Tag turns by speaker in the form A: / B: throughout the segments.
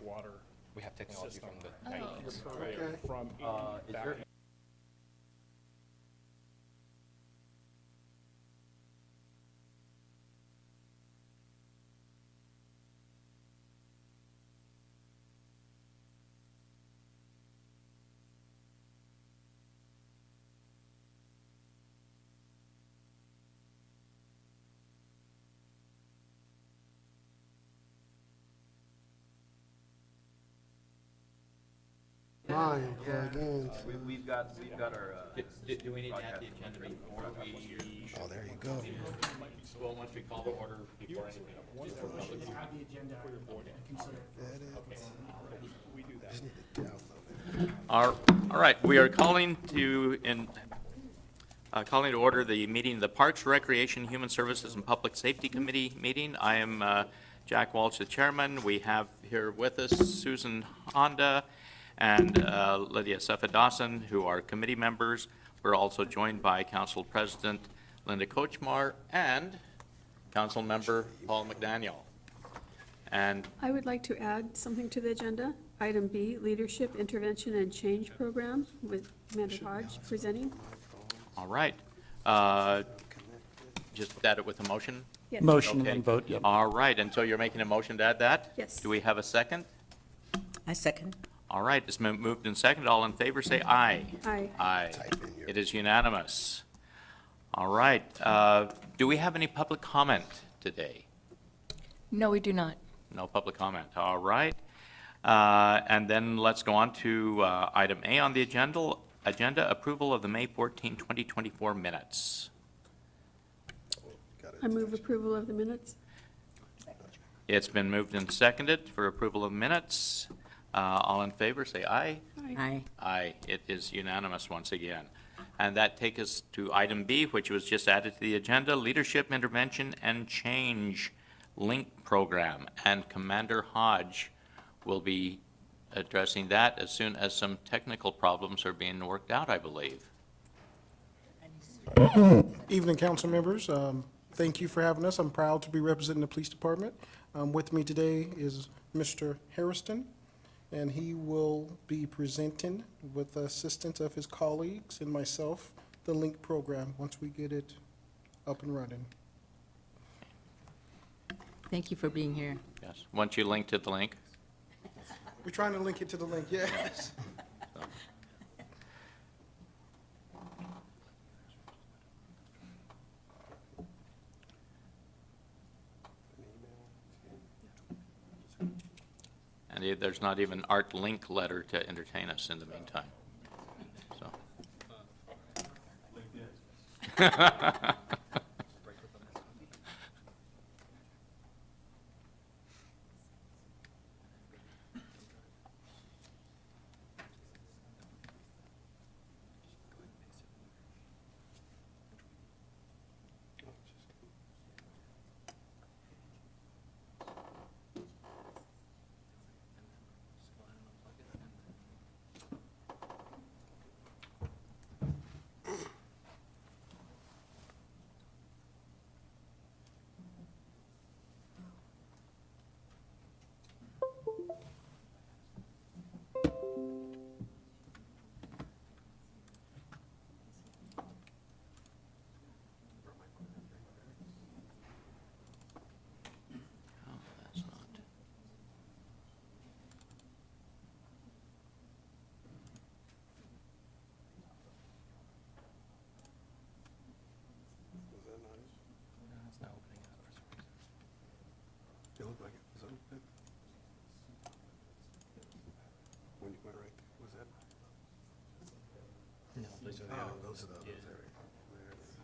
A: water
B: We have technology
A: system.
B: from the
A: You're
B: 90s.
A: purveying from
B: Is
A: back
B: there
C: Mine, plug-ins.
D: We've got our,
B: Do we need to add the agenda before we,
C: Oh, there you go.
B: well, once we call the order, before anything?
E: Add the agenda and consider.
A: we do that.
C: Just need to download it.
F: All right, we are calling to order the meeting of the Parks, Recreation, Human Services, and Public Safety Committee meeting. I am Jack Walsh, the chairman. We have here with us Susan Honda and Lydia Seffa-Dawson, who are committee members. We're also joined by Council President Linda Kochmar and Council Member Paul McDaniel. And
G: I would like to add something to the agenda. Item B, Leadership, Intervention, and Change Program with Commander Hodge presenting.
F: all right, just add it with a motion?
G: Yes.
H: Motion
F: Okay.
H: and vote, yep.
F: All right, and so you're making a motion to add that?
G: Yes.
F: Do we have a second?
I: I second.
F: All right, it's been moved and seconded. All in favor, say aye.
G: Aye.
F: Aye.
C: Type in your-
F: It is unanimous. All right, do we have any public comment today?
I: No, we do not.
F: No public comment, all right. And then let's go on to item A on the agenda, approval of the May 14, 2024 minutes.
G: I move approval of the minutes.
F: It's been moved and seconded for approval of minutes. All in favor, say aye.
I: Aye.
F: Aye, it is unanimous once again. And that takes us to item B, which was just added to the agenda, Leadership, Intervention, and Change Link Program. And Commander Hodge will be addressing that as soon as some technical problems are being worked out, I believe.
E: Evening, council members. Thank you for having us. I'm proud to be representing the police department. With me today is Mr. Harrison, and he will be presenting with the assistance of his colleagues and myself, the LINK program, once we get it up and running.
I: Thank you for being here.
F: Yes, once you link to the link.
E: We're trying to link it to the link, yes.
F: And there's not even art link letter to entertain us in the meantime. So. Oh, that's not.
B: It's not opening up for some reason.
C: It looked like it was open. When you went right, was that?
B: No, those are the
C: Oh,
B: other
C: those are the others,
B: Yeah.
C: there we go. There it is.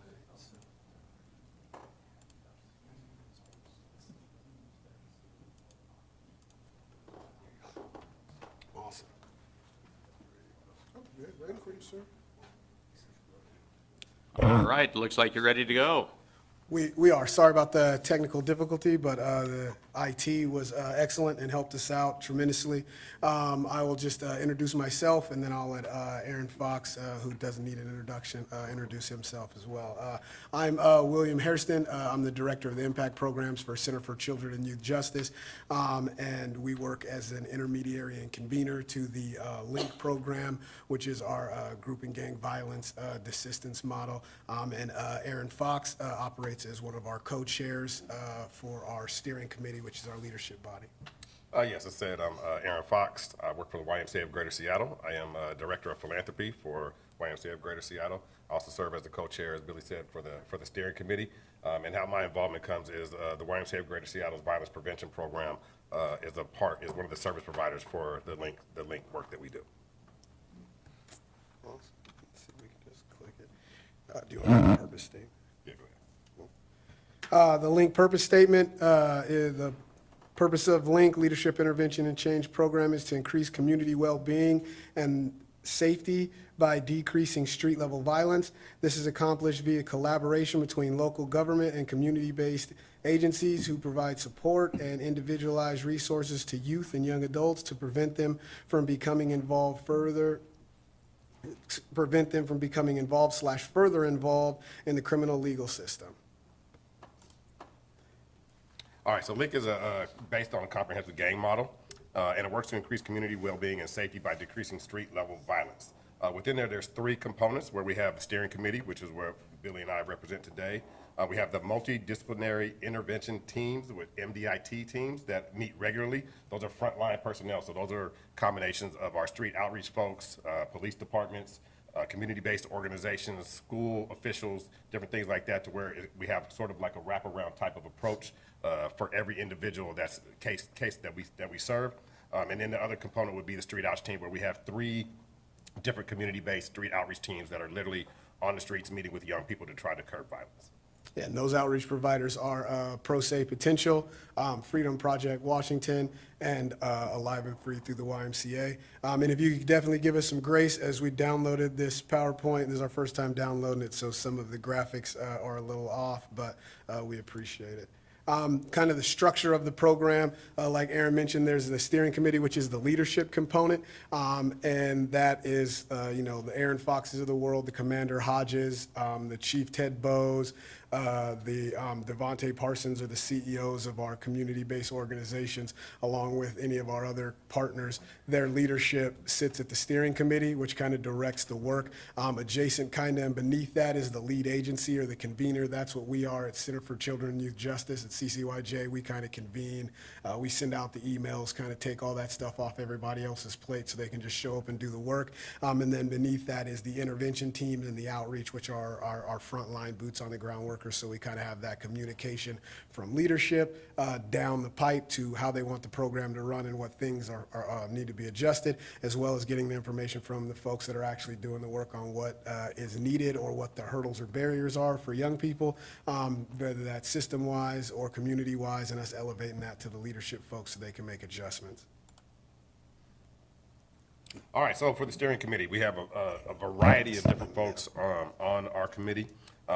C: Awesome.
E: Ready for you, sir?
F: All right, looks like you're ready to go.
C: We are, sorry about the technical difficulty, but the IT was excellent and helped us out tremendously. I will just introduce myself, and then I'll let Aaron Fox, who doesn't need an introduction, introduce himself as well. I'm William Hairston. I'm the Director of the Impact Programs for Center for Children and Youth Justice, and we work as an intermediary and convener to the LINK program, which is our group and gang violence desistance model. And Aaron Fox operates as one of our co-chairs for our steering committee, which is our leadership body.
H: Yes, as I said, I'm Aaron Fox. I work for the YMCA of Greater Seattle. I am Director of Philanthropy for YMCA of Greater Seattle. I also serve as the co-chair, as Billy said, for the steering committee. And how my involvement comes is the YMCA of Greater Seattle's violence prevention program is one of the service providers for the LINK work that we do.
C: Well, let's see if we can just click it. Do you want the purpose statement?
H: Yeah, go ahead.
C: The LINK purpose statement, is the purpose of LINK Leadership Intervention and Change Program is to increase community well-being and safety by decreasing street-level violence. This is accomplished via collaboration between local government and community-based agencies who provide support and individualized resources to youth and young adults to prevent them from becoming involved further involved in the criminal legal system.
H: All right, so LINK is based on a comprehensive gang model, and it works to increase community well-being and safety by decreasing street-level violence. Within there's 3 components where we have the steering committee, which is where Billy and I represent today. We have the multidisciplinary intervention teams with MDIT teams that meet regularly. Those are frontline personnel, so those are combinations of our street outreach folks, police departments, community-based organizations, school officials, different things like that, to where we have sort of like a wraparound type of approach for every individual that's case that we serve. And then the other component would be the street outreach team, where we have 3 different community-based street outreach teams that are literally on the streets meeting with young people to try to curb violence.
C: Yeah, and those outreach providers are Pro Se Potential, Freedom Project Washington, and Alive and Free through the YMCA. And if you could definitely give us some grace as we downloaded this PowerPoint. This is our first time downloading it, so some of the graphics are a little off, but we appreciate it. Kind of the structure of the program, like Aaron mentioned, there's the steering committee, which is the leadership component, and that is, the Aaron Foxes of the world, the Commander Hodges, the Chief Ted Bowes, the Devontae Parsons are the CEOs of our community-based organizations, along with any of our other partners. Their leadership sits at the steering committee, which kind of directs the work. Adjacent kind of and beneath that is the lead agency or the convener. That's what we are at Center for Children and Youth Justice at CCYJ. We kind of convene. We send out the emails, kind of take all that stuff off everybody else's plate so they can just show up and do the work. And then beneath that is the intervention teams and the outreach, which are our frontline boots on the ground workers. So we kind of have that communication from leadership down the pipe to how they want the program to run and what things need to be adjusted, as well as getting the information from the folks that are actually doing the work on what is needed or what the hurdles or barriers are for young people, whether that's system-wise or community-wise, and us elevating that to the leadership folks so they can make adjustments.
H: All right, so for the steering committee, we have a variety of different folks on our committee,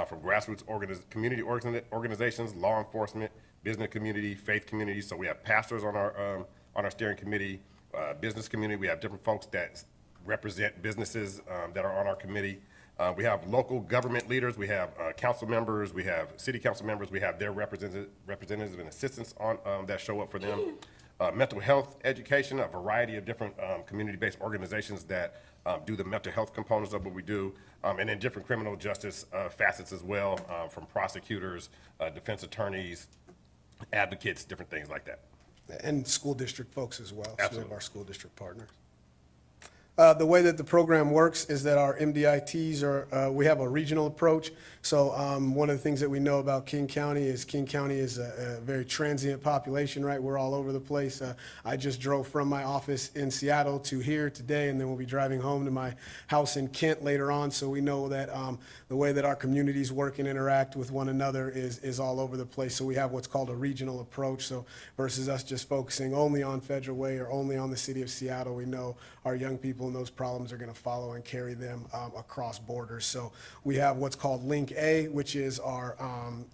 H: from grassroots community organizations, law enforcement, business community, faith community. So we have pastors on our steering committee, business community. We have different folks that represent businesses that are on our committee. We have local government leaders. We have council members. We have city council members. We have their representatives and assistants on that show up for them. Mental health education, a variety of different community-based organizations that do the mental health components of what we do, and then different criminal justice facets as well, from prosecutors, defense attorneys, advocates, different things like that.
C: And school district folks as well. So we
H: Absolutely.
C: have our school district partners. The way that the program works is that our MDITs we have a regional approach. So one of the things that we know about King County is a very transient population, right? We're all over the place. I just drove from my office in Seattle to here today, and then we'll be driving home to my house in Kent later on. So we know that the way that our communities work and interact with one another is all over the place. So we have what's called a regional approach. So versus us just focusing only on Federal Way or only on the city of Seattle, we know our young people and those problems are going to follow and carry them across borders. So we have what's called Link A, which is our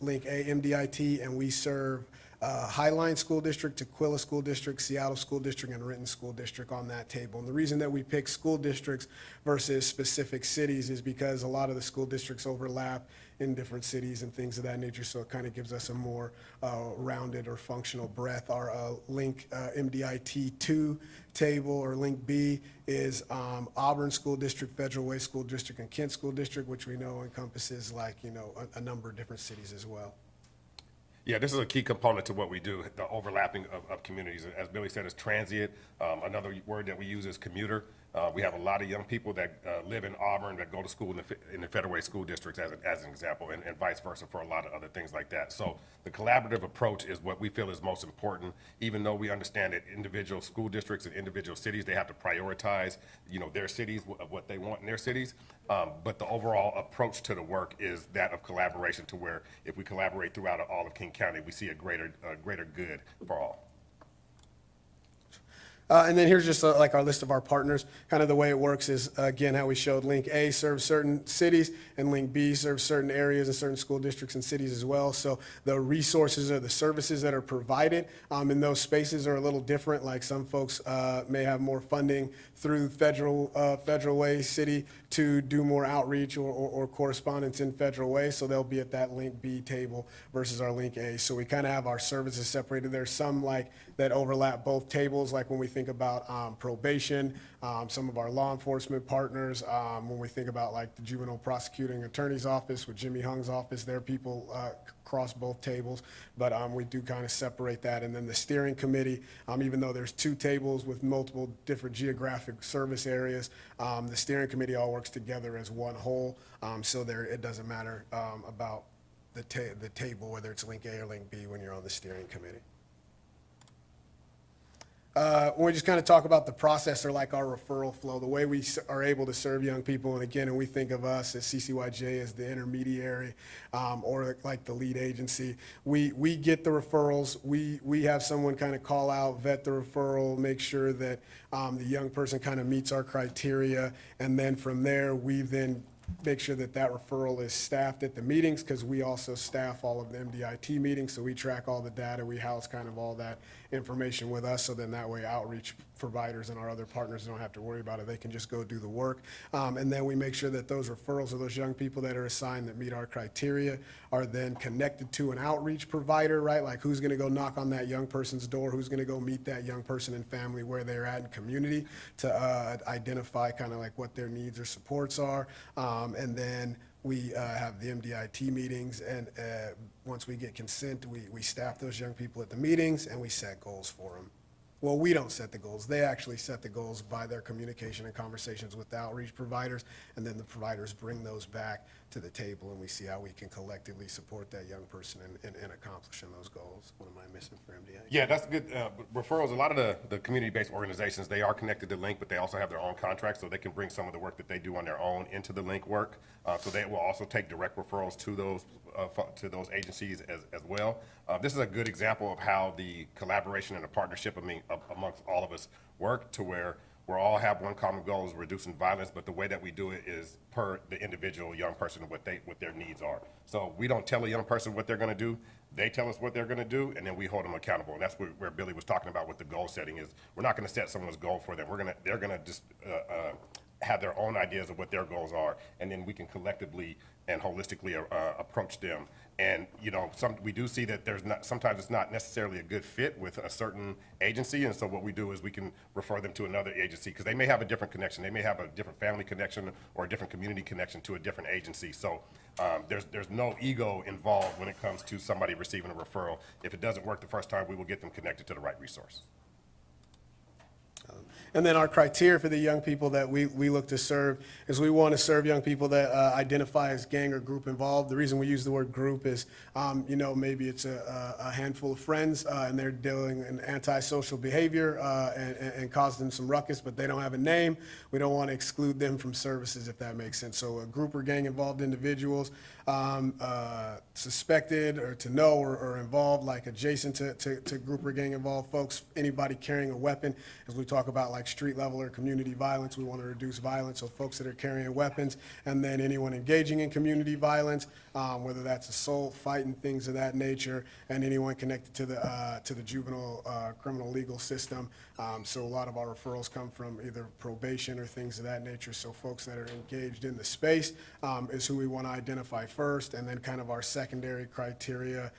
C: Link A MDIT, and we serve Highline School District, Tukwila School District, Seattle School District, and Renton School District on that table. And the reason that we pick school districts versus specific cities is because a lot of the school districts overlap in different cities and things of that nature, so it kind of gives us a more rounded or functional breadth. Our Link MDIT 2 table, or Link B, is Auburn School District, Federal Way School District, and Kent School District, which we know encompasses a number of different cities as well.
H: Yeah, this is a key component to what we do, the overlapping of communities. As Billy said, it's transient. Another word that we use is commuter. We have a lot of young people that live in Auburn that go to school in the Federal Way School Districts, as an example, and vice versa for a lot of other things like that. So the collaborative approach is what we feel is most important, even though we understand that individual school districts and individual cities, they have to prioritize, their cities, what they want in their cities. But the overall approach to the work is that of collaboration, to where if we collaborate throughout all of King County, we see a greater good for all.
C: And then here's just like our list of our partners. Kind of the way it works is, again, how we showed Link A serves certain cities, and Link B serves certain areas and certain school districts and cities as well. So the resources or the services that are provided in those spaces are a little different. Like some folks may have more funding through Federal Way City to do more outreach or correspondence in Federal Way, so they'll be at that Link B table versus our Link A. So we kind of have our services separated. There's some that overlap both tables, like when we think about probation, some of our law enforcement partners, when we think about the juvenile prosecuting attorney's office with Jimmy Hung's office, their people cross both tables, but we do kind of separate that. And then the steering committee, even though there's two tables with multiple different geographic service areas, the steering committee all works together as one whole, so it doesn't matter about the table, whether it's Link A or Link B, when you're on the steering committee. When we just kind of talk about the process, or our referral flow, the way we are able to serve young people, and we think of us as CCYJ as the intermediary, or the lead agency. We get the referrals. We have someone kind of call out, vet the referral, make sure that the young person kind of meets our criteria, and then from there, we then make sure that referral is staffed at the meetings, because we also staff all of the MDIT meetings, so we track all the data, we house kind of all that information with us, so then that way outreach providers and our other partners don't have to worry about it, they can just go do the work. And then we make sure that those referrals, or those young people that are assigned that meet our criteria, are then connected to an outreach provider, right? Like, who's gonna go knock on that young person's door, who's gonna go meet that young person and family where they're at in community, to identify kind of what their needs or supports are. And then we have the MDIT meetings, and once we get consent, we staff those young people at the meetings, and we set goals for them. Well, we don't set the goals. They actually set the goals by their communication and conversations with the outreach providers, and then the providers bring those back to the table, and we see how we can collectively support that young person in accomplishing those goals. What am I missing for MDIT?
H: Yeah, that's good. Referrals, a lot of the community-based organizations, they are connected to Link, but they also have their own contracts, so they can bring some of the work that they do on their own into the Link work. So they will also take direct referrals to those agencies as well. This is a good example of how the collaboration and the partnership amongst all of us work, to where we all have one common goal, is reducing violence, but the way that we do it is per the individual young person, what their needs are. So we don't tell a young person what they're gonna do, they tell us what they're gonna do, and then we hold them accountable. And that's where Billy was talking about with the goal setting, is we're not gonna set someone's goal for them. They're gonna just have their own ideas of what their goals are, and then we can collectively and holistically approach them. And we do see that sometimes it's not necessarily a good fit with a certain agency, and so what we do is we can refer them to another agency, because they may have a different connection, they may have a different family connection or a different community connection to a different agency. So there's no ego involved when it comes to somebody receiving a referral. If it doesn't work the first time, we will get them connected to the right resource.
C: And then our criteria for the young people that we look to serve is we want to serve young people that identify as gang or group involved. The reason we use the word group is, maybe it's a handful of friends and they're doing an antisocial behavior and causing some ruckus, but they don't have a name. We don't want to exclude them from services, if that makes sense. So a group or gang involved individuals, suspected or to know or involved, like adjacent to group or gang involved folks, anybody carrying a weapon, as we talk about like street level or community violence. We want to reduce violence, so folks that are carrying weapons, and then anyone engaging in community violence, whether that's assault, fighting, things of that nature, and anyone connected to the juvenile criminal legal system. So a lot of our referrals come from either probation or things of that nature. So folks that are engaged in the space is who we want to identify first, and then kind of our secondary criteria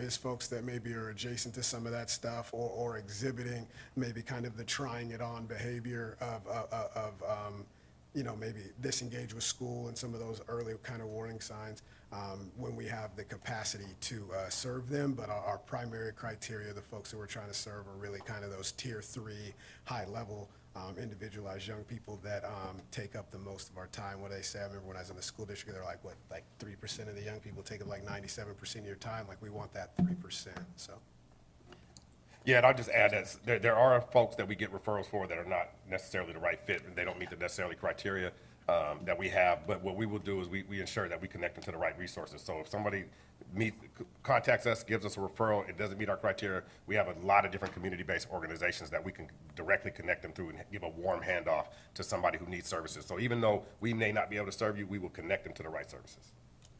C: is folks that maybe are adjacent to some of that stuff or exhibiting maybe kind of the trying it on behavior of maybe disengage with school and some of those early kind of warning signs when we have the capacity to serve them. But our primary criteria, the folks that we're trying to serve, are really kind of those tier 3, high-level, individualized young people that take up the most of our time. What they say, I remember when I was in the school district, they're like, 3% of the young people take up like 97% of your time? Like, we want that 3%, so.
H: Yeah, and I'll just add that there are folks that we get referrals for that are not necessarily the right fit, and they don't meet the necessarily criteria that we have. But what we will do is we ensure that we connect them to the right resources. So if somebody contacts us, gives us a referral, it doesn't meet our criteria, we have a lot of different community-based organizations that we can directly connect them through and give a warm handoff to somebody who needs services. So even though we may not be able to serve you, we will connect them to the right services.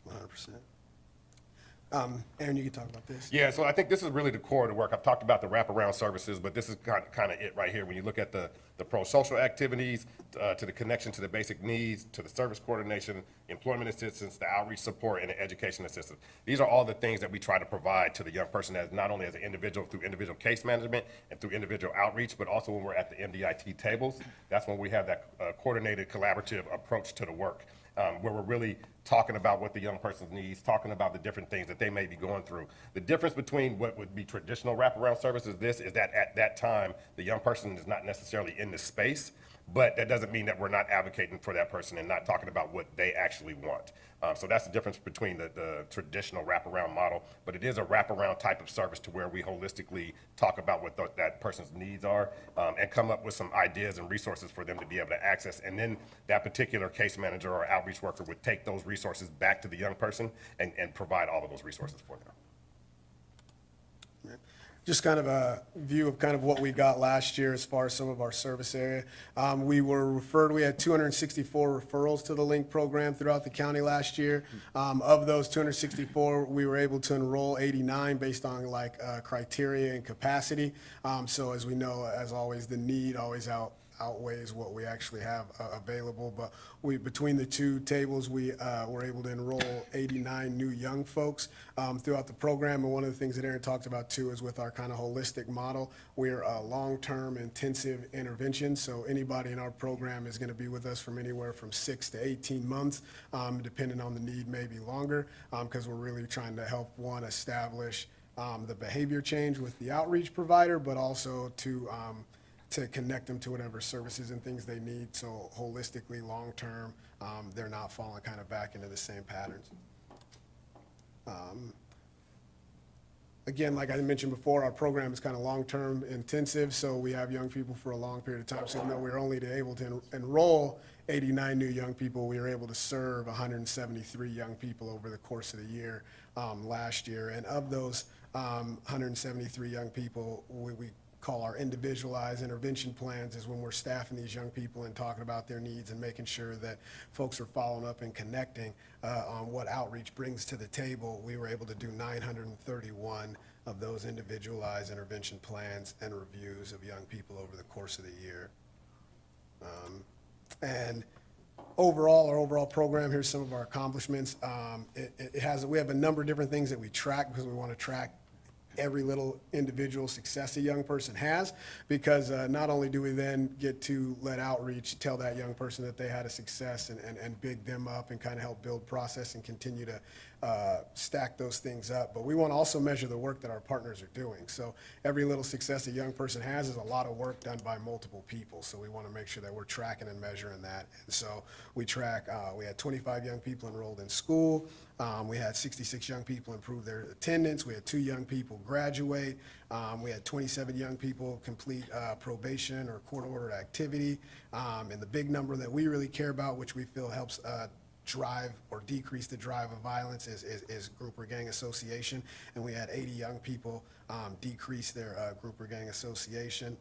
C: 100%. Aaron, you can talk about this.
H: Yeah, so I think this is really the core of the work. I've talked about the wraparound services, but this is kind of it right here. When you look at the pro-social activities, to the connection to the basic needs, to the service coordination, employment assistance, the outreach support, and the education assistance. These are all the things that we try to provide to the young person, as not only as an individual through individual case management and through individual outreach, but also when we're at the MDIT tables. That's when we have that coordinated, collaborative approach to the work. Where we're really talking about what the young person needs, talking about the different things that they may be going through. The difference between what would be traditional wraparound services is that at that time, the young person is not necessarily in the space, but that doesn't mean that we're not advocating for that person and not talking about what they actually want. So that's the difference between the traditional wraparound model, but it is a wraparound type of service to where we holistically talk about what that person's needs are and come up with some ideas and resources for them to be able to access. And then that particular case manager or outreach worker would take those resources back to the young person and provide all of those resources for them.
C: Just kind of a view of kind of what we got last year as far as some of our service area. We had 264 referrals to the LINK program throughout the county last year. Of those 264, we were able to enroll 89 based on criteria and capacity. So as we know, as always, the need always outweighs what we actually have available. But between the two tables, we were able to enroll 89 new young folks throughout the program. And one of the things that Aaron talked about too is with our kind of holistic model, we're a long-term intensive intervention. So anybody in our program is going to be with us from anywhere from 6 to 18 months, depending on the need, maybe longer, because we're really trying to help establish the behavior change with the outreach provider, but also to connect them to whatever services and things they need. So holistically, long-term, they're not falling kind of back into the same patterns. Again, like I mentioned before, our program is kind of long-term intensive, so we have young people for a long period of time. So even though we were only able to enroll 89 new young people, we were able to serve 173 young people over the course of the year last year. And of those 173 young people, we call our individualized intervention plans is when we're staffing these young people and talking about their needs and making sure that folks are following up and connecting on what outreach brings to the table. We were able to do 931 of those individualized intervention plans and reviews of young people over the course of the year. And overall, our overall program, here's some of our accomplishments. We have a number of different things that we track because we want to track every little individual success a young person has, because not only do we then get to let outreach tell that young person that they had a success and big them up and kind of help build process and continue to stack those things up, but we want to also measure the work that our partners are doing. So every little success a young person has is a lot of work done by multiple people, so we want to make sure that we're tracking and measuring that. And so we track, we had 25 young people enrolled in school. We had 66 young people improve their attendance. We had 2 young people graduate. We had 27 young people complete probation or court-ordered activity. And the big number that we really care about, which we feel helps drive or decrease the drive of violence is group or gang association. And we had 80 young people decrease their group or gang association.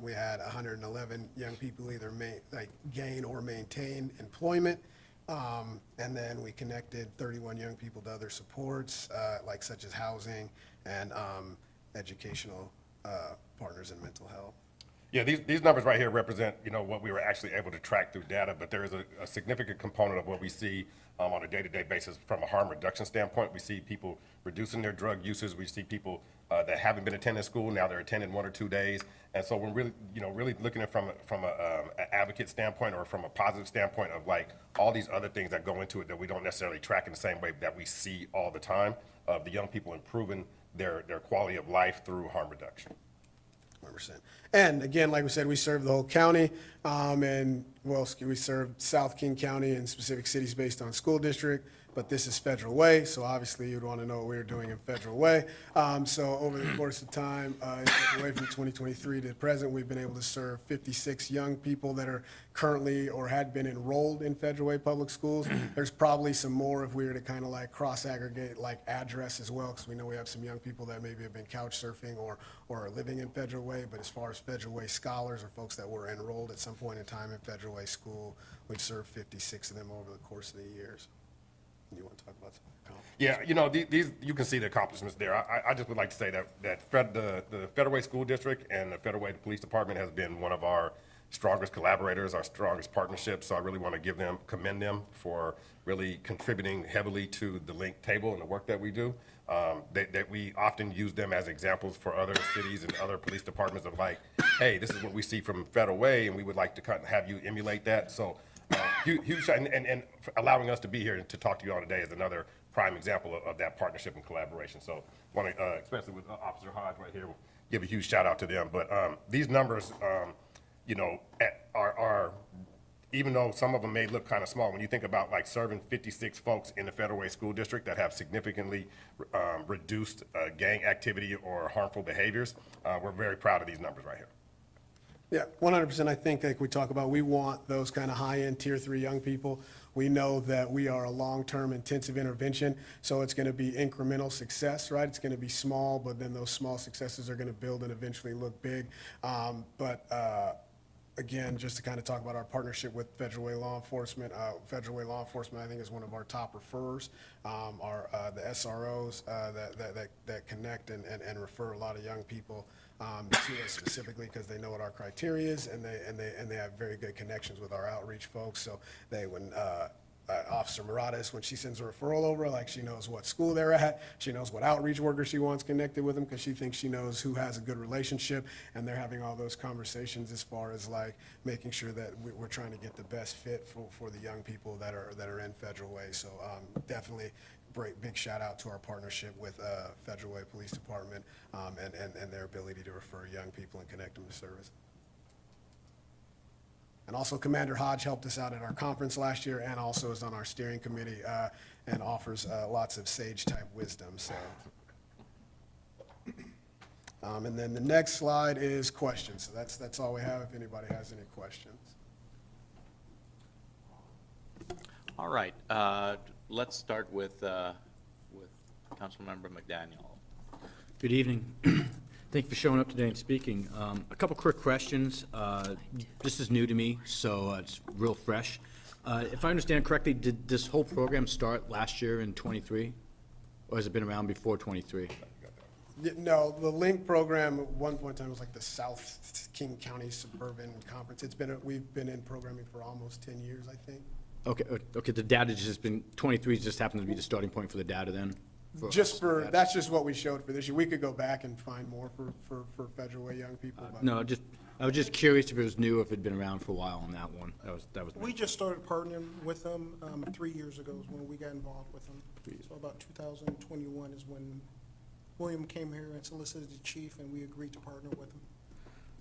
C: We had 111 young people either gain or maintain employment. And then we connected 31 young people to other supports, like such as housing and educational partners in mental health.
H: Yeah, these numbers right here represent, what we were actually able to track through data, but there is a significant component of what we see on a day-to-day basis from a harm reduction standpoint. We see people reducing their drug uses. We see people that haven't been attending school, now they're attending 1 or 2 days. And so we're really, really looking at it from an advocate standpoint or from a positive standpoint of like all these other things that go into it that we don't necessarily track in the same way that we see all the time of the young people improving their quality of life through harm reduction.
C: 100%. And again, like we said, we serve the whole county, and we serve South King County and specific cities based on school district, but this is Federal Way, so obviously you'd want to know what we're doing in Federal Way. So over the course of time, in Federal Way from 2023 to present, we've been able to serve 56 young people that are currently or had been enrolled in Federal Way Public Schools. There's probably some more if we were to kind of like cross-aggregate like address as well, because we know we have some young people that maybe have been couch surfing or are living in Federal Way, but as far as Federal Way scholars or folks that were enrolled at some point in time in Federal Way school, we've served 56 of them over the course of the years. You want to talk about some accomplishments?
H: Yeah, these you can see the accomplishments there. I just would like to say that the Federal Way School District and the Federal Way Police Department has been one of our strongest collaborators, our strongest partnerships. So I really want to commend them for really contributing heavily to the link table and the work that we do. That we often use them as examples for other cities and other police departments of like, hey, this is what we see from Federal Way, and we would like to kind of have you emulate that. So huge, and allowing us to be here to talk to you all today is another prime example of that partnership and collaboration. So want to, especially with Officer Hodge right here, give a huge shout out to them. But these numbers, are, even though some of them may look kind of small, when you think about like serving 56 folks in the Federal Way School District that have significantly reduced gang activity or harmful behaviors, we're very proud of these numbers right here.
C: Yeah, 100%. I think like we talk about, we want those kind of high-end Tier 3 young people. We know that we are a long-term intensive intervention, so it's going to be incremental success, right? It's going to be small, but then those small successes are going to build and eventually look big. Again, just to kind of talk about our partnership with Federal Way Law Enforcement. Federal Way Law Enforcement, I think, is one of our top referrers. The SROs that connect and refer a lot of young people to us specifically because they know what our criteria is, and they have very good connections with our outreach folks. So when Officer Muratis, when she sends a referral over, like she knows what school they're at, she knows what outreach worker she wants connected with them because she thinks she knows who has a good relationship, and they're having all those conversations as far as like making sure that we're trying to get the best fit for the young people that are in Federal Way. So definitely big shout out to our partnership with Federal Way Police Department and their ability to refer young people and connect them to service. And also Commander Hodge helped us out at our conference last year and also is on our steering committee and offers lots of sage-type wisdom. So, and then the next slide is questions. So that's all we have if anybody has any questions.
F: All right, let's start with Councilmember McDaniel.
J: Good evening. Thank you for showing up today and speaking. A couple quick questions. This is new to me, so it's real fresh. If I understand correctly, did this whole program start last year in '23? Or has it been around before '23?
C: No, the LINK program at one point in time was like the South King County Suburban Conference. We've been in programming for almost 10 years, I think.
J: Okay, the data just been, 23 just happened to be the starting point for the data then?
C: That's just what we showed for this year. We could go back and find more for Federal Way young people. But
J: No, I was just curious if it was new, if it'd been around for a while on that one. That was.
E: We just started partnering with them 3 years ago is when we got involved with them. So about 2021 is when William came here and solicited the chief, and we agreed to partner with him.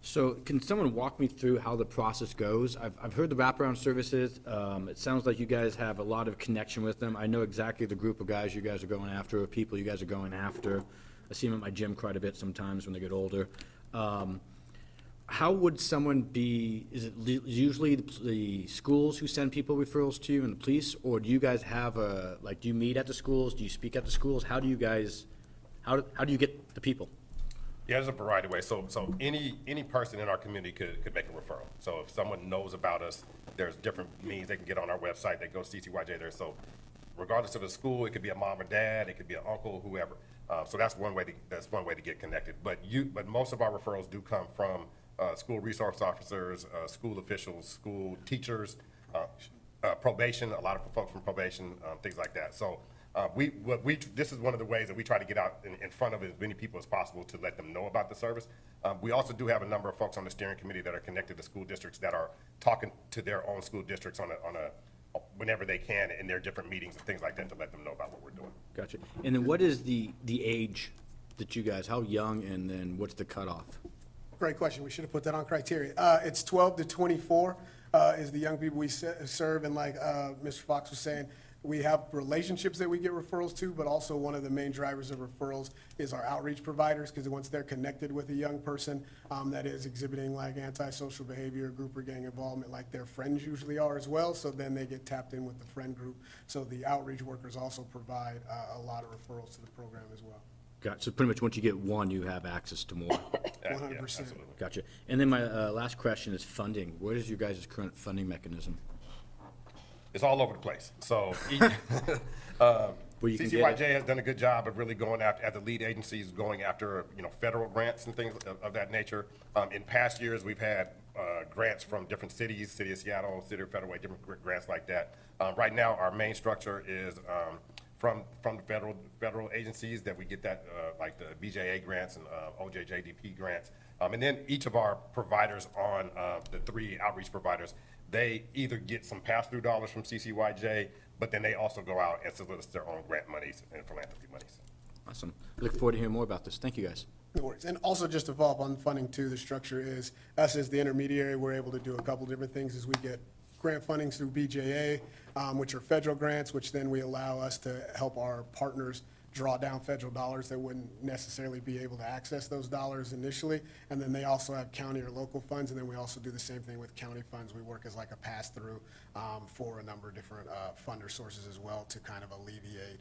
J: So can someone walk me through how the process goes? I've heard the wraparound services. It sounds like you guys have a lot of connection with them. I know exactly the group of guys you guys are going after, or people you guys are going after. I see them at my gym quite a bit sometimes when they get older. how would someone be, is it usually the schools who send people referrals to you and the police? Or do you guys have a, like, do you meet at the schools? Do you speak at the schools? How do you guys, how do you get the people?
H: Yeah, there's a variety of ways. So any person in our community could make a referral. So if someone knows about us, there's different means they can get on our website. They go to CCYJ there. So regardless of the school, it could be a mom or dad, it could be an uncle, whoever. So that's one way to get connected. But most of our referrals do come from school resource officers, school officials, school teachers, probation. A lot of folks from probation, things like that. So this is one of the ways that we try to get out in front of as many people as possible to let them know about the service. We also do have a number of folks on the steering committee that are connected to school districts that are talking to their own school districts whenever they can in their different meetings and things like that to let them know about what we're doing.
J: Gotcha. And then what is the age that you guys, how young, and then what's the cutoff?
C: Great question. We should have put that on criteria. It's 12 to 24 is the young people we serve, and like Mr. Fox was saying, we have relationships that we get referrals to, but also one of the main drivers of referrals is our outreach providers, because once they're connected with a young person that is exhibiting like antisocial behavior, group or gang involvement, like their friends usually are as well, so then they get tapped in with the friend group. So the outreach workers also provide a lot of referrals to the program as well.
J: Gotcha. So pretty much once you get one, you have access to more.
C: 100%.
H: Absolutely.
J: Gotcha. And then my last question is funding. What is your guys' current funding mechanism?
H: It's all over the place. So
J: Where you can get
H: CCYJ has done a good job of really going after, as the lead agencies, going after, federal grants and things of that nature. In past years, we've had grants from different cities, City of Seattle, City of Federal Way, different grants like that. Right now, our main structure is from the federal agencies that we get that, like the BJA grants and OJJDP grants. And then each of our providers on the three outreach providers, they either get some pass-through dollars from CCYJ, but then they also go out and solicit their own grant monies and philanthropy monies.
J: Awesome. Look forward to hearing more about this. Thank you, guys.
C: No worries. And also just to follow up on funding too, the structure is, us as the intermediary, we're able to do a couple different things as we get grant funding through BJA, which are federal grants, which then we allow us to help our partners draw down federal dollars that wouldn't necessarily be able to access those dollars initially. And then they also have county or local funds, and then we also do the same thing with county funds. We work as like a pass-through for a number of different funder sources as well to kind of alleviate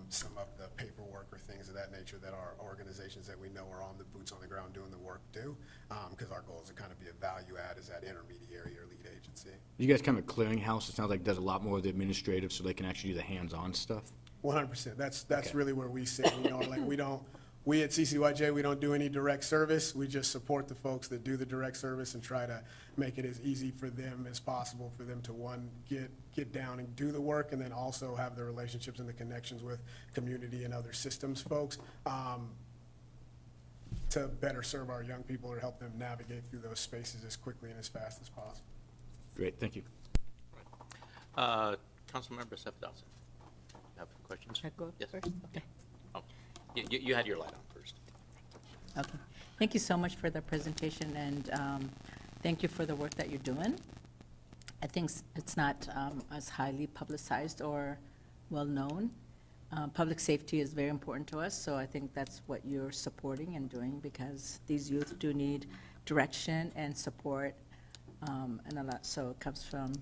C: some of the paperwork or things of that nature that our organizations that we know are on the boots on the ground doing the work do, because our goal is to kind of be a value add as that intermediary or lead agency.
J: You guys kind of a clearinghouse. It sounds like it does a lot more of the administrative so they can actually do the hands-on stuff.
C: 100%. That's really where we sit. Like we at CCYJ, we don't do any direct service. We just support the folks that do the direct service and try to make it as easy for them as possible for them to, one, get down and do the work, and then also have the relationships and the connections with community and other systems folks to better serve our young people or help them navigate through those spaces as quickly and as fast as possible.
J: Great. Thank you.
F: Councilmember Sephdowson, have questions?
I: Should I go
F: Yes.
I: first? Okay.
F: Oh, you had your light on first.
I: Okay. Thank you so much for the presentation, and thank you for the work that you're doing. I think it's not as highly publicized or well-known. Public safety is very important to us, so I think that's what you're supporting and doing, because these youth do need direction and support, and a lot, so it comes from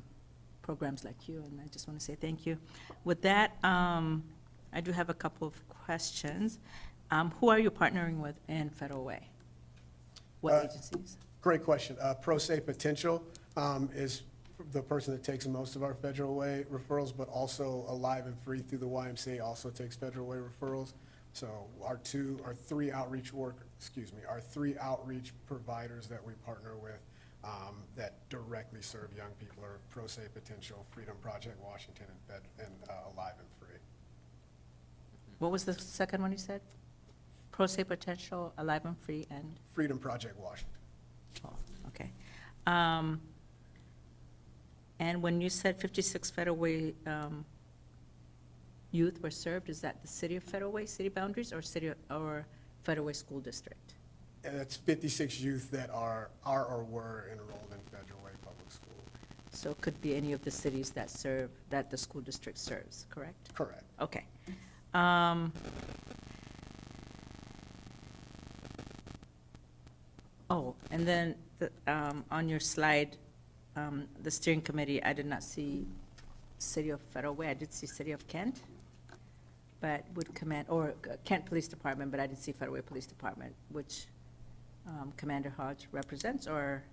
I: programs like you, and I just want to say thank you. With that, I do have a couple of questions. Who are you partnering with in Federal Way? What agencies?
C: Great question. Pro Se Potential is the person that takes most of our Federal Way referrals, but also Alive and Free through the YMCA also takes Federal Way referrals. So our three outreach providers that we partner with that directly serve young people are Pro Se Potential, Freedom Project Washington, and Alive and Free.
I: What was the second one you said? Pro Se Potential, Alive and Free, and?
C: Freedom Project Washington.
I: Oh, okay. And when you said 56 Federal Way youth were served, is that the city of Federal Way, city boundaries, or or Federal Way School District?
C: And that's 56 youth that are or were enrolled in Federal Way Public School.
I: So it could be any of the cities that the school district serves, correct?
C: Correct.
I: Okay. Oh, and then on your slide, the steering committee, I did not see City of Federal Way. I did see City of Kent, but would command, or Kent Police Department, but I didn't see Federal Way Police Department, which Commander Hodge represents, or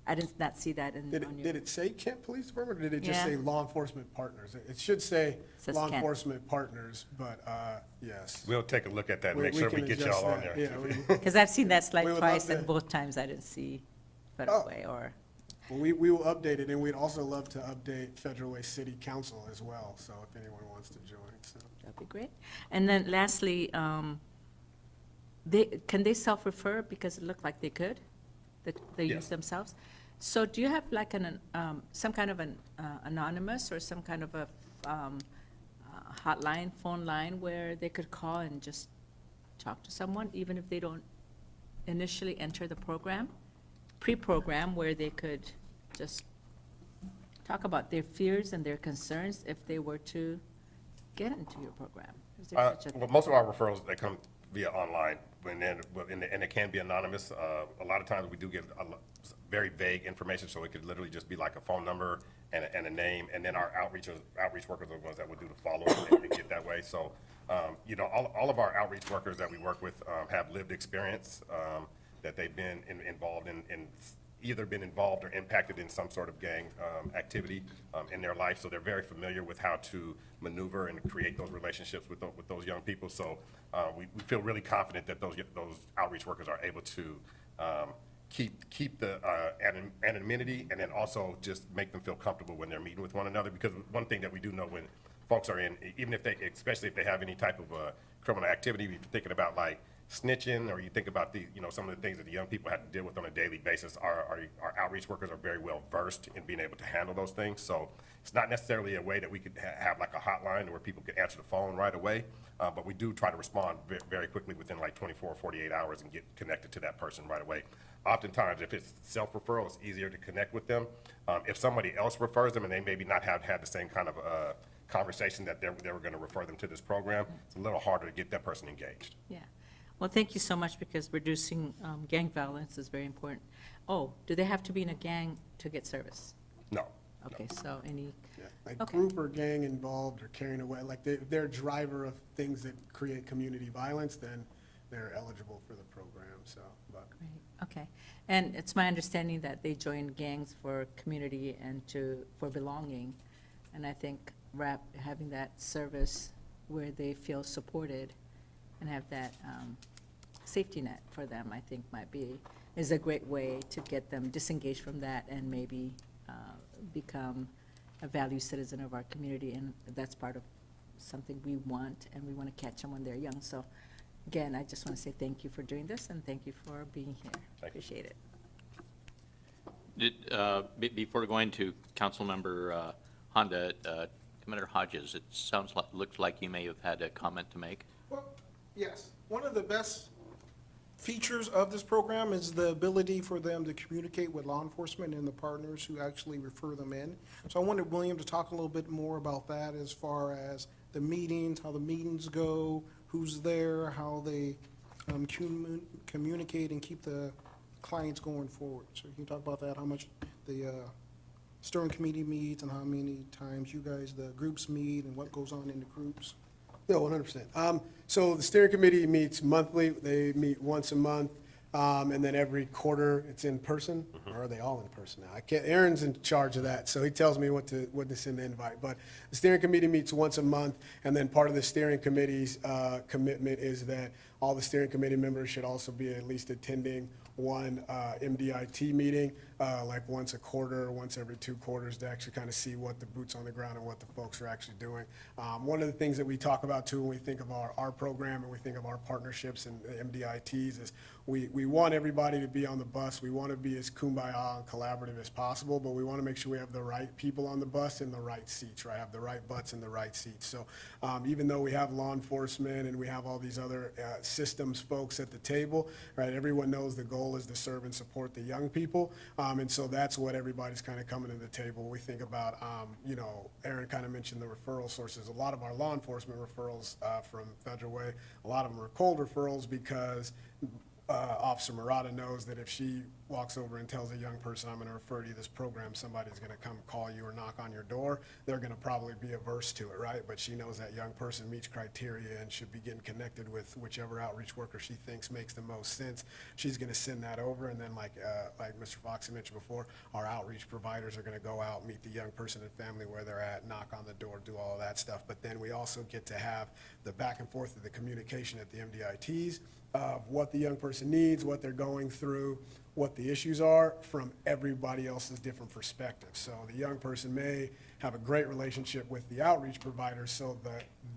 I: I did not see that in,
C: Did
I: on your.
C: did it say Kent Police Department, or did it just
I: Yeah.
C: say law enforcement partners? It should say
I: Says
C: law
I: Kent.
C: enforcement partners, but, yes.
H: We'll take a look at that and
C: We-
H: make sure we
C: can
H: get
C: adjust
H: y'all on
C: that.
H: there.
C: Yeah, we-
I: Because I've seen that slide
C: We would
I: twice,
C: love
I: and
C: to-
I: both times I didn't see Federal
C: Oh.
I: Way, or,
C: Well, we will update it, and we'd also love to update Federal Way City Council as well, so if anyone wants to join, so.
I: that'd be great. And then lastly, can they self-refer, because it looked like they could, that they use
H: Yes.
I: themselves? So do you have like some kind of an anonymous or some kind of a hotline, phone line, where they could call and just talk to someone, even if they don't initially enter the program? Pre-program, where they could just talk about their fears and their concerns if they were to get into your program? Is there such a
H: Well, most of our referrals, they come via online, and it can be anonymous. A lot of times, we do get very vague information, so it could literally just be like a phone number and a name, and then our outreach workers are the ones that would do the follow-up and get that way. So, all of our outreach workers that we work with have lived experience, that they've been involved in either been involved or impacted in some sort of gang activity in their life. So they're very familiar with how to maneuver and create those relationships with those young people. So we feel really confident that those outreach workers are able to keep the anonymity, and then also just make them feel comfortable when they're meeting with one another. Because one thing that we do know when folks are in, even if they, especially if they have any type of criminal activity, if you're thinking about like snitching, or you think about some of the things that the young people have to deal with on a daily basis, our outreach workers are very well versed in being able to handle those things. So it's not necessarily a way that we could have like a hotline where people could answer the phone right away, but we do try to respond very quickly within like 24 or 48 hours and get connected to that person right away. Oftentimes, if it's self-referral, it's easier to connect with them. If somebody else refers them and they maybe not have had the same kind of conversation that they were going to refer them to this program, it's a little harder to get that person engaged.
I: Yeah. Well, thank you so much, because reducing gang violence is very important. Oh, do they have to be in a gang to get service?
H: No.
I: Okay, so any,
C: Yeah, like
I: Okay.
C: group or gang involved or carrying away, like they're a driver of things that create community violence, then they're eligible for the program, so, but.
I: great, okay. And it's my understanding that they join gangs for community and for belonging. And I think having that service where they feel supported and have that safety net for them, I think is a great way to get them disengaged from that and maybe become a valued citizen of our community. And that's part of something we want, and we want to catch them when they're young. So again, I just want to say thank you for doing this, and thank you for being here.
H: Thank you.
I: Appreciate it.
F: Before going to Councilmember Honda, Commander Hodges, it looks like you may have had a comment to make.
E: Well, yes. One of the best features of this program is the ability for them to communicate with law enforcement and the partners who actually refer them in. So I wanted William to talk a little bit more about that, as far as the meetings, how the meetings go, who's there, how they communicate and keep the clients going forward. So you can talk about that, how much the steering committee meets and how many times you guys, the groups meet, and what goes on in the groups.
C: No, 100%. So the steering committee meets monthly. They meet once a month, and then every quarter it's in person. Or are they all in person now? Aaron's in charge of that, so he tells me what to send the invite. But the steering committee meets once a month, and then part of the steering committee's commitment is that all the steering committee members should also be at least attending one MDIT meeting, like once a quarter, or once every 2 quarters, to actually kind of see what the boots on the ground and what the folks are actually doing. One of the things that we talk about too when we think of our program and we think of our partnerships and MDITs is we want everybody to be on the bus. We want to be as kumbaya and collaborative as possible, but we want to make sure we have the right people on the bus in the right seats, right? Have the right butts in the right seats. So even though we have law enforcement and we have all these other systems folks at the table, right? Everyone knows the goal is to serve and support the young people. And so that's what everybody's kind of coming to the table. We think about, Aaron kind of mentioned the referral sources. A lot of our law enforcement referrals from Federal Way, a lot of them are cold referrals because Officer Murata knows that if she walks over and tells a young person, I'm going to refer you to this program, somebody's going to come call you or knock on your door, they're going to probably be averse to it, right? But she knows that young person meets criteria and should be getting connected with whichever outreach worker she thinks makes the most sense. She's going to send that over, and then like Mr. Fox had mentioned before, our outreach providers are going to go out, meet the young person and family where they're at, knock on the door, do all of that stuff. But then we also get to have the back and forth of the communication at the MDITs of what the young person needs, what they're going through, what the issues are from everybody else's different perspectives. So the young person may have a great relationship with the outreach provider, so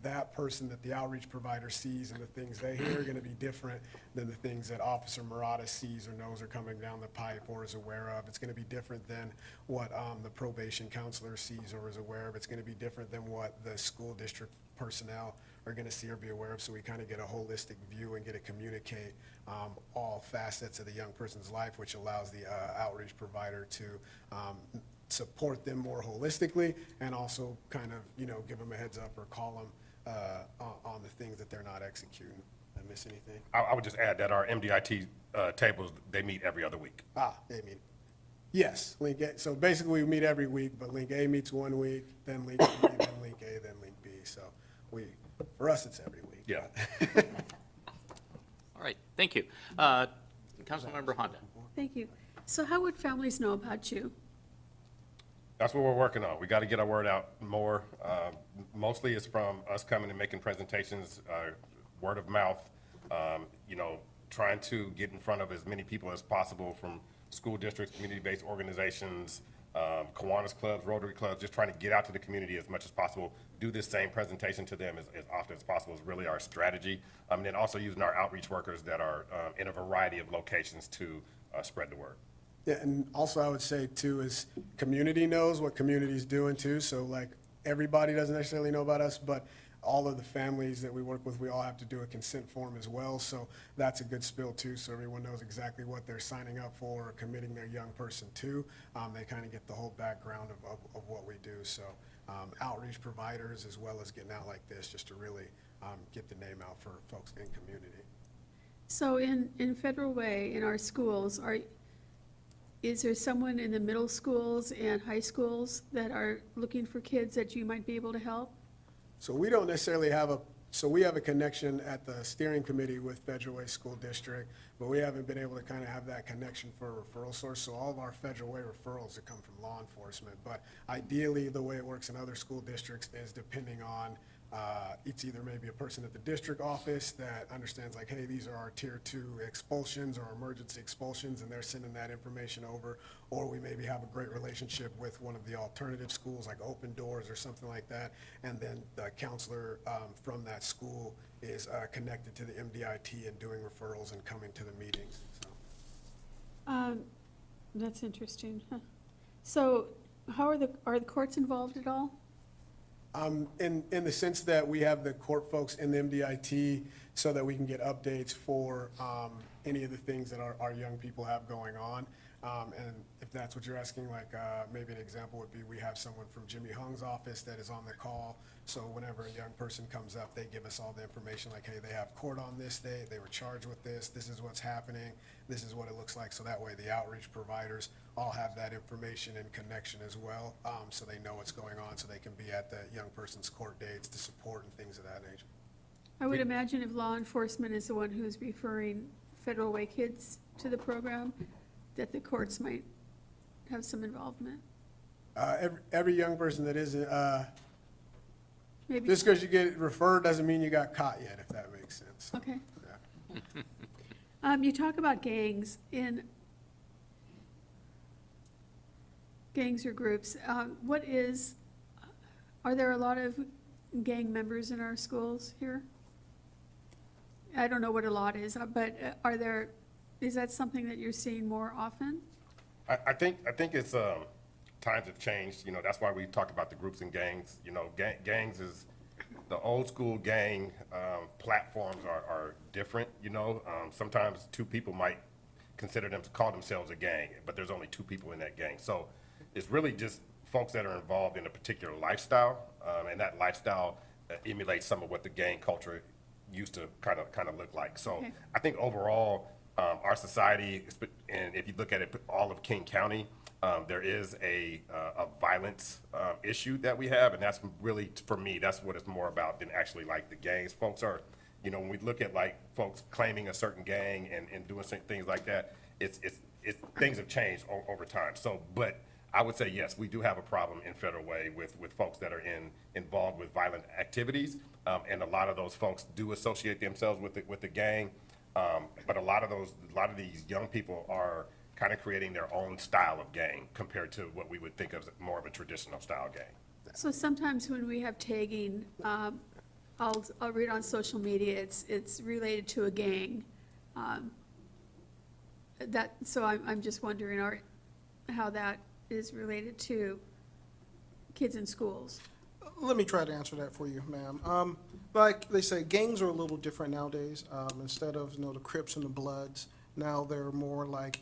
C: that person that the outreach provider sees and the things they hear are gonna be different than the things that Officer Murata sees or knows are coming down the pipe or is aware of. It's gonna be different than what the probation counselor sees or is aware of. It's gonna be different than what the school district personnel are gonna see or be aware of, so we kind of get a holistic view and get to communicate all facets of the young person's life, which allows the outreach provider to support them more holistically and also kind of, give them a heads up or call them on the things that they're not executing. Did I miss anything?
H: I would just add that our MDIT tables, they meet every other week.
C: They meet. Yes, Link A. So basically, we meet every week, but Link A meets 1 week, then Link B, then Link A, then Link B. So for us, it's every week.
H: Yeah.
F: All right, thank you. Councilmember Honda.
G: Thank you. So how would families know about you?
H: That's what we're working on. We got to get our word out more. Mostly it's from us coming and making presentations, word of mouth, trying to get in front of as many people as possible from school districts, community-based organizations, Kiwanis clubs, Rotary clubs, just trying to get out to the community as much as possible, do this same presentation to them as often as possible is really our strategy. And then also using our outreach workers that are in a variety of locations to spread the word.
C: Yeah, and also I would say too is community knows what community's doing too. So like everybody doesn't necessarily know about us, but all of the families that we work with, we all have to do a consent form as well. So that's a good spill too, so everyone knows exactly what they're signing up for or committing their young person to. They kind of get the whole background of what we do. So outreach providers as well as getting out like this just to really get the name out for folks in community.
G: So in Federal Way, in our schools, is there someone in the middle schools and high schools that are looking for kids that you might be able to help?
C: So we don't necessarily we have a connection at the steering committee with Federal Way School District, but we haven't been able to kind of have that connection for a referral source. So all of our Federal Way referrals that come from law enforcement. But ideally, the way it works in other school districts is depending on, it's either maybe a person at the district office that understands like, hey, these are our tier 2 expulsions or emergency expulsions, and they're sending that information over. Or we maybe have a great relationship with one of the alternative schools like Open Doors or something like that. And then the counselor from that school is connected to the MDIT and doing referrals and coming to the meetings. So.
G: That's interesting. Huh. So how are the courts involved at all?
C: In the sense that we have the court folks in the MDIT so that we can get updates for any of the things that our young people have going on. And if that's what you're asking, like maybe an example would be we have someone from Jimmy Hung's office that is on the call. So whenever a young person comes up, they give us all the information like, hey, they have court on this day, they were charged with this is what's happening, this is what it looks like. So that way the outreach providers all have that information and connection as well, so they know what's going on, so they can be at the young person's court dates to support and things of that nature.
G: I would imagine if law enforcement is the one who's referring Federal Way kids to the program, that the courts might have some involvement.
C: Every young person that isn't,
G: Maybe.
C: just because you get referred doesn't mean you got caught yet, if that makes sense.
G: Okay.
C: Yeah.
G: You talk about gangs or groups. Are there a lot of gang members in our schools here? I don't know what a lot is, but is that something that you're seeing more often?
H: I think it's, times have changed, that's why we talk about the groups and gangs. Gangs is, the old school gang platforms are different, sometimes two people might consider them to call themselves a gang, but there's only two people in that gang. So it's really just folks that are involved in a particular lifestyle, and that lifestyle emulates some of what the gang culture used to kind of look like. So
G: Okay.
H: I think overall, Our society, and if you look at it, all of King County, there is a violence issue that we have, and that's really, for me, that's what it's more about than actually like the gangs. Folks are, you know, when we look at like folks claiming a certain gang and doing certain things like that, it's things have changed over time. So, but I would say, yes, we do have a problem in Federal Way with folks that are involved with violent activities. And a lot of those folks do associate themselves with the gang. But a lot of these young people are kind of creating their own style of gang compared to what we would think of as more of a traditional style gang.
G: So sometimes when we have tagging, I'll read on social media, it's related to a gang. So I'm just wondering how that is related to kids in schools.
E: Let me try to answer that for you, ma'am. Like they say, gangs are a little different nowadays. Instead of, the Crips and the Bloods, now they're more like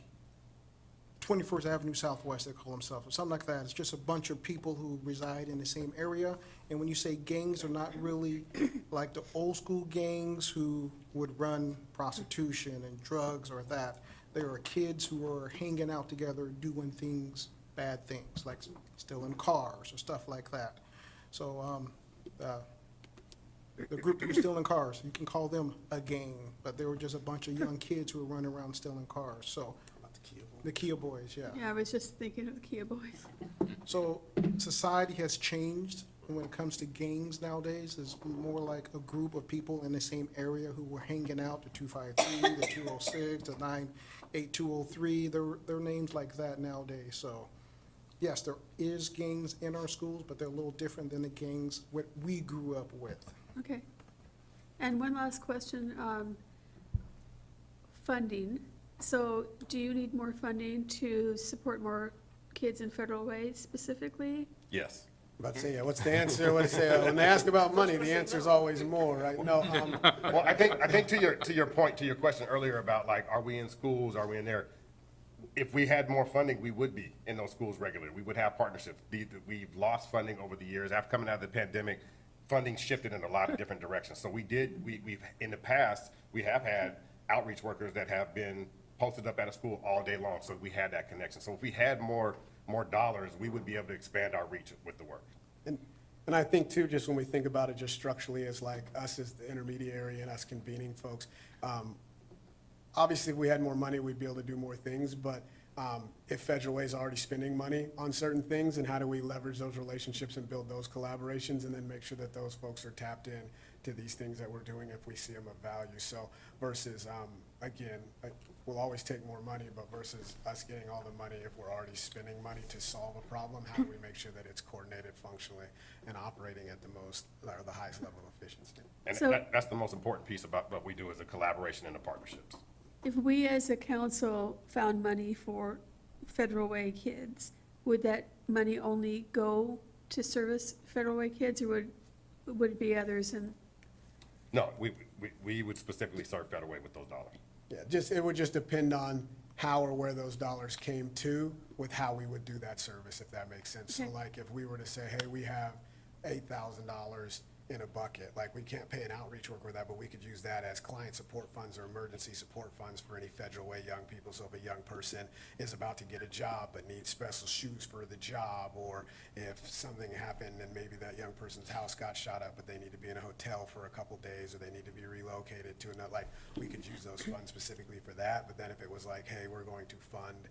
E: 21st Avenue Southwest, they call themselves, or something like that. It's just a bunch of people who reside in the same area. And when you say gangs, they're not really like the old school gangs who would run prostitution and drugs or that. They are kids who are hanging out together, doing bad things, like stealing cars or stuff like that. So, the group that was stealing cars, you can call them a gang, but they were just a bunch of young kids who were running around stealing cars. So, the Kia Boys, yeah.
G: Yeah, I was just thinking of the Kia Boys.
E: So, society has changed when it comes to gangs nowadays. It's more like a group of people in the same area who were hanging out, the 253, the 206, the 98203, they're names like that nowadays. So, yes, there is gangs in our schools, but they're a little different than the gangs what we grew up with.
G: Okay. And one last question, funding. So do you need more funding to support more kids in Federal Way specifically?
H: Yes.
C: About to say, yeah, what's the answer? What to say? When they ask about money, the answer is always more, right? No,
H: Well, I think to your point, to your question earlier about like, are we in schools, are we in there? If we had more funding, we would be in those schools regularly. We would have partnerships. We've lost funding over the years. After coming out of the pandemic, funding shifted in a lot of different directions. So we've in the past, we have had outreach workers that have been posted up at a school all day long. So we had that connection. So if we had more dollars, we would be able to expand our reach with the work.
C: And I think too, just when we think about it just structurally as like us as the intermediary and us convening folks, obviously if we had more money, we'd be able to do more things, but if Federal Way is already spending money on certain things, and how do we leverage those relationships and build those collaborations and then make sure that those folks are tapped in to these things that we're doing if we see them of value. So versus, again, we'll always take more money, but versus us getting all the money, if we're already spending money to solve a problem, how do we make sure that it's coordinated functionally and operating at the highest level of efficiency?
H: And
G: So-
H: that's the most important piece about what we do is the collaboration and the partnerships.
G: If we as a council found money for Federal Way kids, would that money only go to service Federal Way kids, or would it be others? And
H: No, we would specifically serve Federal Way with those dollars.
C: Yeah, it would just depend on how or where those dollars came to with how we would do that service, if that makes sense. So
G: Okay.
C: like if we were to say, hey, we have $8,000 in a bucket, like we can't pay an outreach worker with that, but we could use that as client support funds or emergency support funds for any Federal Way young people. So if a young person is about to get a job but needs special shoes for the job, or if something happened and maybe that young person's house got shot up, but they need to be in a hotel for a couple days, or they need to be relocated to another, like, we could use those funds specifically for that. But then if it was like, hey, we're going to fund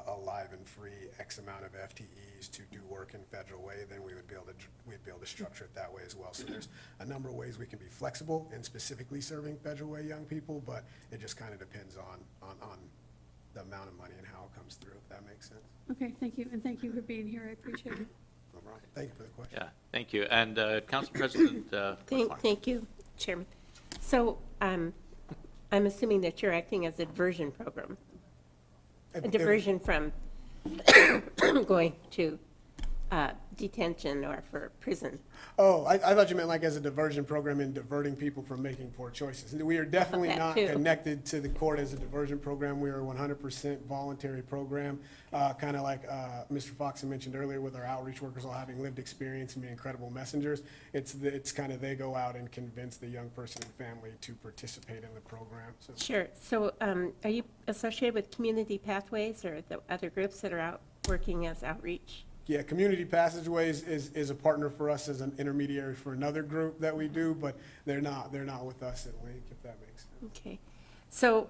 C: a live and free X amount of FTEs to do work in Federal Way, then we'd be able to structure it that way as well. So there's a number of ways we can be flexible in specifically serving Federal Way young people, but it just kind of depends on the amount of money and how it comes through, if that makes sense.
G: okay, thank you, and thank you for being here, I appreciate it.
C: No problem. Thank you for the question.
F: Yeah, thank you. And Council President Whitmore.
K: Thank you, Chairman. So I'm assuming that you're acting as a diversion program, a diversion from going to detention or for prison.
C: Oh, I thought you meant like as a diversion program in diverting people from making poor choices. We are definitely
K: That
C: not
K: too.
C: connected to the court as a diversion program. We are a 100% voluntary program, kind of like Mr. Fox had mentioned earlier with our outreach workers all having lived experience and being incredible messengers. It's kind of they go out and convince the young person and family to participate in the program. So
K: Sure. So are you associated with Community Pathways or the other groups that are out working as outreach?
C: yeah, Community Passageways is a partner for us as an intermediary for another group that we do, but they're not with us at Link, if that makes sense.
K: Okay. So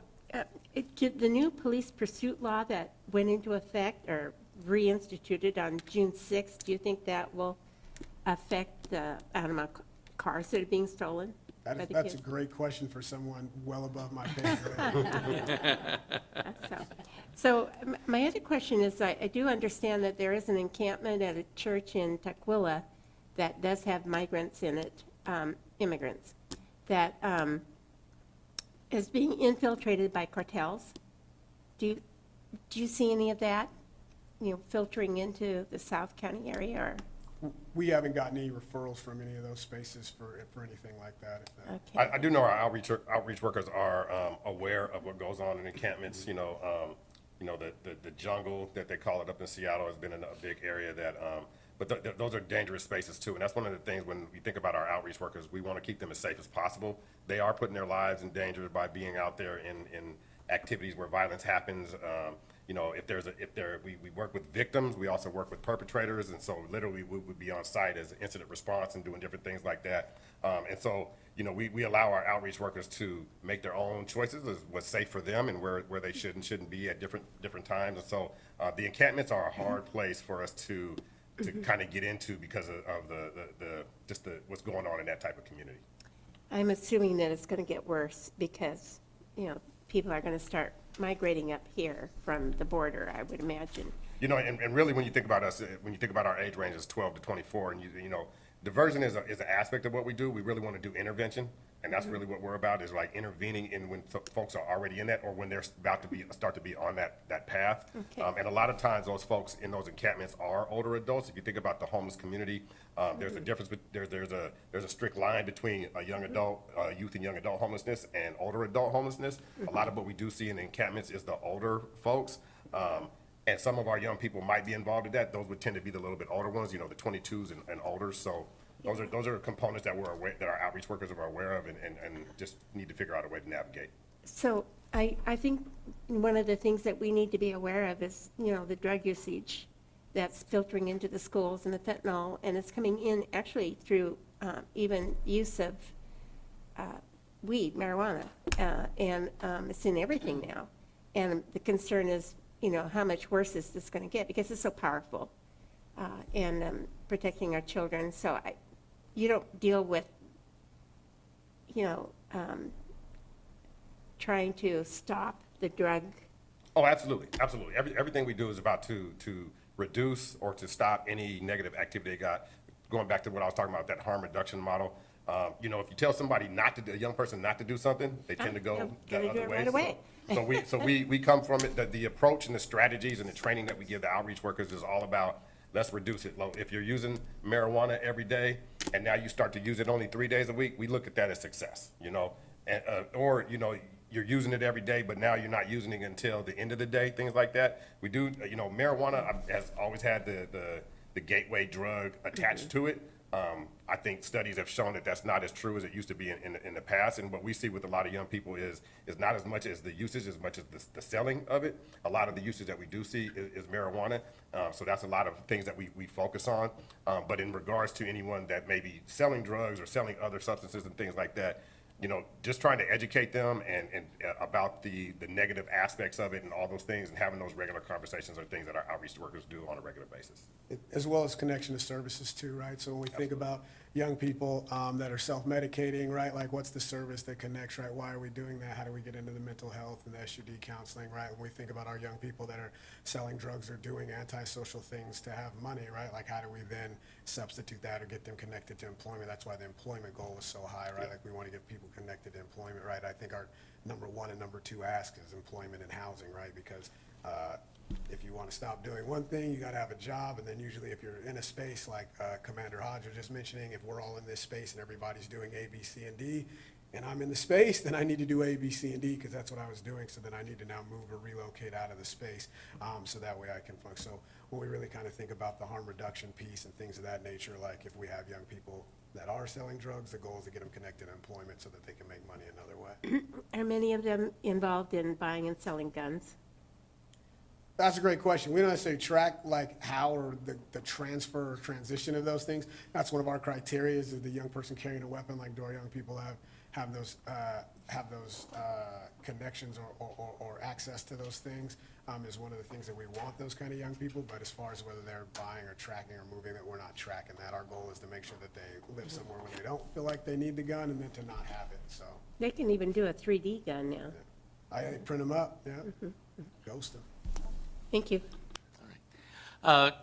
K: the new police pursuit law that went into effect or reinstituted on June 6th, do you think that will affect the amount of cars that are being stolen? by the
C: That's a
K: kids?
C: great question for someone well above my pay grade.
K: So my other question is, I do understand that there is an encampment at a church in Tukwila that does have migrants in it, immigrants, that is being infiltrated by cartels. Do you see any of that, filtering into the South County area, or?
C: We haven't gotten any referrals from any of those spaces for anything like that. if that-
K: Okay.
H: I do know our outreach workers are aware of what goes on in encampments, the jungle that they call it up in Seattle has been a big area that, but those are dangerous spaces too. And that's one of the things when we think about our outreach workers, we want to keep them as safe as possible. They are putting their lives in danger by being out there in activities where violence happens. We work with victims, we also work with perpetrators, and so literally we would be on site as incident response and doing different things like that. And so, we allow our outreach workers to make their own choices as what's safe for them and where they should and shouldn't be at different times. And so, the encampments are a hard place for us to kind of get into because of what's going on in that type of community.
K: I'm assuming that it's going to get worse because, people are going to start migrating up here from the border, I would imagine.
H: And really, when you think about us, when you think about our age range is 12 to 24, and diversion is an aspect of what we do. We really want to do intervention, and that's really what we're about, is like intervening in when folks are already in that or when they're about to start to be on that path.
K: Okay.
H: And a lot of times those folks in those encampments are older adults. If you think about the homeless community, there's a difference, there's a strict line between a young adult, youth and young adult homelessness and older adult homelessness. A lot of what we do see in the encampments is the older folks. And some of our young people might be involved in that. Those would tend to be the little bit older ones, the 22s and older. So those are components that that our outreach workers are aware of and just need to figure out a way to navigate.
K: So I think one of the things that we need to be aware of is, the drug usage that's filtering into the schools and the fentanyl, and it's coming in actually through even use of weed, marijuana, and it's in everything now. And the concern is, how much worse is this going to get because it's so powerful and protecting our children. So you don't deal with, trying to stop the drug.
H: Oh, absolutely, absolutely. Everything we do is about to reduce or to stop any negative activity they got. Going back to what I was talking about, that harm reduction model. If you tell somebody a young person not to do something, they tend to go the
K: Gonna do
H: other
K: it
H: way.
K: right away.
H: So we come from it, the approach and the strategies and the training that we give the outreach workers is all about, let's reduce it. If you're using marijuana every day and now you start to use it only 3 days a week, we look at that as success, or you're using it every day, but now you're not using it until the end of the day, things like that. We do, marijuana has always had the gateway drug attached to it. I think studies have shown that that's not as true as it used to be in the past. And what we see with a lot of young people is not as much as the usage, as much as the selling of it. A lot of the usage that we do see is marijuana. So that's a lot of things that we focus on. But in regards to anyone that may be selling drugs or selling other substances and things like that, just trying to educate them and about the negative aspects of it and all those things, and having those regular conversations are things that our outreach workers do on a regular basis.
C: As well as connection to services too, right? So when we think about young people that are self-medicating, right? Like what's the service that connects, right? Why are we doing that? How do we get into the mental health and the SUD counseling, right? When we think about our young people that are selling drugs or doing antisocial things to have money, right? Like how do we then substitute that or get them connected to employment? That's why the employment goal is so high, right? Like we want to get people connected to employment, right? I think our number one and number two ask is employment and housing, right? Because if you want to stop doing one thing, you got to have a job. And then usually if you're in a space like Commander Hodge was just mentioning, if we're all in this space and everybody's doing A, B, C, and D, and I'm in the space, then I need to do A, B, C, and D because that's what I was doing. So then I need to now move or relocate out of the space so that way I can function. So when we really kind of think about the harm reduction piece and things of that nature, like if we have young people that are selling drugs, the goal is to get them connected to employment so that they can make money another way.
K: Are many of them involved in buying and selling guns?
C: That's a great question. We don't necessarily track like how or the transfer or transition of those things. That's one of our criteria is the young person carrying a weapon, like do our young people have those connections or access to those things is one of the things that we want those kind of young people. But as far as whether they're buying or tracking or moving it, we're not tracking that. Our goal is to make sure that they live somewhere where they don't feel like they need the gun and then to not have it, so.
K: They can even do a 3D gun now.
C: I print them up, yeah, ghost them.
K: Thank you.
F: The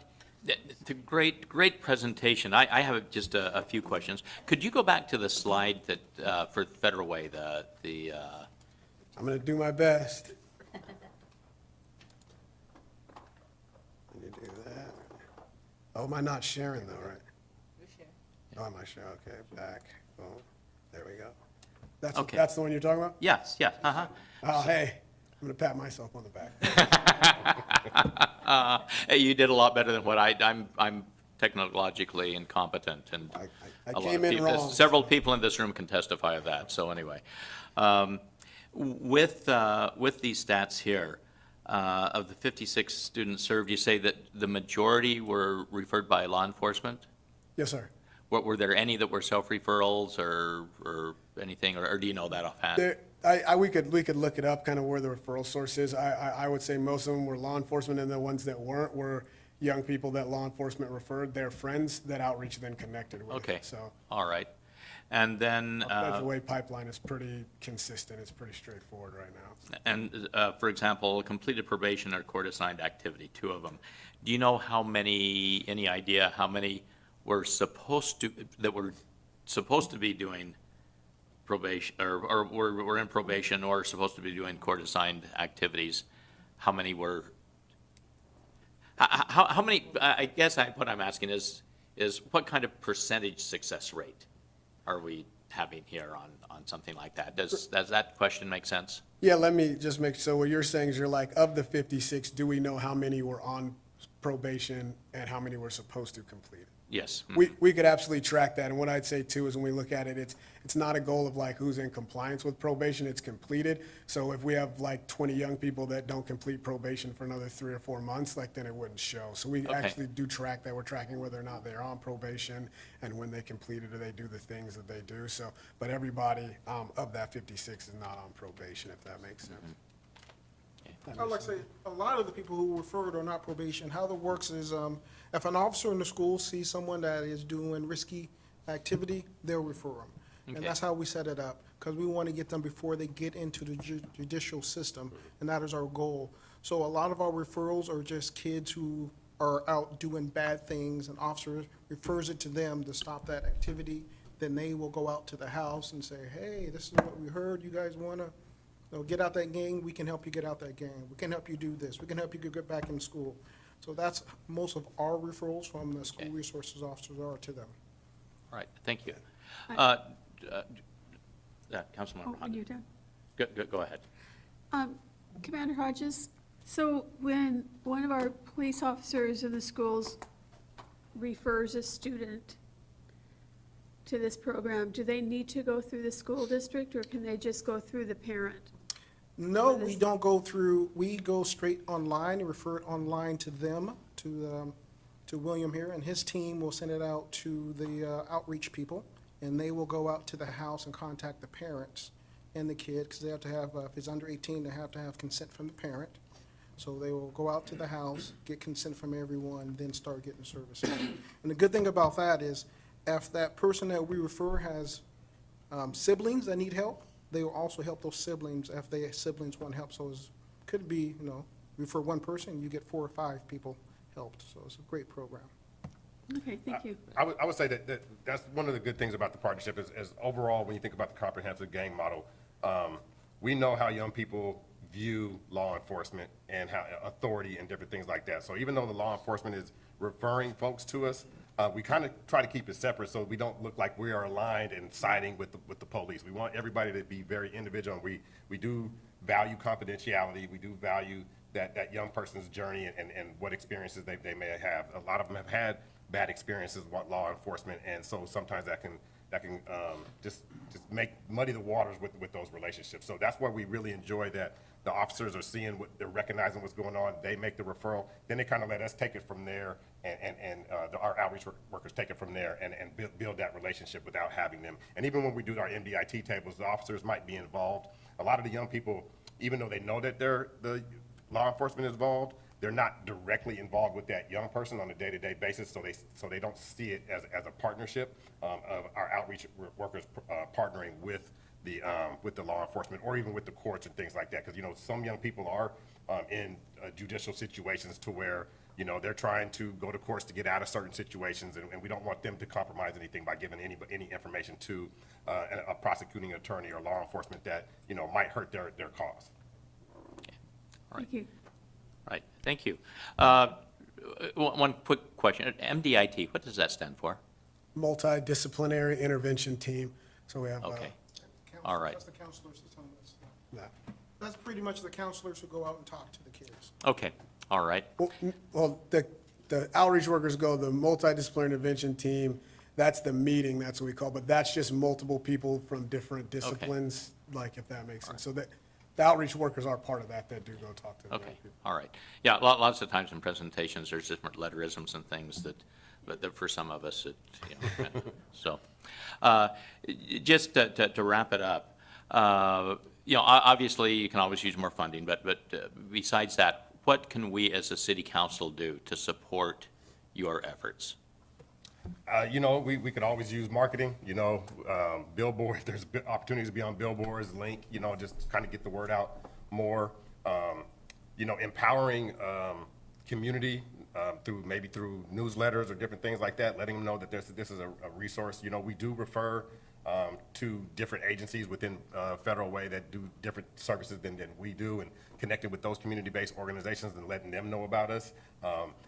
F: great presentation. I have just a few questions. Could you go back to the slide that, for Federal Way,
C: I'm gonna do my best. Let me do that. Oh, am I not sharing though, right? You're sharing. Oh, am I sharing? Okay, back. Oh, there we go.
F: Okay.
C: That's the one you're talking about?
F: yes, uh-huh.
C: Oh, hey, I'm gonna pat myself on the back.
F: You did a lot better than what I'm technologically incompetent, and
C: I
F: a lot
C: came
F: of
C: in
F: people,
C: wrong.
F: several people in this room can testify of that, so anyway. With these stats here, of the 56 students served, you say that the majority were referred by law enforcement?
C: Yes, sir.
F: Were there any that were self-referrals or anything, or do you know that offhand?
C: We could look it up, kind of where the referral source is. I would say most of them were law enforcement, and the ones that weren't were young people that law enforcement referred, their friends that outreach then connected with.
F: Okay,
C: So
F: all right. And then,
C: our Federal Way pipeline is pretty consistent. It's pretty straightforward right now.
F: and for example, completed probation or court-assigned activity, 2 of them. Do you know how many, any idea how many were supposed to be doing probation, or were in probation or supposed to be doing court-assigned activities? How many were, how many, I guess what I'm asking is what kind of percentage success rate are we having here on something like that? Does that question make sense?
C: Yeah, let me just make, so what you're saying is you're like, of the 56, do we know how many were on probation and how many were supposed to complete it?
F: Yes.
C: We could absolutely track that, and what I'd say too is when we look at it, it's not a goal of like who's in compliance with probation, it's completed. So if we have like 20 young people that don't complete probation for another 3 or 4 months, like then it wouldn't show. So we
F: Okay.
C: actually do track that, we're tracking whether or not they're on probation and when they complete it or they do the things that they do. So, but everybody of that 56 is not on probation, if that makes sense.
E: I'd like to say, a lot of the people who referred are not probation. How that works is, if an officer in the school sees someone that is doing risky activity, they'll refer them. And
F: Okay.
E: that's how we set it up, because we want to get them before they get into the judicial system, and that is our goal. So a lot of our referrals are just kids who are out doing bad things, and officer refers it to them to stop that activity. Then they will go out to the house and say, hey, this is what we heard, you guys want to get out that gang, we can help you get out that gang. We can help you do this. We can help you get back in school. So that's most of our referrals from the school
F: Okay.
E: resources officers are to them.
F: All right, thank you. Councilmember
G: Oh, when
F: Honda.
G: you're done.
F: Go ahead.
G: Commander Hodges, so when one of our police officers in the schools refers a student to this program, do they need to go through the school district, or can they just go through the parent?
E: No,
G: For
E: we
G: this-
E: don't go through, we go straight online and refer it online to them, to William here, and his team will send it out to the outreach people, and they will go out to the house and contact the parents and the kid, because they have to have, if it's under 18, they have to have consent from the parent. So they will go out to the house, get consent from everyone, then start getting services. And the good thing about that is, if that person that we refer has siblings that need help, they will also help those siblings if their siblings want help. So it could be, refer one person, you get 4 or 5 people helped. So it's a great program.
G: Okay, thank you.
H: I would say that's one of the good things about the partnership is overall, when you think about the comprehensive gang model, we know how young people view law enforcement and how authority and different things like that. So even though the law enforcement is referring folks to us, we kind of try to keep it separate so we don't look like we are aligned and siding with the police. We want everybody to be very individual. We do value confidentiality. We do value that young person's journey and what experiences they may have. A lot of them have had bad experiences with law enforcement, and so sometimes that can just muddy the waters with those relationships. So that's why we really enjoy that the officers are seeing they're recognizing what's going on. They make the referral, then they kind of let us take it from there, and our outreach workers take it from there and build that relationship without having them. And even when we do our MDIT tables, the officers might be involved. A lot of the young people, even though they know that the law enforcement is involved, they're not directly involved with that young person on a day-to-day basis, so they don't see it as a partnership of our outreach workers partnering with the law enforcement or even with the courts and things like that. Because, some young people are in judicial situations to where, they're trying to go to courts to get out of certain situations, and we don't want them to compromise anything by giving any information to a prosecuting attorney or law enforcement that, might hurt their cause.
G: Thank you.
F: Right, thank you. One quick question. MDIT, what does that stand for?
C: Multidisciplinary Intervention Team, so we have,
F: Okay, all right.
E: That's the counselors that tell us.
C: that.
E: That's pretty much the counselors who go out and talk to the kids.
F: Okay, all right.
C: Well, the outreach workers go, the multidisciplinary intervention team, that's the meeting, that's what we call, but that's just multiple people from different disciplines, like, if that makes sense. So that, the outreach workers are part of that do go talk to the young
F: Okay,
C: people.
F: all right. Yeah, lots of times in presentations, there's different letterisms and things that for some of us, so. Just to wrap it up, obviously, you can always use more funding, but besides that, what can we as a city council do to support your efforts?
H: We could always use marketing, billboard, there's opportunities to be on billboards, link, just kind of get the word out more. Empowering community through newsletters or different things like that, letting them know that this is a resource. We do refer to different agencies within Federal Way that do different services than we do, and connected with those community-based organizations and letting them know about us.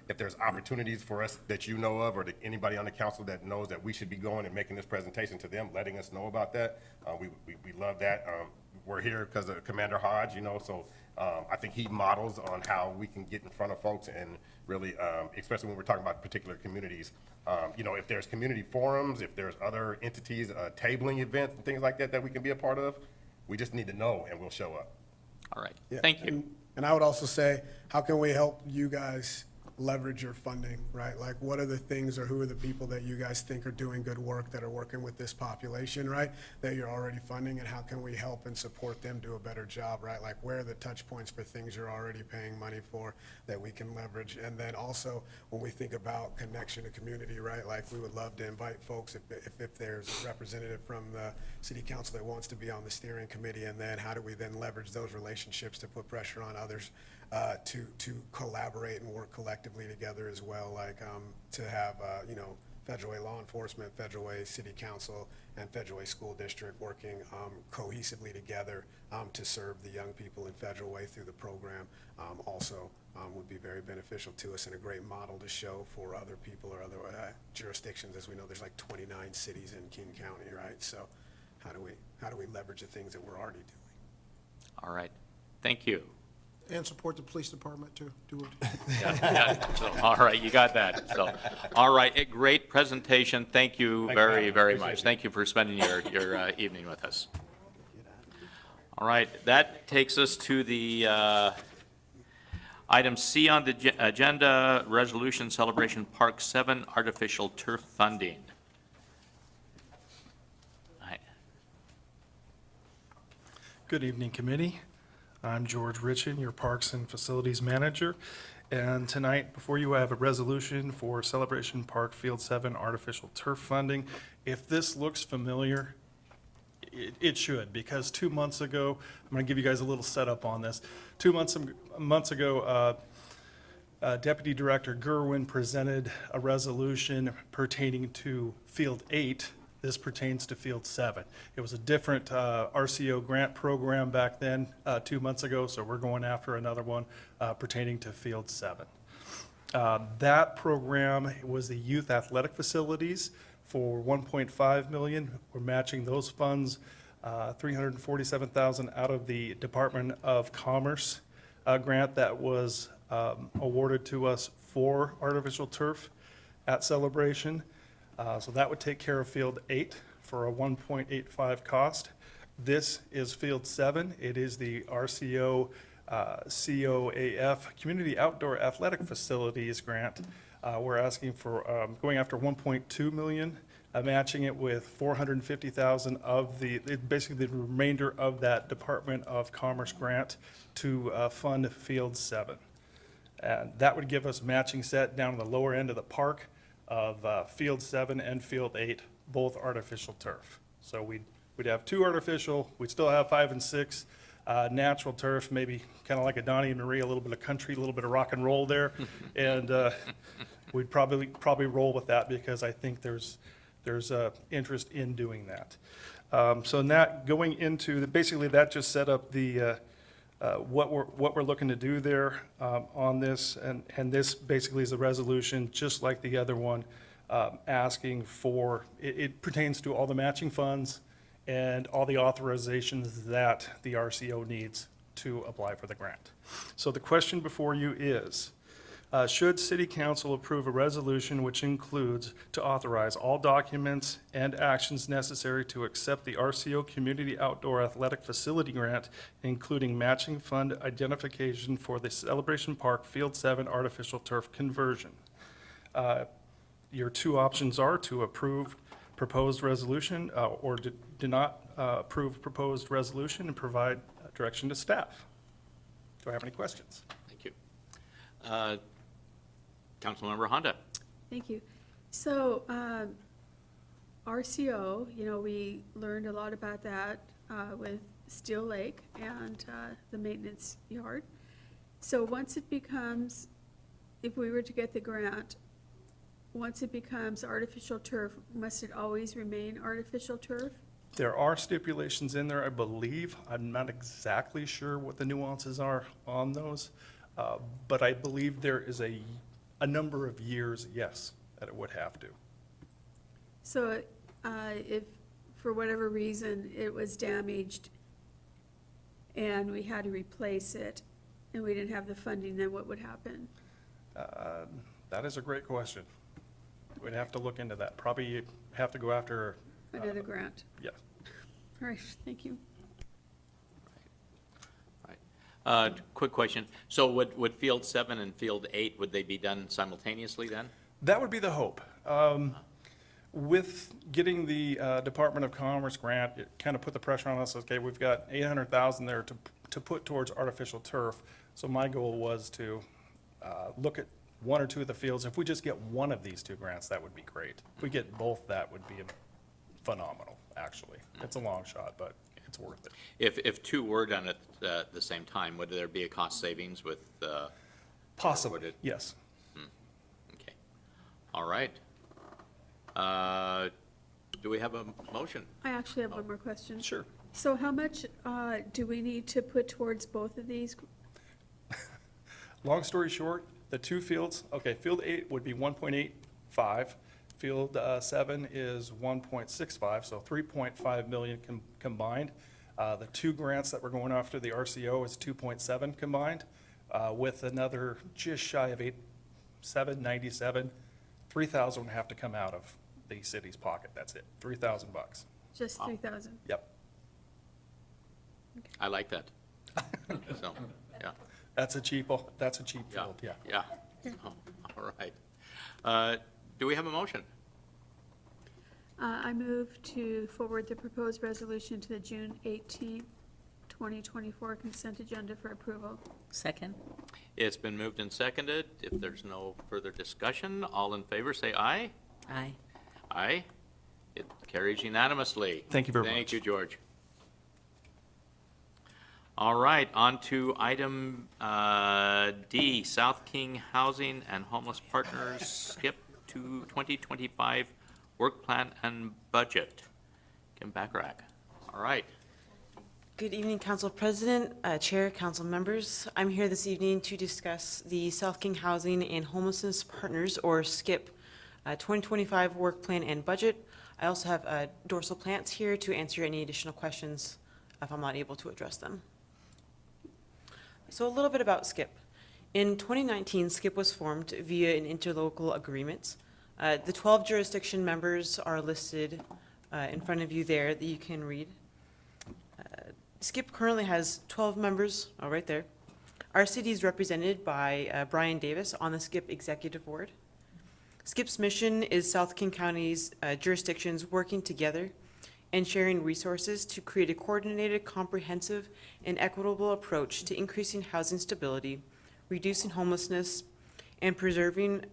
H: If there's opportunities for us that you know of, or that anybody on the council that knows that we should be going and making this presentation to them, letting us know about that, we love that. We're here because of Commander Hodge, so I think he models on how we can get in front of folks and really, especially when we're talking about particular communities. If there's community forums, if there's other entities, tabling events and things like that we can be a part of, we just need to know and we'll show up.
F: All right,
C: Yeah,
F: thank you.
C: And I would also say, how can we help you guys leverage your funding, right? Like, what are the things or who are the people that you guys think are doing good work, that are working with this population, right? That you're already funding, and how can we help and support them do a better job, right? Like, where are the touch points for things you're already paying money for that we can leverage? And then also, when we think about connection to community, right? Like, we would love to invite folks, if there's a representative from the city council that wants to be on the steering committee, and then how do we then leverage those relationships to put pressure on others to collaborate and work collectively together as well, like to have, Federal Way law enforcement, Federal Way city council, and Federal Way school district working cohesively together to serve the young people in Federal Way through the program also would be very beneficial to us, and a great model to show for other people or other jurisdictions. As we know, there's like 29 cities in King County, right? So how do we leverage the things that we're already doing?
F: All right, thank you.
E: And support the police department too. Do it.
F: Yeah, so, all right, you got that. So, all right, a great presentation. Thank you very, very much. Thank you for spending your evening with us. All right, that takes us to the item C on the agenda, Resolution Celebration Park 7 Artificial Turf Funding.
L: Good evening, committee. I'm George Richin, your Parks and Facilities Manager. And tonight, before you, I have a resolution for Celebration Park Field 7 Artificial Turf Funding. If this looks familiar, it should, because 2 months ago, I'm going to give you guys a little setup on this. 2 months ago, Deputy Director Gerwin presented a resolution pertaining to Field 8 This pertains to Field 7. It was a different RCO grant program back then, 2 months ago, so we're going after another one pertaining to Field 7. That program was the youth athletic facilities for $1.5 million. We're matching those funds, $347,000 out of the Department of Commerce grant that was awarded to us for artificial turf at Celebration. So that would take care of Field 8 for a 1.85 cost. This is Field 7. It is the RCO COAF, Community Outdoor Athletic Facilities Grant. We're asking for, going after 1.2 million, matching it with 450,000 of basically the remainder of that Department of Commerce grant to fund Field 7. And that would give us matching set down the lower end of the park of Field 7 and Field 8, both artificial turf. So we'd have 2 artificial, we'd still have 5 and 6 natural turf, maybe kind of like a Donnie and Marie, a little bit of country, a little bit of rock and roll there. And we'd probably roll with that because I think there's interest in doing that. So that going into, basically that just set up the, what we're looking to do there on this, and this basically is a resolution, just like the other one, asking for, it pertains to all the matching funds and all the authorizations that the RCO needs to apply for the grant. So the question before you is, should City Council approve a resolution which includes to authorize all documents and actions necessary to accept the RCO Community Outdoor Athletic Facility Grant, including matching fund identification for the Celebration Park Field 7 artificial turf conversion? Your 2 options are to approve proposed resolution or do not approve proposed resolution and provide direction to staff. Do I have any questions?
F: Thank you. Councilmember Honda.
G: Thank you. So, RCO, we learned a lot about that with Steel Lake and the maintenance yard. So once it becomes, if we were to get the grant, once it becomes artificial turf, must it always remain artificial turf?
L: There are stipulations in there, I believe. I'm not exactly sure what the nuances are on those, but I believe there is a number of years, yes, that it would have to.
G: So if, for whatever reason, it was damaged and we had to replace it and we didn't have the funding, then what would happen?
L: That is a great question. We'd have to look into that. Probably have to go after.
G: Another grant?
L: Yeah.
G: All right, thank you.
F: Quick question. So would Field 7 and Field 8, would they be done simultaneously then?
L: That would be the hope. With getting the Department of Commerce grant, it kind of put the pressure on us. Okay, we've got 800,000 there to put towards artificial turf. So my goal was to look at 1 or 2 of the fields. If we just get one of these 2 grants, that would be great. If we get both, that would be phenomenal, actually. It's a long shot, but it's worth it.
F: If 2 were done at the same time, would there be a cost savings with?
L: Possibly, yes.
F: Okay. All right. Do we have a motion?
G: I actually have one more question.
L: Sure.
G: So how much do we need to put towards both of these?
L: Long story short, the 2 fields, okay, Field 8 would be 1.85. Field 7 is 1.65, so 3.5 million combined. The 2 grants that we're going after, the RCO, is 2.7 combined, with another just shy of 797. 3,000 would have to come out of the city's pocket. That's it, $3,000.
G: Just 3,000?
L: Yep.
F: I like that. So, yeah.
L: That's a cheap field, yeah.
F: Yeah. Oh, all right. Do we have a motion?
G: I move to forward the proposed resolution to the June 18th, 2024 consent agenda for approval.
I: Second?
F: It's been moved and seconded. If there's no further discussion, all in favor, say aye.
I: Aye.
F: Aye. It carries unanimously.
L: Thank you very much.
F: Thank you, George. All right, on to item D, South King Housing and Homeless Partners, skip to 2025 Work Plan and Budget. Kim Bacharach. All right.
M: Good evening, Council President, Chair, Council members. I'm here this evening to discuss the South King Housing and Homelessness Partners, or SKIP, 2025 Work Plan and Budget. I also have Dorsal Plants here to answer any additional questions if I'm not able to address them. So a little bit about SKIP. In 2019, SKIP was formed via an interlocal agreement. The 12 jurisdiction members are listed in front of you there that you can read. SKIP currently has 12 members, right there. Our city is represented by Brian Davis on the SKIP Executive Board. SKIP's mission is South King County's jurisdictions working together and sharing resources to create a coordinated, comprehensive, and equitable approach to increasing housing stability, reducing homelessness, and producing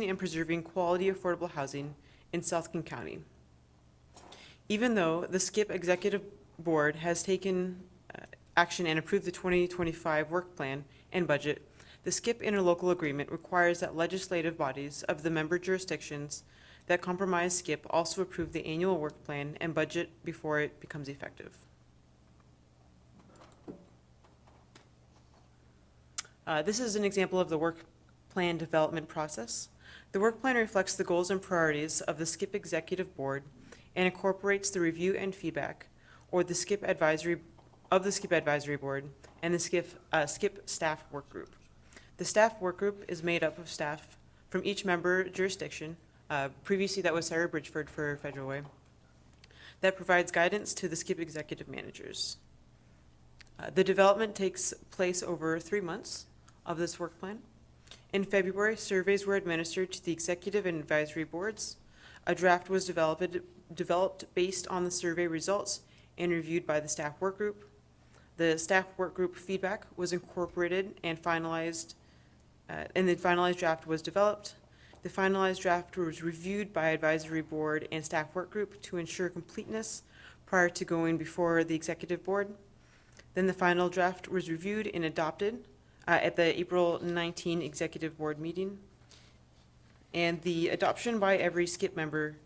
M: and preserving quality, affordable housing in South King County. Even though the SKIP Executive Board has taken action and approved the 2025 work plan and budget, the SKIP interlocal agreement requires that legislative bodies of the member jurisdictions that comprise SKIP also approve the annual work plan and budget before it becomes effective. This is an example of the work plan development process. The work plan reflects the goals and priorities of the SKIP Executive Board and incorporates the review and feedback or the SKIP Advisory Board and the SKIP Staff Work Group. The Staff Work Group is made up of staff from each member jurisdiction. Previously, that was Sarah Bridgeford for Federal Way. That provides guidance to the SKIP executive managers. The development takes place over 3 months of this work plan. In February, surveys were administered to the executive and advisory boards. A draft was developed based on the survey results and reviewed by the staff work group. The staff work group feedback was incorporated and finalized, and the finalized draft was developed. The finalized draft was reviewed by advisory board and staff work group to ensure completeness prior to going before the executive board. Then the final draft was reviewed and adopted at the April 19 executive board meeting. And the adoption by every SKIP member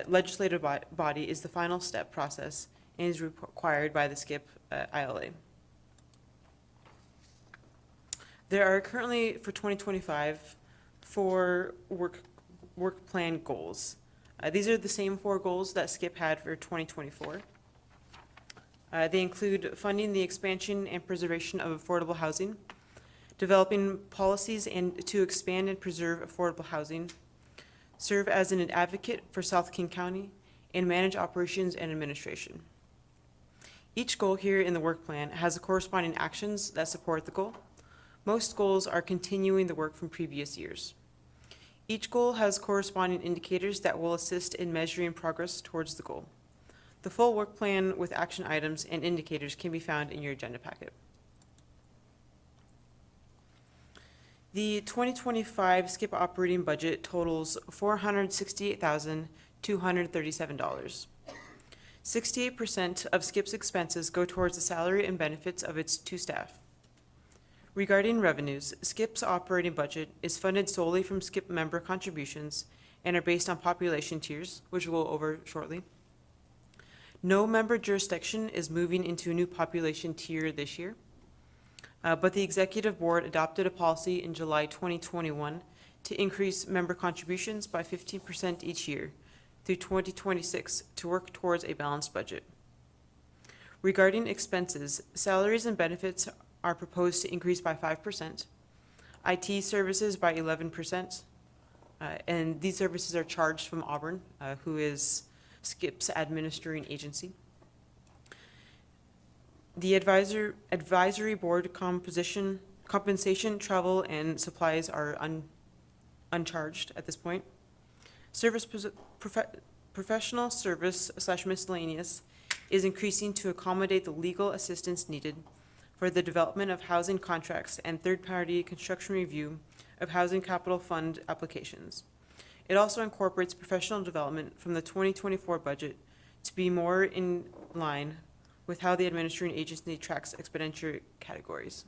M: legislative body is the final step process and is required by the SKIP ILA. There are currently, for 2025, 4 work plan goals. These are the same 4 goals that SKIP had for 2024. They include funding the expansion and preservation of affordable housing, developing policies to expand and preserve affordable housing, serve as an advocate for South King County, and manage operations and administration. Each goal here in the work plan has corresponding actions that support the goal. Most goals are continuing the work from previous years. Each goal has corresponding indicators that will assist in measuring progress towards the goal. The full work plan with action items and indicators can be found in your agenda packet. The 2025 SKIP operating budget totals $468,237. 68% of SKIP's expenses go towards the salary and benefits of its 2 staff. Regarding revenues, SKIP's operating budget is funded solely from SKIP member contributions and are based on population tiers, which we'll go over shortly. No member jurisdiction is moving into a new population tier this year, but the Executive Board adopted a policy in July 2021 to increase member contributions by 15% each year through 2026 to work towards a balanced budget. Regarding expenses, salaries and benefits are proposed to increase by 5%, IT services by 11%, and these services are charged from Auburn, who is SKIP's administering agency. The advisory board compensation, travel, and supplies are uncharged at this point. Professional service / miscellaneous is increasing to accommodate the legal assistance needed for the development of housing contracts and third-party construction review of housing capital fund applications. It also incorporates professional development from the 2024 budget to be more in line with how the administering agency tracks expenditure categories.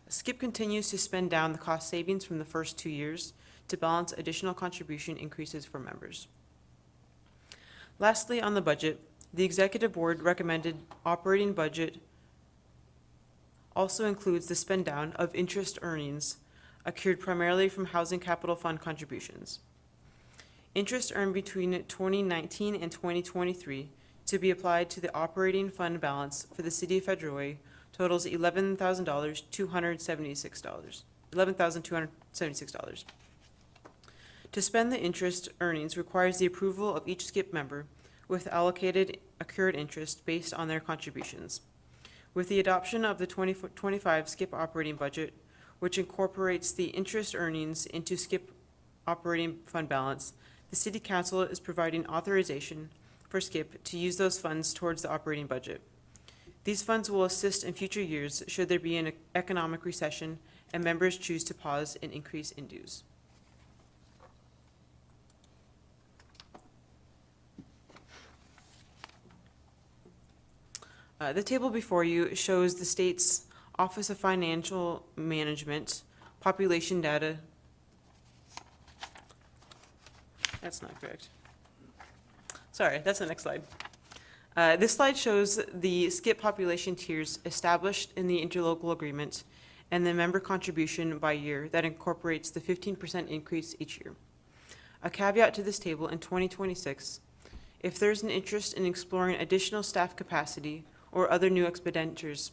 M: SKIP continues to spend down the cost savings from the first 2 years to balance additional contribution increases for members. Lastly, on the budget, the Executive Board recommended operating budget also includes the spend down of interest earnings accrued primarily from Housing Capital Fund contributions. Interest earned between 2019 and 2023 to be applied to the operating fund balance for the City of Federal Way totals $11,276. To spend the interest earnings requires the approval of each SCIP member with allocated accrued interest based on their contributions. With the adoption of the 2025 SCIP operating budget, which incorporates the interest earnings into SCIP operating fund balance, the City Council is providing authorization for SCIP to use those funds towards the operating budget. These funds will assist in future years should there be an economic recession and members choose to pause an increase in dues. The table before you shows the state's Office of Financial Management population data. That's not correct. Sorry, that's the next slide. This slide shows the SCIP population tiers established in the interlocal agreement and the member contribution by year that incorporates the 15% increase each year. A caveat to this table in 2026, if there's an interest in exploring additional staff capacity or other new expenditures,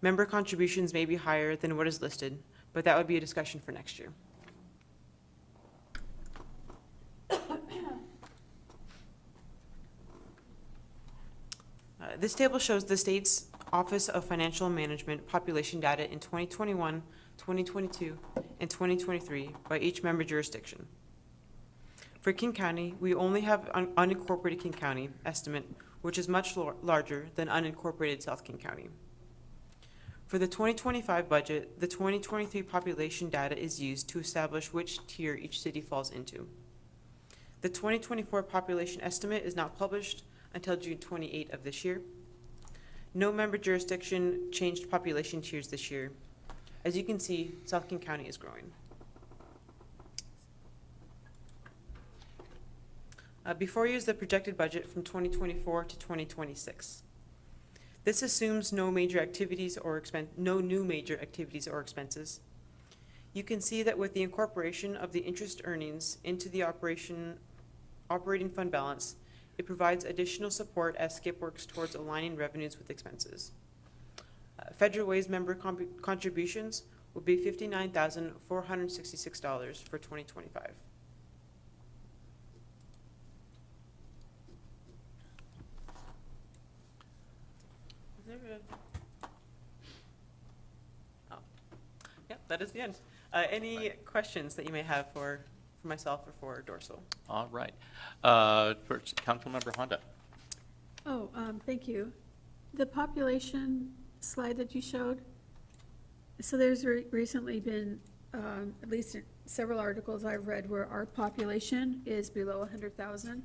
M: member contributions may be higher than what is listed, but that would be a discussion for next year. This table shows the state's Office of Financial Management population data in 2021, 2022, and 2023 by each member jurisdiction. For King County, we only have unincorporated King County estimate, which is much larger than unincorporated South King County. For the 2025 budget, the 2023 population data is used to establish which tier each city falls into. The 2024 population estimate is not published until June 28 of this year. No member jurisdiction changed population tiers this year. As you can see, South King County is growing. Before you is the projected budget from 2024 to 2026. This assumes no major activities or no new major activities or expenses. You can see that with the incorporation of the interest earnings into the operating fund balance, it provides additional support as SCIP works towards aligning revenues with expenses. Federal Way's member contributions will be $59,466 for 2025. Is there a... Oh, yep, that is the end. Any questions that you may have for myself or for Dorsal?
F: All right. First, Councilmember Honda.
G: Oh, thank you. The population slide that you showed, so there's recently been, at least several articles I've read where our population is below 100,000.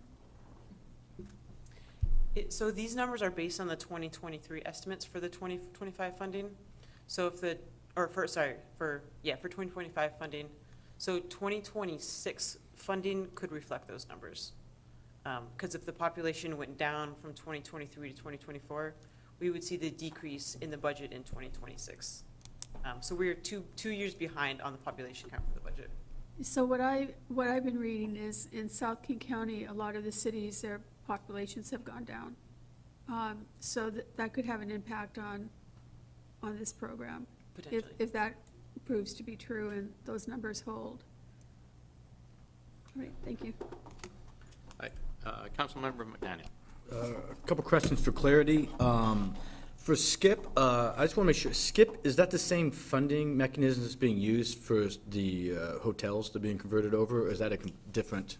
M: So these numbers are based on the 2023 estimates for the 2025 funding. So if the, or for 2025 funding. So 2026 funding could reflect those numbers. Because if the population went down from 2023 to 2024, we would see the decrease in the budget in 2026. So we're two years behind on the population count for the budget.
G: So what I've been reading is in South King County, a lot of the cities, their populations have gone down. So that could have an impact on this program.
M: Potentially.
G: If that proves to be true and those numbers hold. All right, thank you.
F: All right. Councilmember McDaniel.
J: A couple questions for clarity. For SCIP, I just want to make sure, SCIP, is that the same funding mechanism that's being used for the hotels that are being converted over, or is that a different?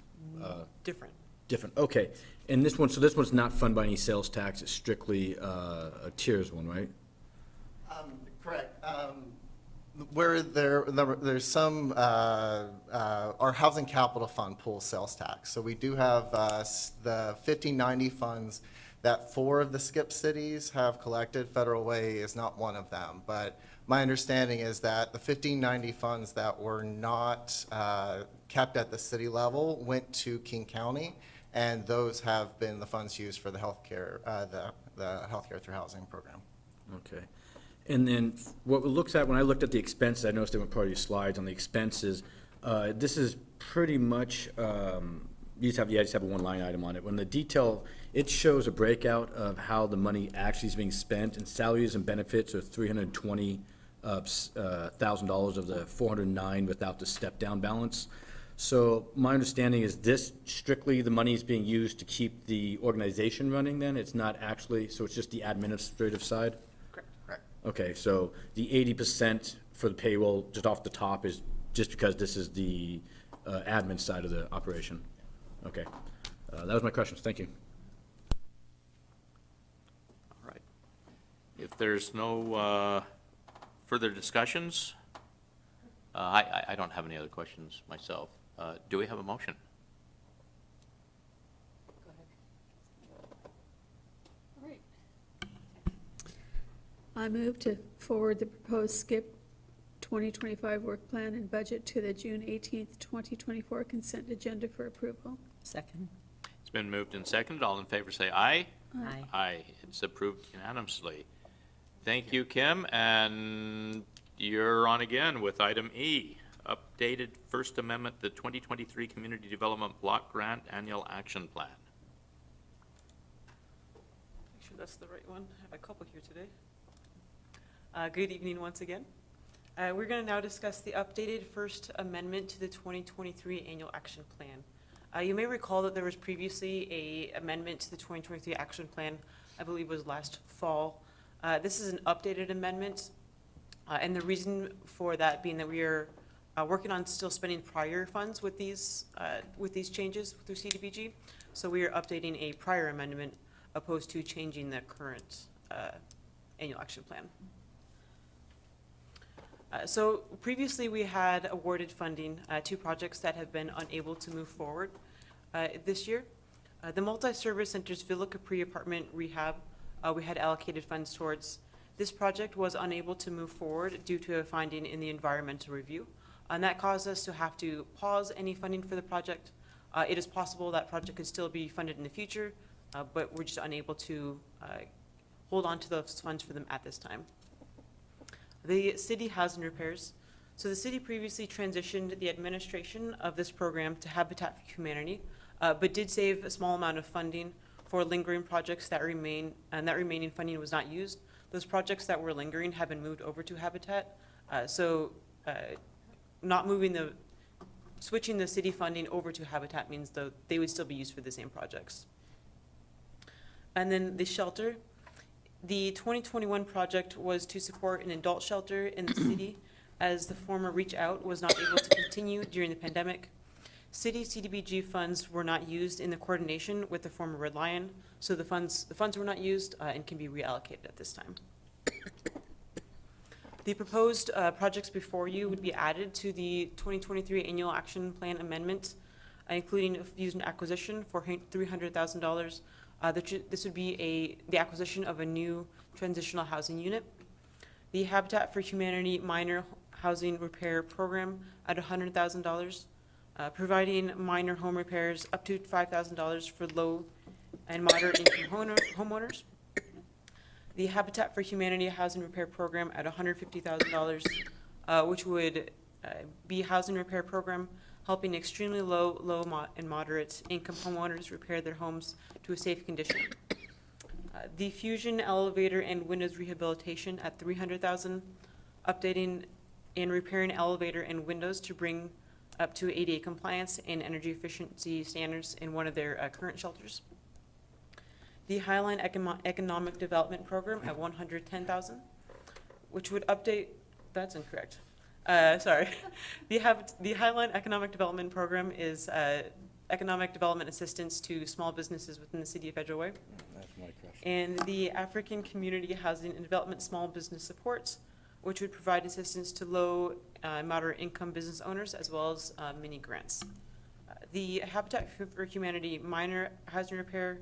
M: Different.
J: Different, okay. And this one, so this one's not funded by any sales tax, it's strictly a tiers one, right?
N: Correct. Where there's some, our Housing Capital Fund pulls sales tax. So we do have the 1590 funds that 4 of the SCIP cities have collected. Federal Way is not one of them, but My understanding is that the 1590 funds that were not kept at the city level went to King County, and those have been the funds used for the healthcare, the healthcare through housing program.
J: Okay. And then what it looks at, when I looked at the expenses, I noticed they were part of your slides on the expenses. This is pretty much, you just have a one line item on it. When the detail, it shows a breakout of how the money actually is being spent, and salaries and benefits are $320,000 of the 409 without the step down balance. So my understanding is this strictly the money is being used to keep the organization running then? It's not actually, so it's just the administrative side?
N: Correct.
J: Okay, so the 80% for the payroll, just off the top, is just because this is the admin side of the operation? Okay. That was my questions. Thank you.
F: All right. If there's no further discussions, I don't have any other questions myself. Do we have a motion?
G: I move to forward the proposed SCIP 2025 work plan and budget to the June 18th, 2024 consent agenda for approval.
I: Second.
F: It's been moved and seconded. All in favor say aye.
I: Aye.
F: Aye. It's approved unanimously. Thank you, Kim, and you're on again with item E, updated First Amendment, the 2023 Community Development Block Grant Annual Action Plan.
M: Make sure that's the right one. I have a couple here today. Good evening once again. We're going to now discuss the updated First Amendment to the 2023 Annual Action Plan. You may recall that there was previously a amendment to the 2023 Action Plan, I believe was last fall. This is an updated amendment, and the reason for that being that we are working on still spending prior funds with these changes through CDBG. So we are updating a prior amendment opposed to changing the current annual action plan. So previously we had awarded funding to projects that have been unable to move forward this year. The multi-service center's Villa Capri apartment rehab, we had allocated funds towards. This project was unable to move forward due to a finding in the environmental review. And that caused us to have to pause any funding for the project. It is possible that project could still be funded in the future, but we're just unable to hold on to those funds for them at this time. The city housing repairs. So the city previously transitioned the administration of this program to Habitat for Humanity, but did save a small amount of funding for lingering projects that remain, and that remaining funding was not used. Those projects that were lingering have been moved over to Habitat. Switching the city funding over to Habitat means though they would still be used for the same projects. And then the shelter. The 2021 project was to support an adult shelter in the city as the former Reach Out was not able to continue during the pandemic. City CDBG funds were not used in the coordination with the former Red Lion, so the funds were not used and can be reallocated at this time. The proposed projects before you would be added to the 2023 Annual Action Plan Amendment, including using acquisition for $300,000. This would be the acquisition of a new transitional housing unit. The Habitat for Humanity minor housing repair program at $100,000, providing minor home repairs up to $5,000 for low and moderate income homeowners. The Habitat for Humanity housing repair program at $150,000, which would be a housing repair program helping extremely low and moderate income homeowners repair their homes to a safe condition. The Fusion elevator and windows rehabilitation at $300,000, updating and repairing elevator and windows to bring up to ADA compliance and energy efficiency standards in one of their current shelters. The Highline Economic Development Program at $110,000, which would update, that's incorrect. Sorry. The Highline Economic Development Program is economic development assistance to small businesses within the city of Federal Way.
J: That's my question.
G: And the African Community Housing and Development Small Business Supports, which would provide assistance to low and moderate income business owners as well as mini grants. The Habitat for Humanity minor housing repair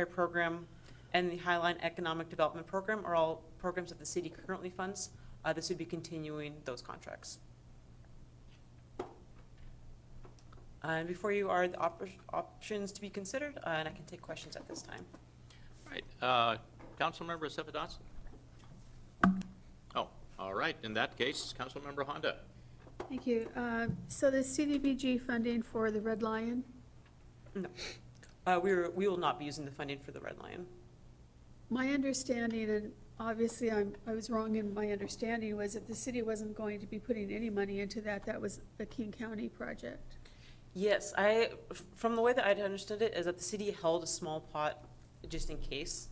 G: program
M: and the Highline Economic Development Program are all programs that the city currently funds. This would be continuing those contracts. And before you are the options to be considered, and I can take questions at this time.
F: Right, Councilmember Sivadas? Oh, all right, in that case, Councilmember Honda.
G: Thank you. So the CDBG funding for the Red Lion,
M: No. We will not be using the funding for the Red Lion.
G: my understanding, and obviously I was wrong in my understanding, was that the city wasn't going to be putting any money into that. That was a King County project.
M: Yes, from the way that I'd understood it, is that the city held a small pot just in case,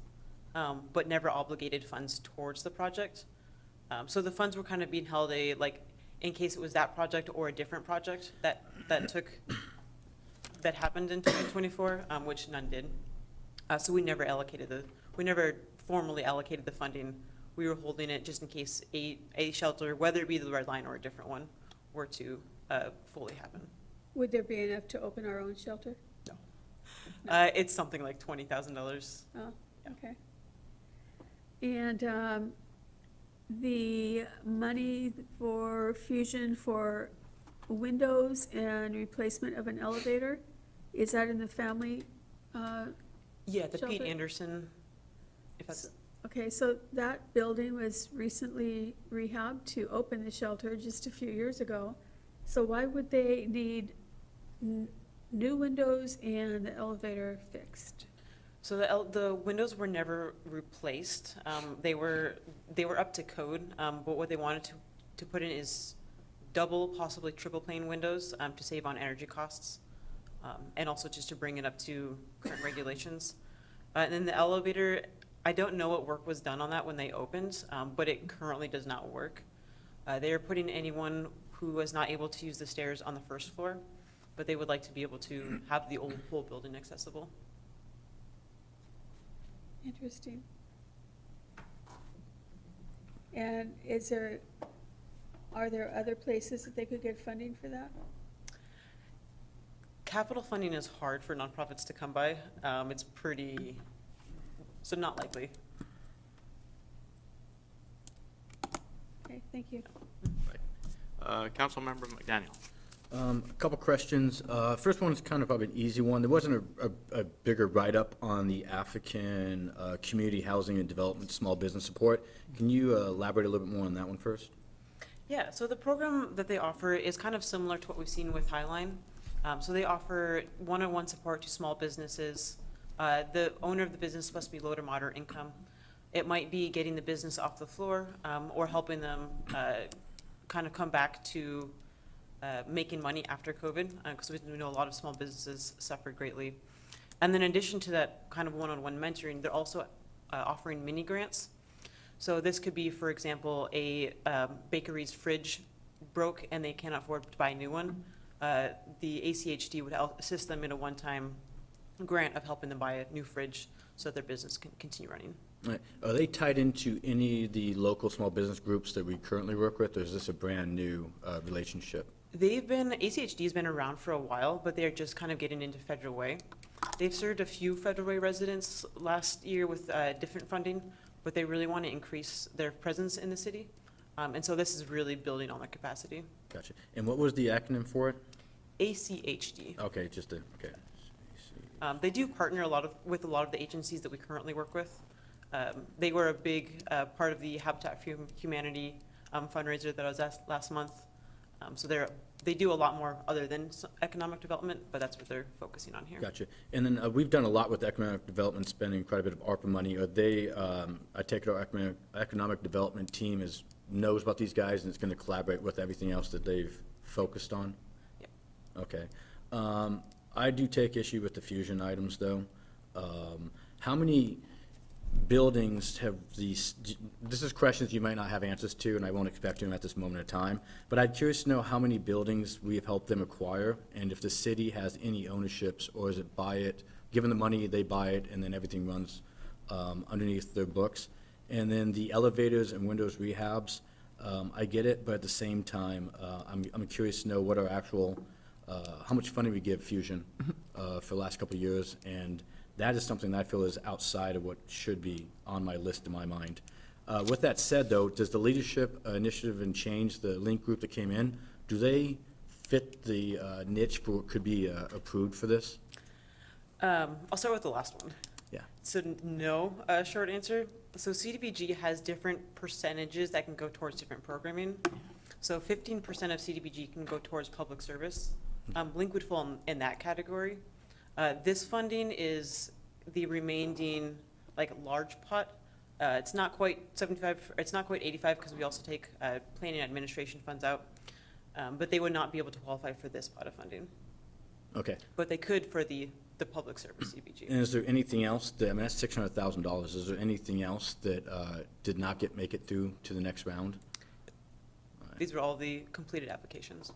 M: but never obligated funds towards the project. So the funds were kind of being held in case it was that project or a different project that happened in 2024, which none did. So we never formally allocated the funding. We were holding it just in case a shelter, whether it be the Red Lion or a different one, were to fully happen.
G: Would there be enough to open our own shelter?
M: It's something like $20,000.
G: Oh, okay. And the money for Fusion for windows and replacement of an elevator, is that in the family?
M: Yeah, the Pete
G: Shelter?
M: Anderson, if that's,
G: Okay, so that building was recently rehabbed to open the shelter just a few years ago. So why would they need new windows and the elevator fixed?
M: so the windows were never replaced. They were up to code, but what they wanted to put in is double, possibly triple pane windows to save on energy costs, and also just to bring it up to current regulations. And then the elevator, I don't know what work was done on that when they opened, but it currently does not work. They are putting anyone who was not able to use the stairs on the first floor, but they would like to be able to have the old pool building accessible.
G: Interesting. And are there other places that they could get funding for that?
M: Capital funding is hard for nonprofits to come by. It's so not likely.
G: Okay, thank you.
F: Councilmember McDaniel.
J: A couple questions. First one is kind of an easy one. There wasn't a bigger write-up on the African Community Housing and Development Small Business Support. Can you elaborate a little bit more on that one first?
M: Yeah, so the program that they offer is kind of similar to what we've seen with Highline. So they offer one-on-one support to small businesses. The owner of the business must be low to moderate income. It might be getting the business off the floor, or helping them kind of come back to making money after COVID, because we know a lot of small businesses suffered greatly. And then in addition to that kind of one-on-one mentoring, they're also offering mini grants. So this could be, for example, a bakery's fridge broke and they can't afford to buy a new one. The ACHD would assist them in a one-time grant of helping them buy a new fridge so that their business can continue running.
J: Right. Are they tied into any of the local small business groups that we currently work with, or is this a brand-new relationship?
M: ACHD has been around for a while, but they're just kind of getting into Federal Way. They've served a few Federal Way residents last year with different funding, but they really want to increase their presence in the city. And so this is really building on their capacity.
J: Gotcha. And what was the acronym for it?
M: ACHD.
J: Okay, okay.
M: They do partner with a lot of the agencies that we currently work with. They were a big part of the Habitat for Humanity fundraiser that I was at last month. So they do a lot more other than economic development, but that's what they're focusing on here.
J: Gotcha. And then we've done a lot with economic development, spending quite a bit of ARPA money. Are they, I take it our economic development team knows about these guys and it's going to collaborate with everything else that they've focused on?
M: Yep.
J: Okay. I do take issue with the Fusion items, though. How many buildings have these, this is questions you might not have answers to, and I won't expect them at this moment in time, but I'm curious to know how many buildings we have helped them acquire, and if the city has any ownerships, or is it buy it, given the money, they buy it, and then everything runs underneath their books. And then the elevators and windows rehabs, I get it, but at the same time, I'm curious to know what our actual, how much funding we give Fusion for the last couple of years, and that is something that I feel is outside of what should be on my list in my mind. With that said, though, does the Leadership Initiative and Change, the link group that came in, do they fit the niche for what could be approved for this?
M: I'll start with the last one.
J: Yeah.
M: So no, short answer. So CDBG has different percentages that can go towards different programming. So 15% of CDBG can go towards public service. Link would fall in that category. This funding is the remaining, like, large pot. It's not quite 75, it's not quite 85, because we also take planning and administration funds out. But they would not be able to qualify for this pot of funding.
J: Okay.
M: But they could for the public service CDBG.
J: And is there anything else, that, I mean, that's $600,000. Is there anything else that did not make it through to the next round?
M: These are all the completed applications.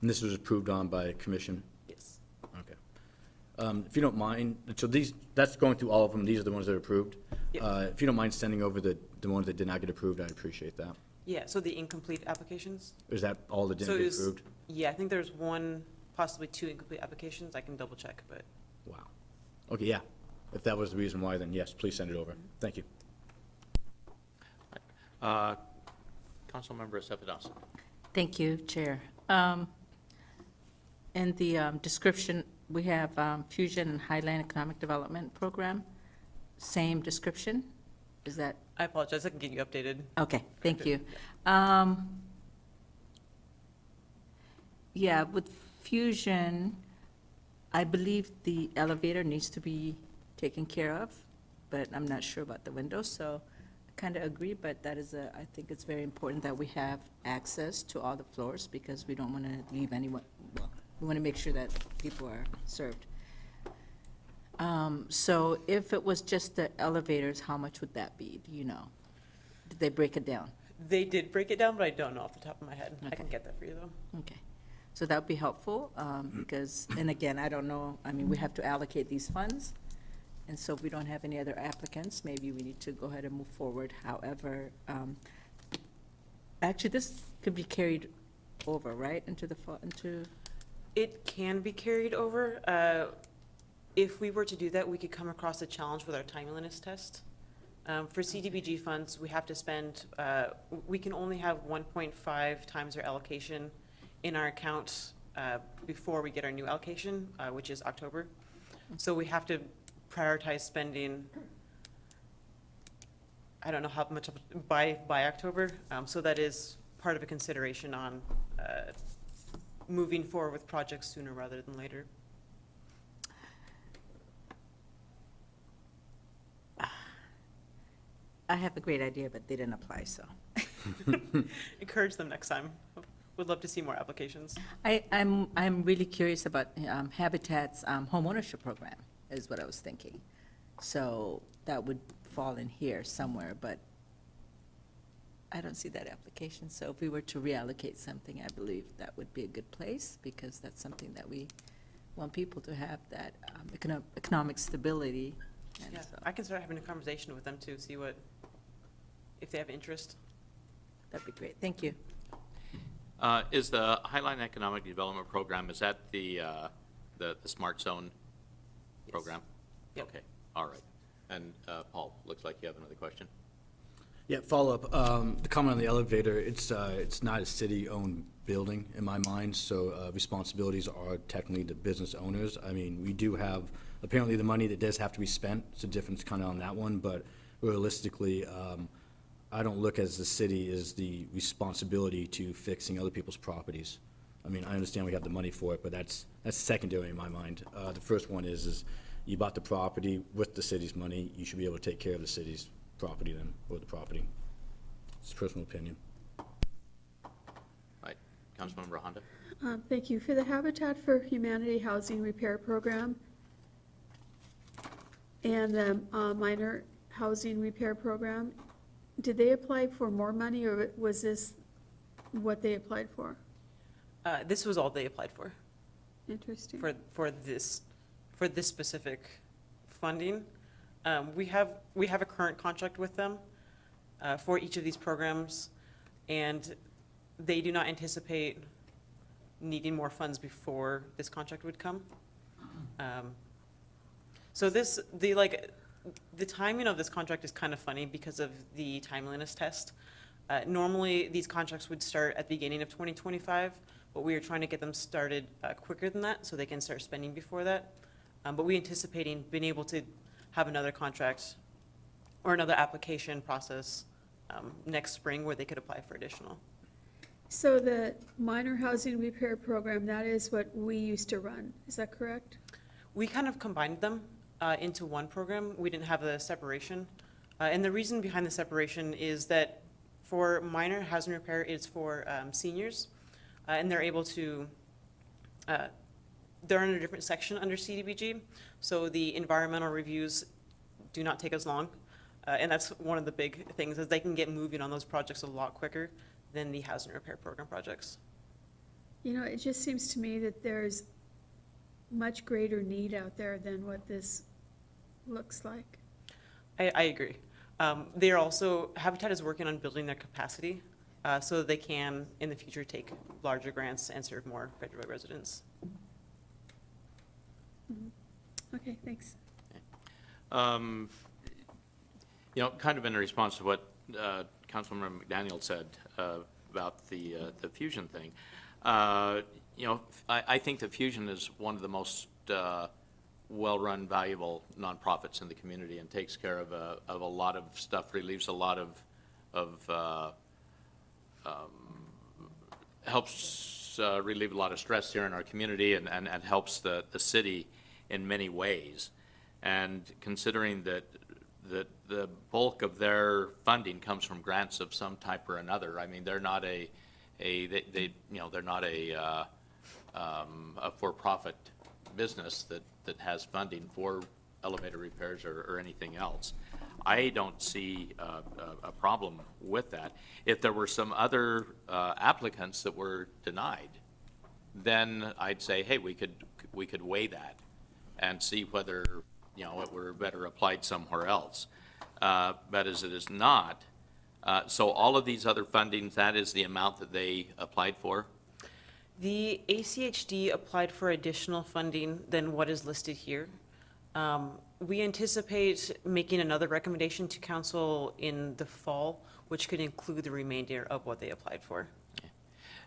J: And this was approved on by commission?
M: Yes.
J: Okay. If you don't mind, so that's going through all of them, these are the ones that are approved?
M: Yep.
J: If you don't mind sending over the ones that did not get approved, I'd appreciate that.
M: Yeah, so the incomplete applications.
J: Is that all that
M: So
J: didn't
M: it
J: get
M: was-
J: approved?
M: Yeah, I think there's one, possibly two incomplete applications. I can double check, but
J: Wow. Okay, yeah. If that was the reason why, then yes, please send it over. Thank you.
F: Councilmember Cephedos.
I: Thank you, Chair. In the description, we have Fusion and Highland Economic Development Program. Same description? Is that,
M: I apologize. I can get you updated.
I: okay, thank you. Yeah, with Fusion, I believe the elevator needs to be taken care of, but I'm not sure about the windows, so I kind of agree, but that is I think it's very important that we have access to all the floors, because we don't want to leave anyone, well, we want to make sure that people are served. So if it was just the elevators, how much would that be, do you know? Did they break it down?
M: They did break it down, but I don't know off the top of my head. I
I: Okay.
M: can get that for you, though.
I: Okay, so that would be helpful, because, and again, I don't know, I mean, we have to allocate these funds, and so if we don't have any other applicants, maybe we need to go ahead and move forward. However, actually, this could be carried over, right, into the, into,
M: It can be carried over. If we were to do that, we could come across a challenge with our timeliness test. For CDBG funds, we have to spend, we can only have 1.5 times our allocation in our account before we get our new allocation, which is October. So we have to prioritize spending, I don't know how much, by October. So that is part of a consideration on moving forward with projects sooner rather than later.
I: I have a great idea, but they didn't apply, so.
M: Encourage them next time. Would love to see more applications.
I: I'm really curious about Habitat's homeownership program, is what I was thinking. So that would fall in here somewhere, but I don't see that application. So if we were to reallocate something, I believe that would be a good place, because that's something that we want people to have, that economic stability. And
M: Yeah,
I: so
M: I can start having a conversation with them too, see what, if they have interest.
I: that'd be great. Thank you.
F: Is the Highline Economic Development Program, is that the Smart Zone program?
M: Yep.
F: Okay, all right. And Paul, looks like you have another question.
J: Yeah, follow-up. The comment on the elevator, it's not a city-owned building in my mind, so responsibilities are technically the business owners. I mean, we do have, apparently the money that does have to be spent, it's a difference kind of on that one, but realistically, I don't look as the city as the responsibility to fixing other people's properties. I mean, I understand we have the money for it, but that's secondary in my mind. The first one is you bought the property with the city's money, you should be able to take care of the city's property then, or the property. It's a personal opinion.
F: Right, Councilmember Honda?
G: Thank you. For the Habitat for Humanity Housing Repair Program and the minor housing repair program, did they apply for more money, or was this what they applied for?
M: This was all they applied for,
G: Interesting.
M: for this specific funding. We have a current contract with them for each of these programs, and they do not anticipate needing more funds before this contract would come. So the timing of this contract is kind of funny because of the timeliness test. Normally, these contracts would start at the beginning of 2025, but we are trying to get them started quicker than that, so they can start spending before that. But we anticipating being able to have another contract or another application process next spring where they could apply for additional.
G: So the minor housing repair program, that is what we used to run, is that correct?
M: We kind of combined them into one program. We didn't have the separation. And the reason behind the separation is that for minor housing repair, it's for seniors, and they're able to, they're in a different section under CDBG, so the environmental reviews do not take as long. And that's one of the big things, is they can get moving on those projects a lot quicker than the housing repair program projects.
G: You know, it just seems to me that there's much greater need out there than what this looks like.
M: I agree. They're also, Habitat is working on building their capacity so that they can, in the future, take larger grants and serve more Federal residents.
G: Okay, thanks.
F: You know, kind of in response to what Councilmember McDaniel said about the Fusion thing, you know, I think that Fusion is one of the most well-run, valuable nonprofits in the community and takes care of a lot of stuff, relieves a lot of helps relieve a lot of stress here in our community and helps the city in many ways. And considering that the bulk of their funding comes from grants of some type or another, I mean, they're not they you know, they're not a for-profit business that has funding for elevator repairs or anything else. I don't see a problem with that. If there were some other applicants that were denied, then I'd say, hey, we could weigh that and see whether, you know, it were better applied somewhere else. But as it is not, so all of these other fundings, that is the amount that they applied for?
M: The ACHD applied for additional funding than what is listed here. We anticipate making another recommendation to council in the fall, which could include the remainder of what they applied for.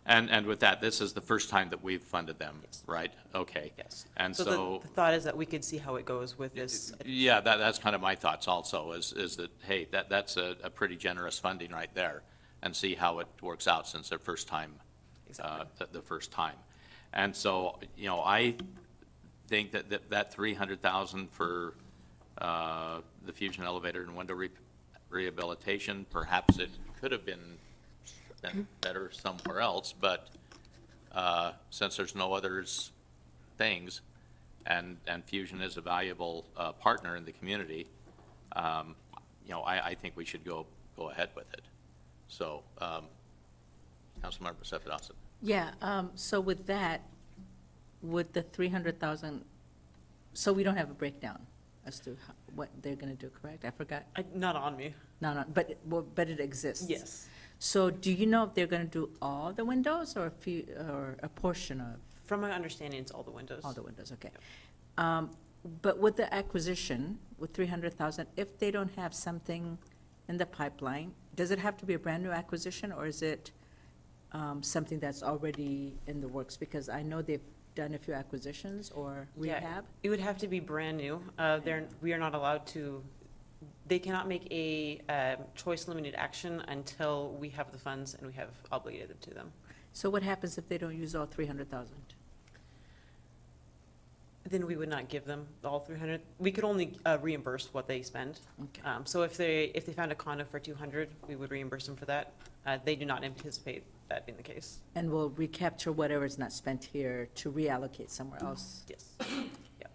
F: And with that, this is the first time that we've funded them, right? Okay.
M: Yes.
F: And
M: So
F: so,
M: the thought is that we could see how it goes with this.
F: yeah, that's kind of my thoughts also, is that, hey, that's a pretty generous funding right there, and see how it works out since their first time, the first time. And so, you know, I think that 300,000 for the Fusion elevator and window rehabilitation, perhaps it could have been better somewhere else, but since there's no others things, and Fusion is a valuable partner in the community, you know, I think we should go ahead with it. So, Councilmember Sefadowson.
I: Yeah, so with that, with the 300,000, so we don't have a breakdown as to what they're going to do, correct? I forgot.
M: Not on me.
I: No, but it exists.
M: Yes.
I: So do you know if they're going to do all the windows or a portion of?
M: From my understanding, it's all the windows.
I: All the windows, okay. But with the acquisition, with 300,000, if they don't have something in the pipeline, does it have to be a brand-new acquisition, or is it something that's already in the works? Because I know they've done a few acquisitions or rehab.
M: Yeah, it would have to be brand new. We are not allowed to, they cannot make a choice limited action until we have the funds and we have obligated them to them.
I: So what happens if they don't use all 300,000?
M: Then we would not give them all 300. We could only reimburse what they spend.
I: Okay.
M: So if they found a condo for 200, we would reimburse them for that. They do not anticipate that being the case.
I: And we'll recapture whatever is not spent here to reallocate somewhere else
M: Yes.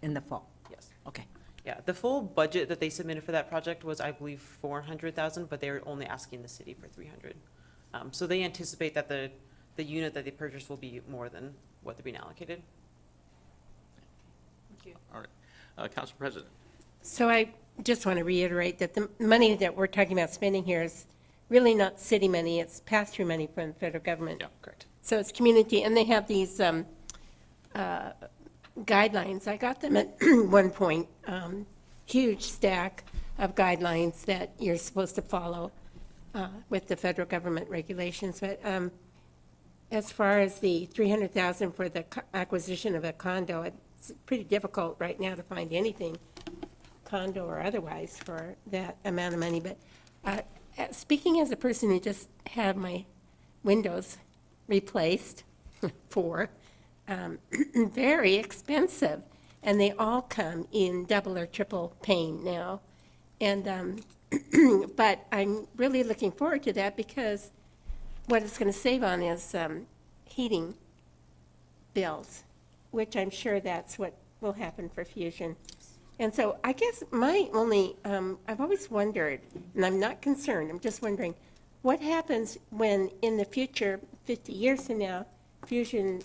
I: in the fall?
M: Yes.
I: Okay.
M: Yeah, the full budget that they submitted for that project was, I believe, 400,000, but they were only asking the city for 300. So they anticipate that the unit that they purchased will be more than what they're being allocated.
F: All right. Council President.
K: So I just want to reiterate that the money that we're talking about spending here is really not city money, it's pass-through money from the federal government.
F: Yeah.
M: Correct.
K: So it's community, and they have these guidelines. I got them at one point, huge stack of guidelines that you're supposed to follow with the federal government regulations. But as far as the 300,000 for the acquisition of a condo, it's pretty difficult right now to find anything, condo or otherwise, for that amount of money. But speaking as a person who just had my windows replaced for, very expensive, and they all come in double or triple pane now. And, but I'm really looking forward to that, because what it's going to save on is heating bills, which I'm sure that's what will happen for Fusion. And so I guess my only, I've always wondered, and I'm not concerned, I'm just wondering, what happens when in the future, 50 years from now, Fusion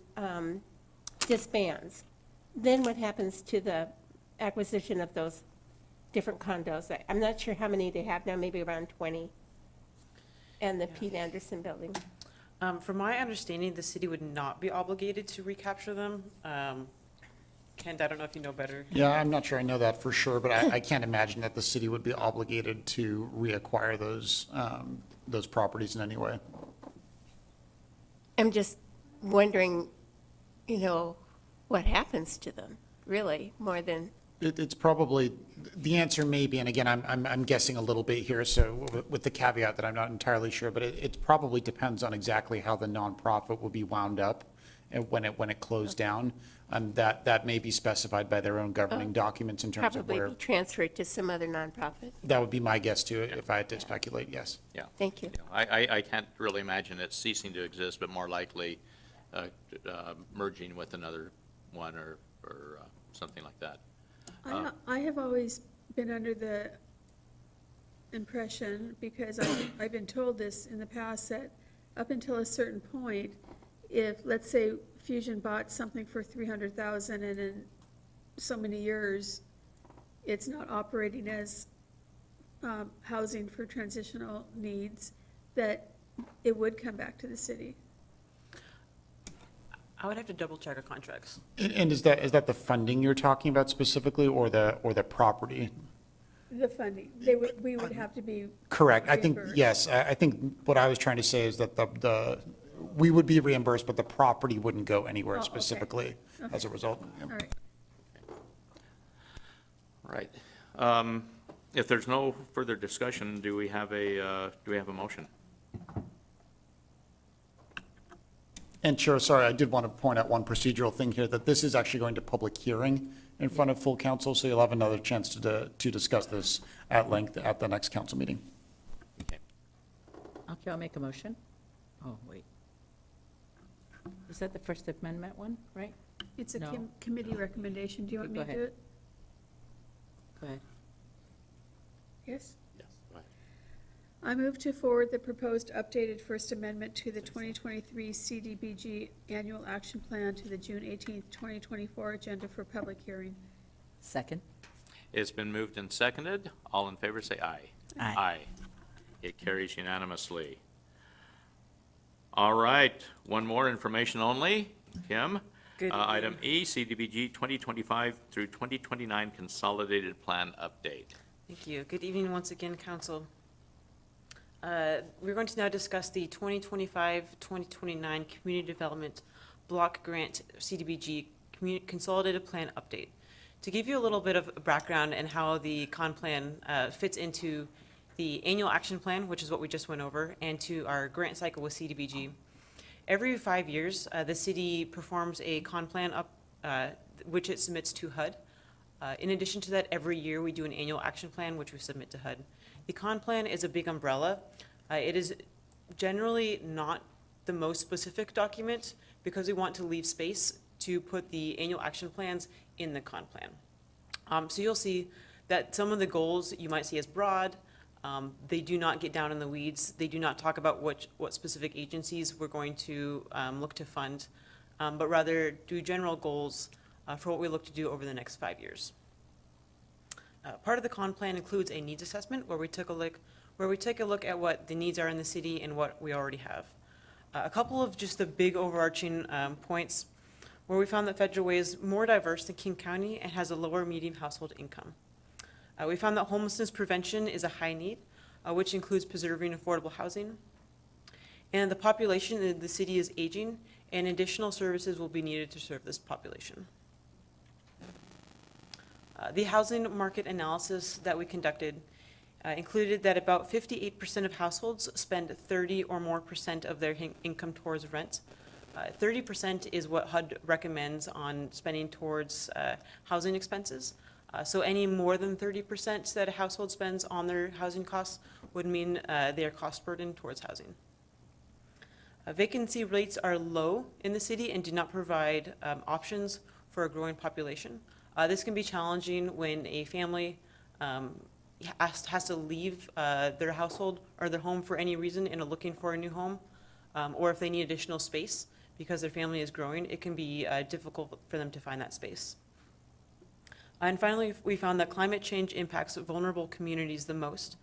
K: disbands? Then what happens to the acquisition of those different condos? I'm not sure how many they have now, maybe around 20, and the Pete Anderson building.
M: From my understanding, the city would not be obligated to recapture them. Kent, I don't know if you know better.
O: Yeah, I'm not sure I know that for sure, but I can't imagine that the city would be obligated to reacquire those properties in any way.
K: I'm just wondering, what happens to them, really, more than,
O: It's probably, the answer may be, and again, I'm guessing a little bit here, so with the caveat that I'm not entirely sure, but it probably depends on exactly how the nonprofit will be wound up and when it closed down. That may be specified by their own governing documents in terms of
K: probably
O: where,
K: be transferred to some other nonprofit.
O: that would be my guess too, if I had to speculate, yes.
F: Yeah.
K: Thank you.
F: I can't really imagine it ceasing to exist, but more likely merging with another one or something like that.
G: I have always been under the impression, because I've been told this in the past, that up until a certain point, if, let's say, Fusion bought something for 300,000 and in so many years, it's not operating as housing for transitional needs, that it would come back to the city.
M: I would have to double check our contracts.
O: And is that the funding you're talking about specifically, or the property?
G: The funding, we would have to be.
O: Correct. I think,
G: reimbursed.
O: yes, I think what I was trying to say is that we would be reimbursed, but the property wouldn't go
G: Oh,
O: anywhere
G: okay.
O: specifically as a result. Yeah.
G: All right.
F: Right. If there's no further discussion, do we have a motion?
O: And Chair, sorry, I did want to point out one procedural thing here, that this is actually going to public hearing in front of full council, so you'll have another chance to discuss this at length at the next council meeting.
F: Okay.
I: Okay, I'll make a motion. Oh, wait. Is that the First Amendment one, right?
G: It's a
I: No.
G: committee recommendation. Do you want me
I: Go
G: to
I: ahead.
G: do it?
I: Go ahead.
G: Yes?
F: Yes, go ahead.
G: I move to forward the proposed updated First Amendment to the 2023 CDBG Annual Action Plan to the June 18th, 2024 agenda for public hearing.
I: Second.
F: It's been moved and seconded. All in favor, say aye.
I: Aye.
F: It carries unanimously. All right, one more information only. Kim?
M: Good
F: Item E, CDBG 2025 through 2029 Consolidated Plan Update.
M: Thank you. Good evening once again, council. We're going to now discuss the 2025-2029 Community Development Block Grant CDBG Consolidated Plan Update. To give you a little bit of background and how the con plan fits into the annual action plan, which is what we just went over, and to our grant cycle with CDBG. Every 5 years, the city performs a con plan which it submits to HUD. In addition to that, every year we do an annual action plan, which we submit to HUD. The con plan is a big umbrella. It is generally not the most specific document because we want to leave space to put the annual action plans in the con plan. So you'll see that some of the goals you might see as broad. They do not get down in the weeds. They do not talk about what specific agencies we're going to look to fund, but rather do general goals for what we look to do over the next 5 years. Part of the con plan includes a needs assessment where we take a look at what the needs are in the city and what we already have. A couple of just the big overarching points. where we found that Federal Way is more diverse than King County and has a lower median household income. We found that homelessness prevention is a high need, which includes preserving affordable housing. And the population in the city is aging, and additional services will be needed to serve this population. The housing market analysis that we conducted included that about 58% of households spend 30 or more % of their income towards rent. 30% is what HUD recommends on spending towards housing expenses. So any more than 30% that a household spends on their housing costs would mean they are cost burdened towards housing. Vacancy rates are low in the city and do not provide options for a growing population. This can be challenging when a family has to leave their household or their home for any reason and are looking for a new home, or if they need additional space because their family is growing, it can be difficult for them to find that space. And finally, we found that climate change impacts vulnerable communities the most,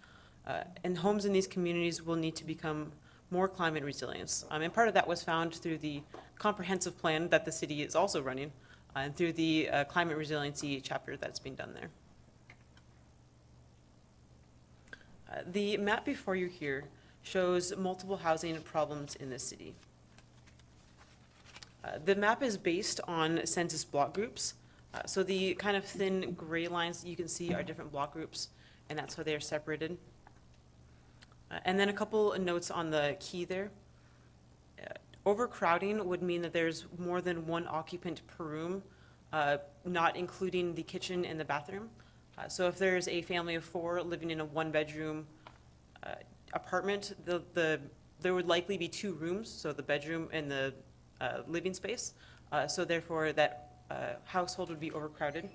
M: and homes in these communities will need to become more climate resilient. And part of that was found through the comprehensive plan that the city is also running, and through the climate resiliency chapter that's being done there. The map before you here shows multiple housing problems in the city. The map is based on census block groups. So the kind of thin gray lines that you can see are different block groups, and that's how they are separated. And then a couple of notes on the key there. Overcrowding would mean that there's more than one occupant per room, not including the kitchen and the bathroom. So if there's a family of 4 living in a 1-bedroom apartment, there would likely be 2 rooms, so the bedroom and the living space. So therefore, that household would be overcrowded.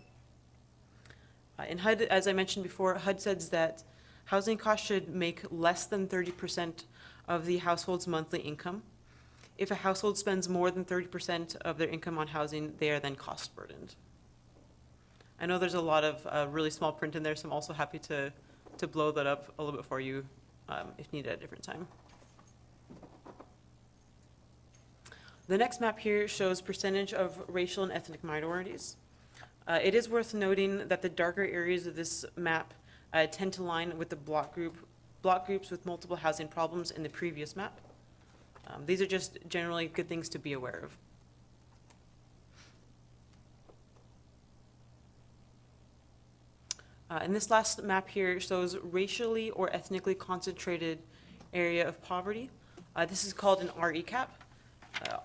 M: And HUD, as I mentioned before, HUD says that housing costs should make less than 30% of the household's monthly income. If a household spends more than 30% of their income on housing, they are then cost burdened. I know there's a lot of really small print in there, so I'm also happy to blow that up a little bit for you if needed at a different time. The next map here shows percentage of racial and ethnic minorities. It is worth noting that the darker areas of this map tend to line with the block groups with multiple housing problems in the previous map. These are just generally good things to be aware of. And this last map here shows racially or ethnically concentrated area of poverty. This is called an RECAP.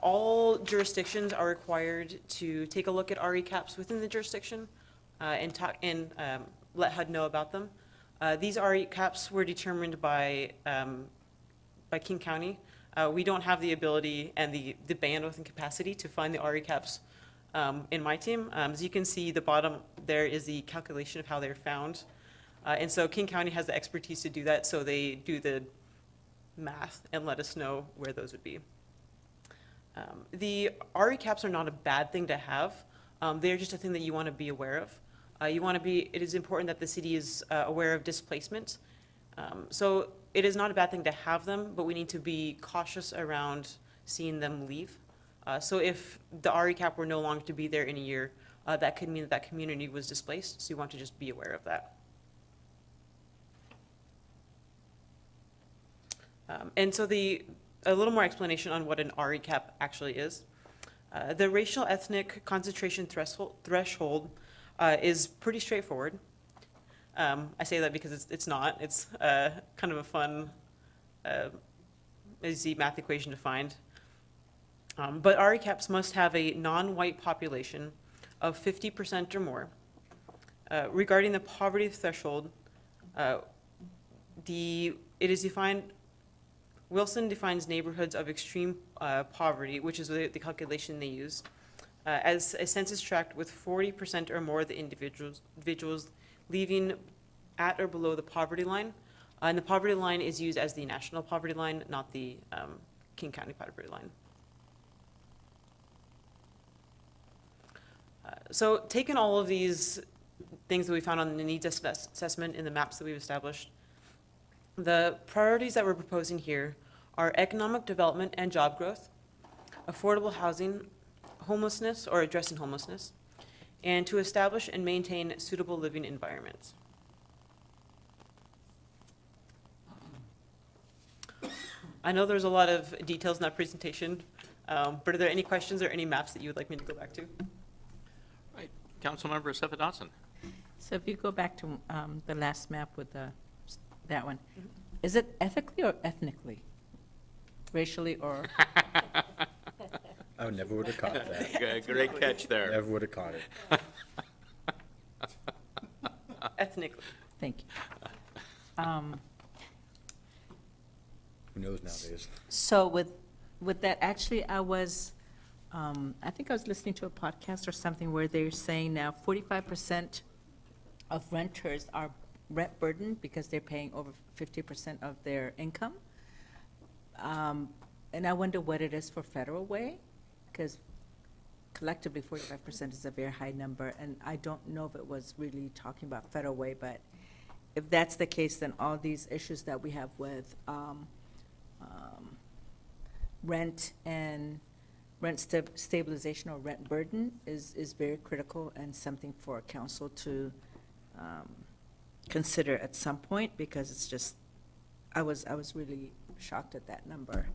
M: All jurisdictions are required to take a look at RECAPs within the jurisdiction and let HUD know about them. These RECAPs were determined by King County. We don't have the ability and the bandwidth and capacity to find the RECAPs in my team. As you can see, the bottom there is the calculation of how they're found. And so King County has the expertise to do that, so they do the math and let us know where those would be. The RECAPs are not a bad thing to have. They're just a thing that you want to be aware of. It is important that the city is aware of displacement. So it is not a bad thing to have them, but we need to be cautious around seeing them leave. So if the RECAP were no longer to be there in a year, that could mean that that community was displaced, so you want to just be aware of that. And so a little more explanation on what an RECAP actually is. The racial ethnic concentration threshold is pretty straightforward. I say that because it's not. It's kind of a fun, easy math equation to find. But RECAPs must have a non-white population of 50% or more. Regarding the poverty threshold, it is defined. Wilson defines neighborhoods of extreme poverty, which is the calculation they use, as a census tract with 40% or more of the individuals living at or below the poverty line. And the poverty line is used as the national poverty line, not the King County poverty line. So taking all of these things that we found on the needs assessment in the maps that we've established, the priorities that we're proposing here are economic development and job growth, affordable housing, homelessness or addressing homelessness, and to establish and maintain suitable living environments. I know there's a lot of details in that presentation, but are there any questions or any maps that you would like me to go back to?
F: Right. Councilmember Sefa Dawson.
I: So if you go back to the last map with that one, is it ethically or ethnically? Racially or?
J: I never would have caught that.
F: Great catch there.
J: Never would have caught it.
M: Ethnically.
I: Thank you.
J: Who knows nowadays?
I: So with that, actually, I think I was listening to a podcast or something where they're saying now 45% of renters are rent burdened because they're paying over 50% of their income. And I wonder what it is for Federal Way, because collectively 45% is a very high number, and I don't know if it was really talking about Federal Way, but if that's the case, then all these issues that we have with rent and stabilization or rent burden is very critical and something for council to consider at some point, because it's just, I was really shocked at that number.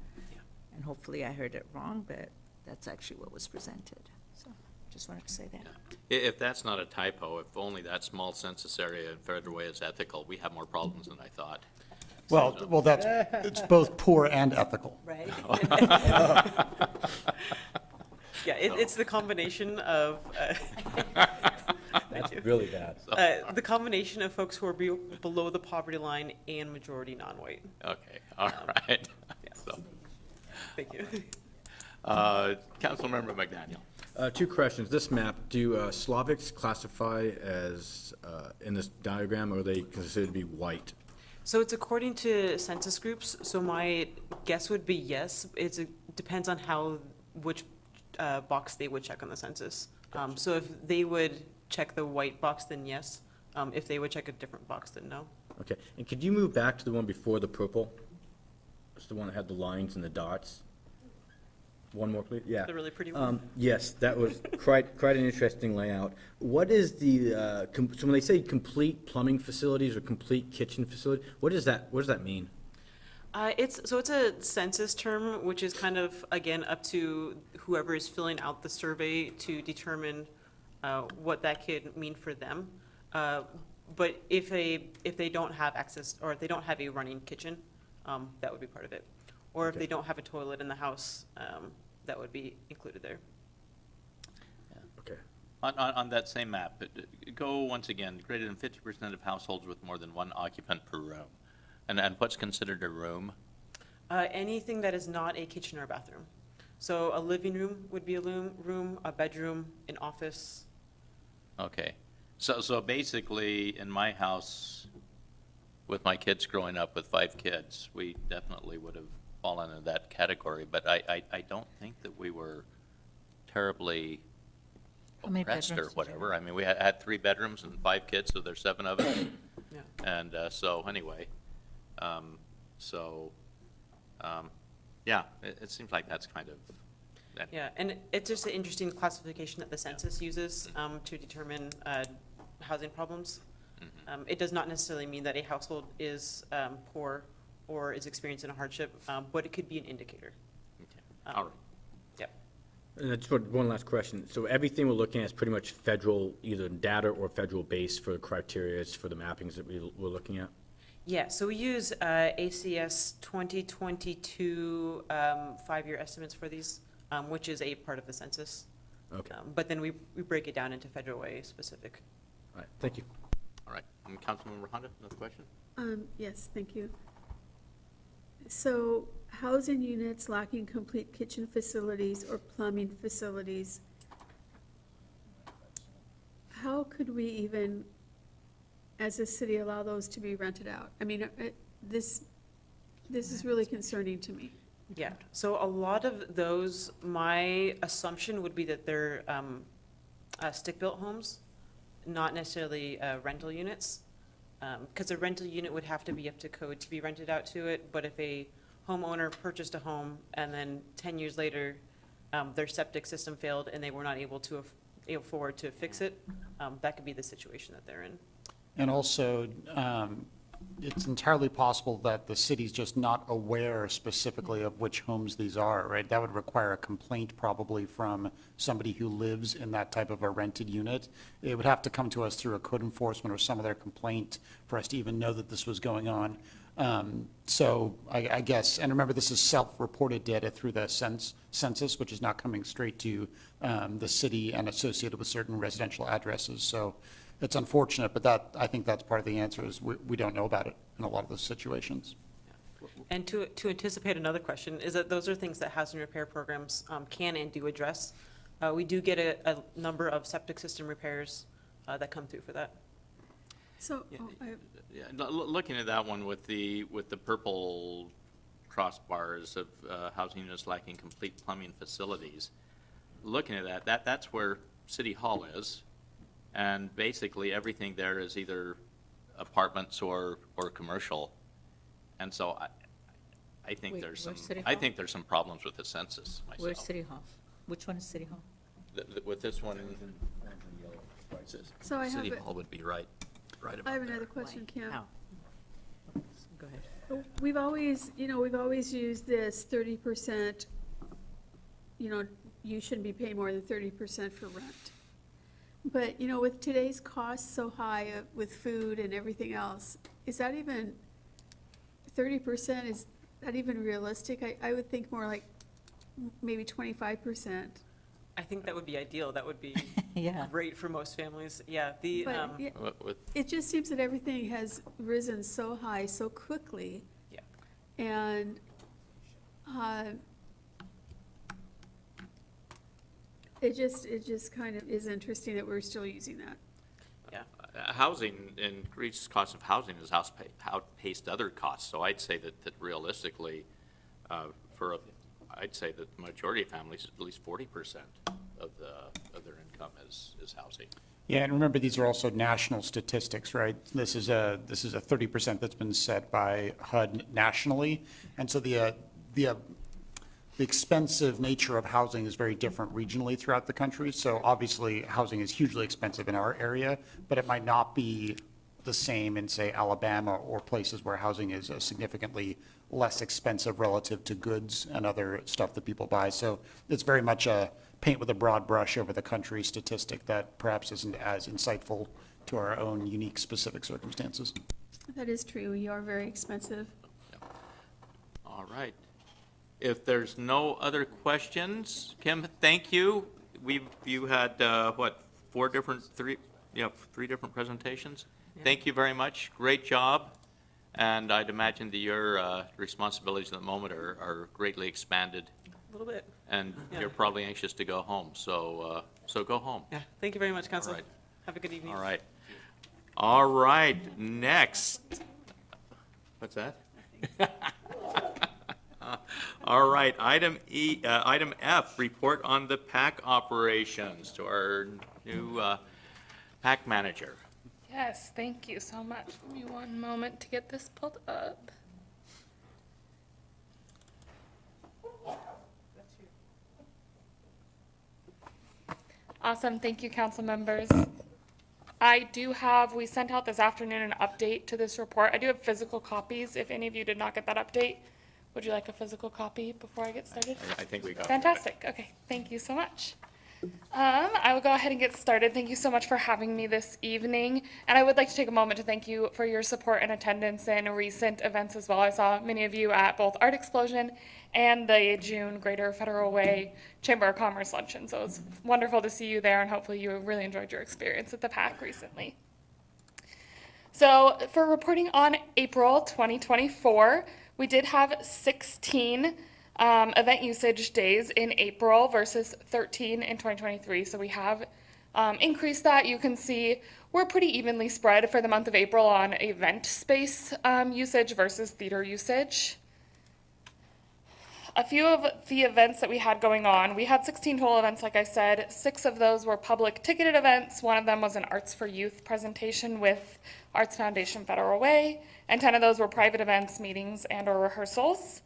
I: And hopefully I heard it wrong, but that's actually what was presented. So just wanted to say that.
F: If that's not a typo, if only that small census area in Federal Way is ethical, we have more problems than I thought.
O: Well, it's both poor and ethical.
I: Right.
M: Yeah, it's the combination of,
J: That's really bad.
M: the combination of folks who are below the poverty line and majority non-white.
F: Okay, all right. So,
M: Thank you.
F: Councilmember McDaniel.
J: Two questions. This map, do Slavics classify as, in this diagram, or are they considered to be white?
M: So it's according to census groups, so my guess would be yes. It depends on which box they would check on the census. So if they would check the white box, then yes. If they would check a different box, then no.
J: Okay, and could you move back to the one before the purple? It's the one that had the lines and the dots. One more, please. Yeah.
M: The really pretty one?
J: Yes, that was quite an interesting layout. What is the, so when they say complete plumbing facilities or complete kitchen facility, what does that mean?
M: It's a census term, which is kind of, again, up to whoever is filling out the survey to determine what that could mean for them. But if they don't have access, or if they don't have a running kitchen, that would be part of it. Or if they don't have a toilet in the house, that would be included there.
J: Okay.
F: On that same map, go once again, greater than 50% of households with more than one occupant per room. And what's considered a room?
M: Anything that is not a kitchen or bathroom. So a living room would be a room, a bedroom, an office.
F: Okay. So basically, in my house, with my kids growing up with 5 kids, we definitely would have fallen into that category, but I don't think that we were terribly
I: How many
F: oppressed or
I: bedrooms did you
F: whatever. I mean, we had 3 bedrooms and 5 kids, so there's 7 of us.
M: Yeah.
F: And so anyway, yeah, it seems like that's kind of.
M: Yeah, and it's just an interesting classification that the census uses to determine housing problems. It does not necessarily mean that a household is poor or is experiencing a hardship, but it could be an indicator.
F: Okay. All right.
M: Yeah.
J: And I just want one last question. So everything we're looking at is pretty much federal, either data or federal base for the criteria for the mappings that we're looking at?
M: Yeah, so we use ACS 2022 5-year estimates for these, which is a part of the census.
J: Okay.
M: But then we break it down into Federal Way specific.
J: All right, thank you.
F: All right. And Councilmember Honda, another question?
G: Yes, thank you. So housing units lacking complete kitchen facilities or plumbing facilities, how could we even, as a city, allow those to be rented out? I mean, this is really concerning to me.
M: Yeah, so a lot of those, my assumption would be that they're stick-built homes, not necessarily rental units. Because a rental unit would have to be up to code to be rented out to it, but if a homeowner purchased a home and then 10 years later their septic system failed and they were not able to afford to fix it, that could be the situation that they're in.
O: And also, it's entirely possible that the city's just not aware specifically of which homes these are, right? That would require a complaint probably from somebody who lives in that type of a rented unit. It would have to come to us through a code enforcement or some other complaint for us to even know that this was going on. So I guess, and remember, this is self-reported data through the census, which is not coming straight to the city and associated with certain residential addresses. So it's unfortunate, but I think that's part of the answer is we don't know about it in a lot of those situations.
M: And to anticipate another question, is that those are things that housing repair programs can and do address. We do get a number of septic system repairs that come through for that.
G: So,
F: Yeah, looking at that one with the purple crossbars of housing units lacking complete plumbing facilities, looking at that's where City Hall is, and basically everything there is either apartments or commercial, and so I think
I: Wait,
F: there's
I: where's
F: some
I: City
F: I
I: Hall?
F: think there's some problems with the census myself.
I: Where's City Hall? Which one is City Hall?
F: With this one,
G: So I have
F: City
G: a-
F: Hall would be right
G: I
F: about
G: have
F: there.
G: another question, Kim.
I: How? Go ahead.
G: We've always used this 30%, you shouldn't be paying more than 30% for rent. But, with today's costs so high with food and everything else, is that even, 30%, is that even realistic? I would think more like maybe 25%.
M: I think that would be ideal. That would be
I: Yeah.
M: great for most families. Yeah,
G: But yeah,
F: With-
G: it just seems that everything has risen so high so quickly.
M: Yeah.
G: And it just kind of is interesting that we're still using that.
M: Yeah.
F: Housing, increased cost of housing has outpaced other costs, so I'd say that realistically, I'd say that the majority of families, at least 40% of their income is housing.
O: Yeah, and remember, these are also national statistics, right? This is a 30% that's been set by HUD nationally, and so the expensive nature of housing is very different regionally throughout the country. So obviously, housing is hugely expensive in our area, but it might not be the same in, say, Alabama or places where housing is significantly less expensive relative to goods and other stuff that people buy. So it's very much a paint with a broad brush over the country statistic that perhaps isn't as insightful to our own unique specific circumstances.
G: That is true. You are very expensive.
F: All right. If there's no other questions, Kim, thank you. You had, three different presentations?
M: Yeah.
F: Thank you very much. Great job. And I'd imagine that your responsibilities at the moment are greatly expanded,
M: A little bit.
F: and
M: Yeah.
F: you're probably anxious to go home, so go home.
M: Yeah. Thank you very much, Council.
F: All right.
M: Have a good evening.
F: All right. All right, next. What's that? All right, item F, report on the PAC operations to our new PAC manager.
P: Yes, thank you so much. Give me one moment to get this pulled up. Awesome, thank you, council members. We sent out this afternoon an update to this report. I do have physical copies, if any of you did not get that update. Would you like a physical copy before I get started?
F: I think we got it.
P: Fantastic, okay, thank you so much. I will go ahead and get started. Thank you so much for having me this evening. And I would like to take a moment to thank you for your support and attendance in recent events as well. I saw many of you at both Art Explosion and the June Greater Federal Way Chamber of Commerce luncheon. So it was wonderful to see you there, and hopefully you really enjoyed your experience at the PAC recently. So for reporting on April 2024, we did have 16 event usage days in April versus 13 in 2023. So we have increased that. You can see we're pretty evenly spread for the month of April on event space usage versus theater usage. A few of the events that we had going on, we had 16 total events, like I said. 6 of those were public ticketed events. 1 of them was an Arts for Youth presentation with Arts Foundation Federal Way, and 10 of those were private events, meetings, and or rehearsals.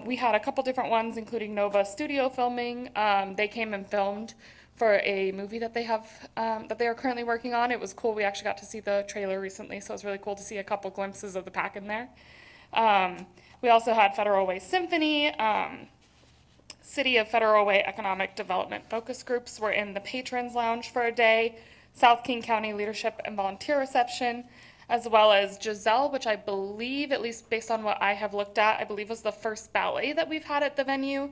P: We had a couple different ones, including Nova Studio Filming. They came and filmed for a movie that they have, that they are currently working on. It was cool. We actually got to see the trailer recently, so it was really cool to see a couple glimpses of the pack in there. We also had Federal Way Symphony. City of Federal Way Economic Development Focus Groups were in the Patrons Lounge for a day. South King County Leadership and Volunteer Reception, as well as Giselle, which I believe, at least based on what I have looked at, I believe was the first ballet that we've had at the venue.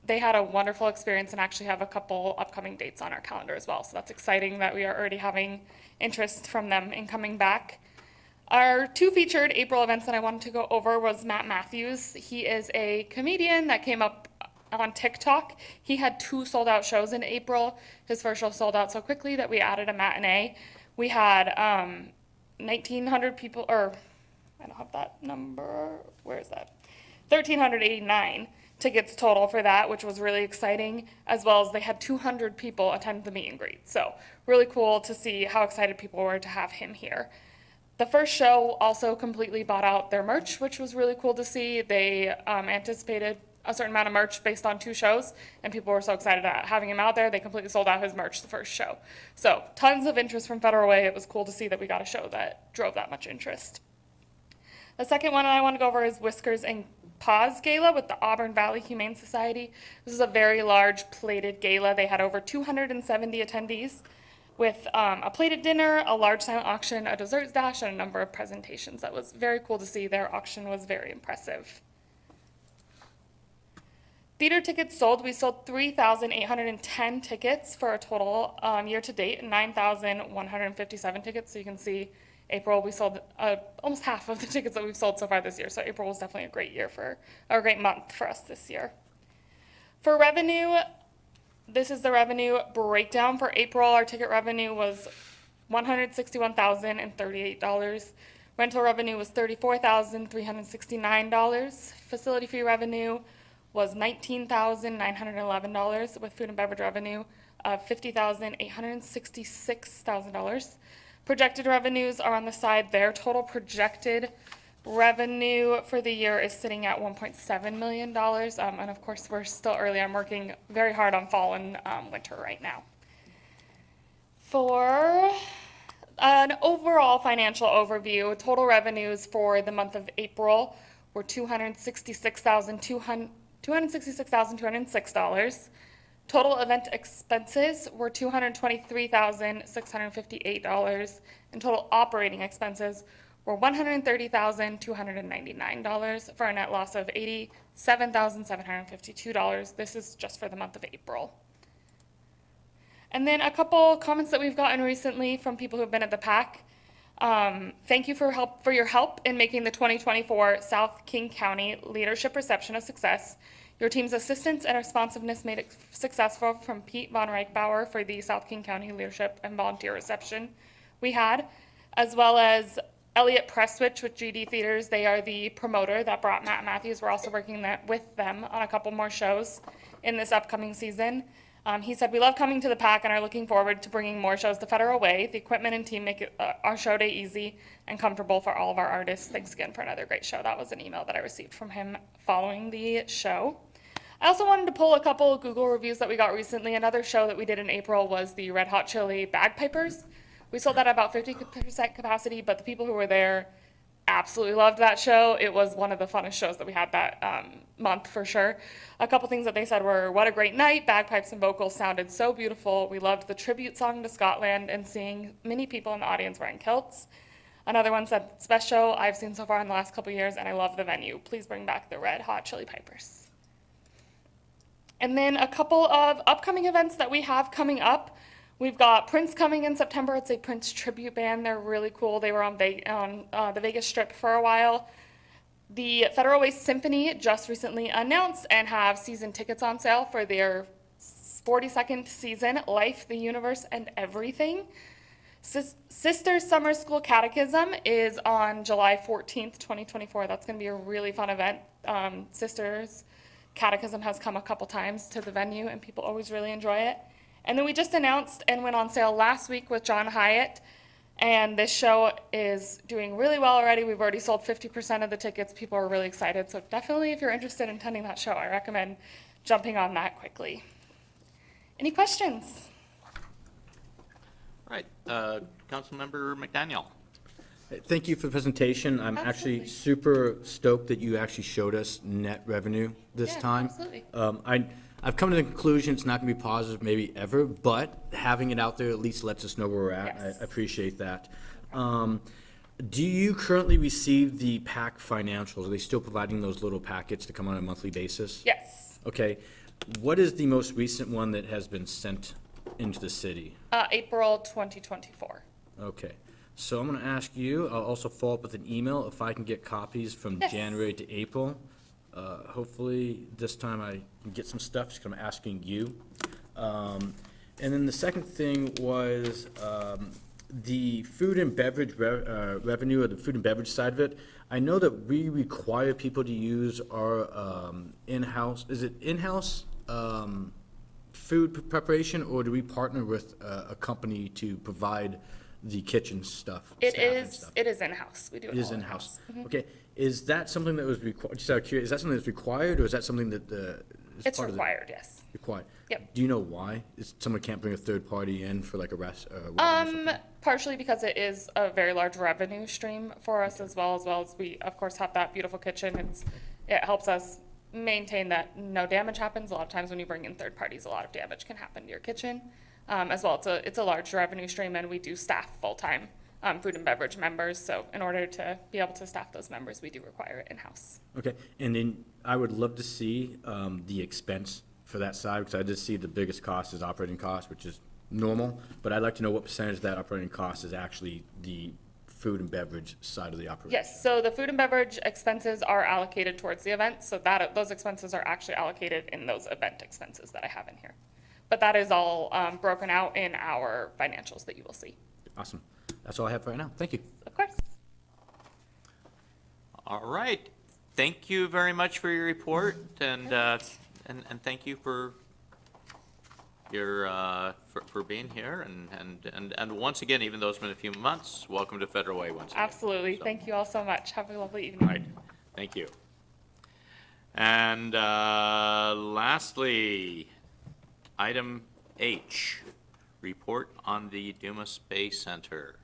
P: They had a wonderful experience and actually have a couple upcoming dates on our calendar as well. So that's exciting that we are already having interest from them in coming back. Our two featured April events that I wanted to go over was Matt Matthews. He is a comedian that came up on TikTok. He had 2 sold out shows in April. His first show sold out so quickly that we added a matinee. We had 1,900 people, or I don't have that number, where is that? 1,389 tickets total for that, which was really exciting, as well as they had 200 people attend the meet and greet. So really cool to see how excited people were to have him here. The first show also completely bought out their merch, which was really cool to see. They anticipated a certain amount of merch based on 2 shows, and people were so excited at having him out there, they completely sold out his merch the first show. So tons of interest from Federal Way. It was cool to see that we got a show that drove that much interest. The second one I want to go over is Whiskers and Paws Gala with the Auburn Valley Humane Society. This is a very large plated gala. They had over 270 attendees with a plated dinner, a large silent auction, a desserts dash, and a number of presentations. That was very cool to see. Their auction was very impressive. Theater tickets sold. We sold 3,810 tickets for a total year to date, 9,157 tickets. So you can see April, we sold almost half of the tickets that we've sold so far this year. So April was definitely a great a great month for us this year. For revenue, this is the revenue breakdown for April. Our ticket revenue was $161,038. Rental revenue was $34,369. Facility fee revenue was $19,911, with food and beverage revenue of $50,866,000. Projected revenues are on the side there. Total projected revenue for the year is sitting at $1.7 million. And of course, we're still early. I'm working very hard on fall and winter right now. For an overall financial overview, total revenues for the month of April were $266,206. Total event expenses were $223,658, and total operating expenses were $130,299 for a net loss of $87,752. This is just for the month of April. And then a couple comments that we've gotten recently from people who have been at the PAC. Thank you for your help in making the 2024 South King County Leadership Reception a success. Your team's assistance and responsiveness made it successful, from Pete Von Reichbauer for the South King County Leadership and Volunteer Reception we had, as well as Elliott Prestwich with GD Theaters. They are the promoter that brought Matt Matthews. We're also working with them on a couple more shows in this upcoming season. He said, "We love coming to the PAC and are looking forward to bringing more shows to Federal Way. The equipment and team make our show day easy and comfortable for all of our artists. Thanks again for another great show." That was an email that I received from him following the show. I also wanted to pull a couple of Google reviews that we got recently. Another show that we did in April was the Red Hot Chili Bagpipers. We sold that at about 50% capacity, but the people who were there absolutely loved that show. It was one of the funnest shows that we had that month for sure. A couple things that they said were, "What a great night. Bagpipes and vocals sounded so beautiful. We loved the tribute song to Scotland and seeing many people in the audience wearing kilts." Another one said, "It's the best show I've seen so far in the last couple years, and I love the venue. Please bring back the Red Hot Chili Pipers." And then a couple of upcoming events that we have coming up. We've got Prince coming in September. It's a Prince tribute band. They're really cool. They were on the Vegas Strip for a while. The Federal Way Symphony just recently announced and have season tickets on sale for their 42nd season, Life, the Universe, and Everything. Sisters Summer School Catechism is on July 14th, 2024. That's going to be a really fun event. Sisters Catechism has come a couple times to the venue, and people always really enjoy it. And then we just announced and went on sale last week with John Hyatt And this show is doing really well already. We've already sold 50% of the tickets. People are really excited. So definitely, if you're interested in attending that show, I recommend jumping on that quickly. Any questions?
F: All right, Councilmember McDaniel.
J: Thank you for the presentation. I'm actually
P: Absolutely.
J: super stoked that you actually showed us net revenue this
P: Yeah,
J: time.
P: absolutely.
J: I've come to the conclusion it's not going to be positive maybe ever, but having it out there at least lets us know where we're at.
P: Yes.
J: I appreciate that. Do you currently receive the PAC financials? Are they still providing those little packets to come on a monthly basis?
P: Yes.
J: Okay. What is the most recent one that has been sent into the city?
P: April 2024.
J: Okay, so I'm gonna ask you, I'll also follow up with an email if I can get copies from
P: Yes.
J: January to April. Hopefully, this time I can get some stuff, just 'cause I'm asking you. And then the second thing was, the food and beverage revenue, or the food and beverage side of it. I know that we require people to use our, in-house, is it in-house, food preparation, or do we partner with a company to provide the kitchen stuff?
P: It
J: staff and
P: is.
J: stuff?
P: It is in-house. We do it.
J: It is
P: all
J: in-house.
P: Mhm.
J: Okay, is that something that was required, just out of curiosity, is that something that's required, or is that something that is
P: It's
J: part of the-
P: required. Yes.
J: Required?
P: Yep.
J: Do you know why? Is someone can't bring a third party in for like a wedding or something?
P: Partially because it is a very large revenue stream for us as well as we, of course, have that beautiful kitchen. It helps us maintain that no damage happens. A lot of times when you bring in third parties, a lot of damage can happen to your kitchen. As well, it's a large revenue stream, and we do staff full-time food and beverage members. So in order to be able to staff those members, we do require it in-house.
J: Okay, and then I would love to see the expense for that side, because I did see the biggest cost is operating cost, which is normal, but I'd like to know what percentage of that operating cost is actually the food and beverage side of the operation.
P: Yes, so the food and beverage expenses are allocated towards the event, so that, those expenses are actually allocated in those event expenses that I have in here. But that is all broken out in our financials that you will see.
J: Awesome. That's all I have for right now. Thank you.
P: Of course.
F: All right, thank you very much for your report, and thank you for your, for being here, and once again, even though it's been a few months, welcome to Federal Way once again.
P: Absolutely.
F: So-
P: Thank you all so much. Have a lovely
F: All
P: evening.
F: right, thank you. And lastly, item H, report on the Duma Space Center.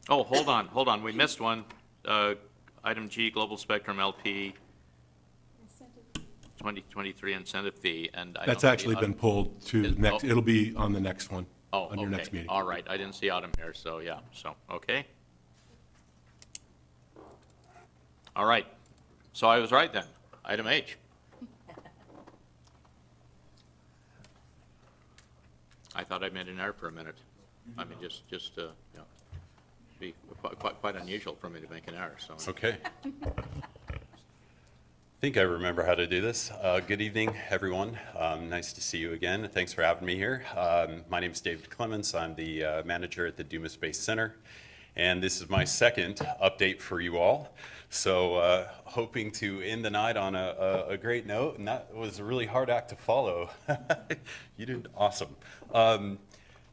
F: Oh, hold on, we missed one. Item G, Global Spectrum LP 2023 incentive fee, and I don't
Q: That's
F: see
Q: actually been
F: Autumn.
Q: pulled to the next,
F: Oh.
Q: it'll be on the next one,
F: Oh,
Q: on your next
F: okay,
Q: meeting.
F: all right, I didn't see Autumn here, so, yeah, so, okay. All right, so I was right then, item H. I thought I made an error for a minute. I mean, just, yeah, be quite unusual for me to make an error, so.
R: Okay. I think I remember how to do this. Good evening, everyone. Nice to see you again. Thanks for having me here. My name is David Clements. I'm the manager at the Duma Space Center, and this is my second update for you all. So hoping to end the night on a great note, and that was a really hard act to follow. You did awesome.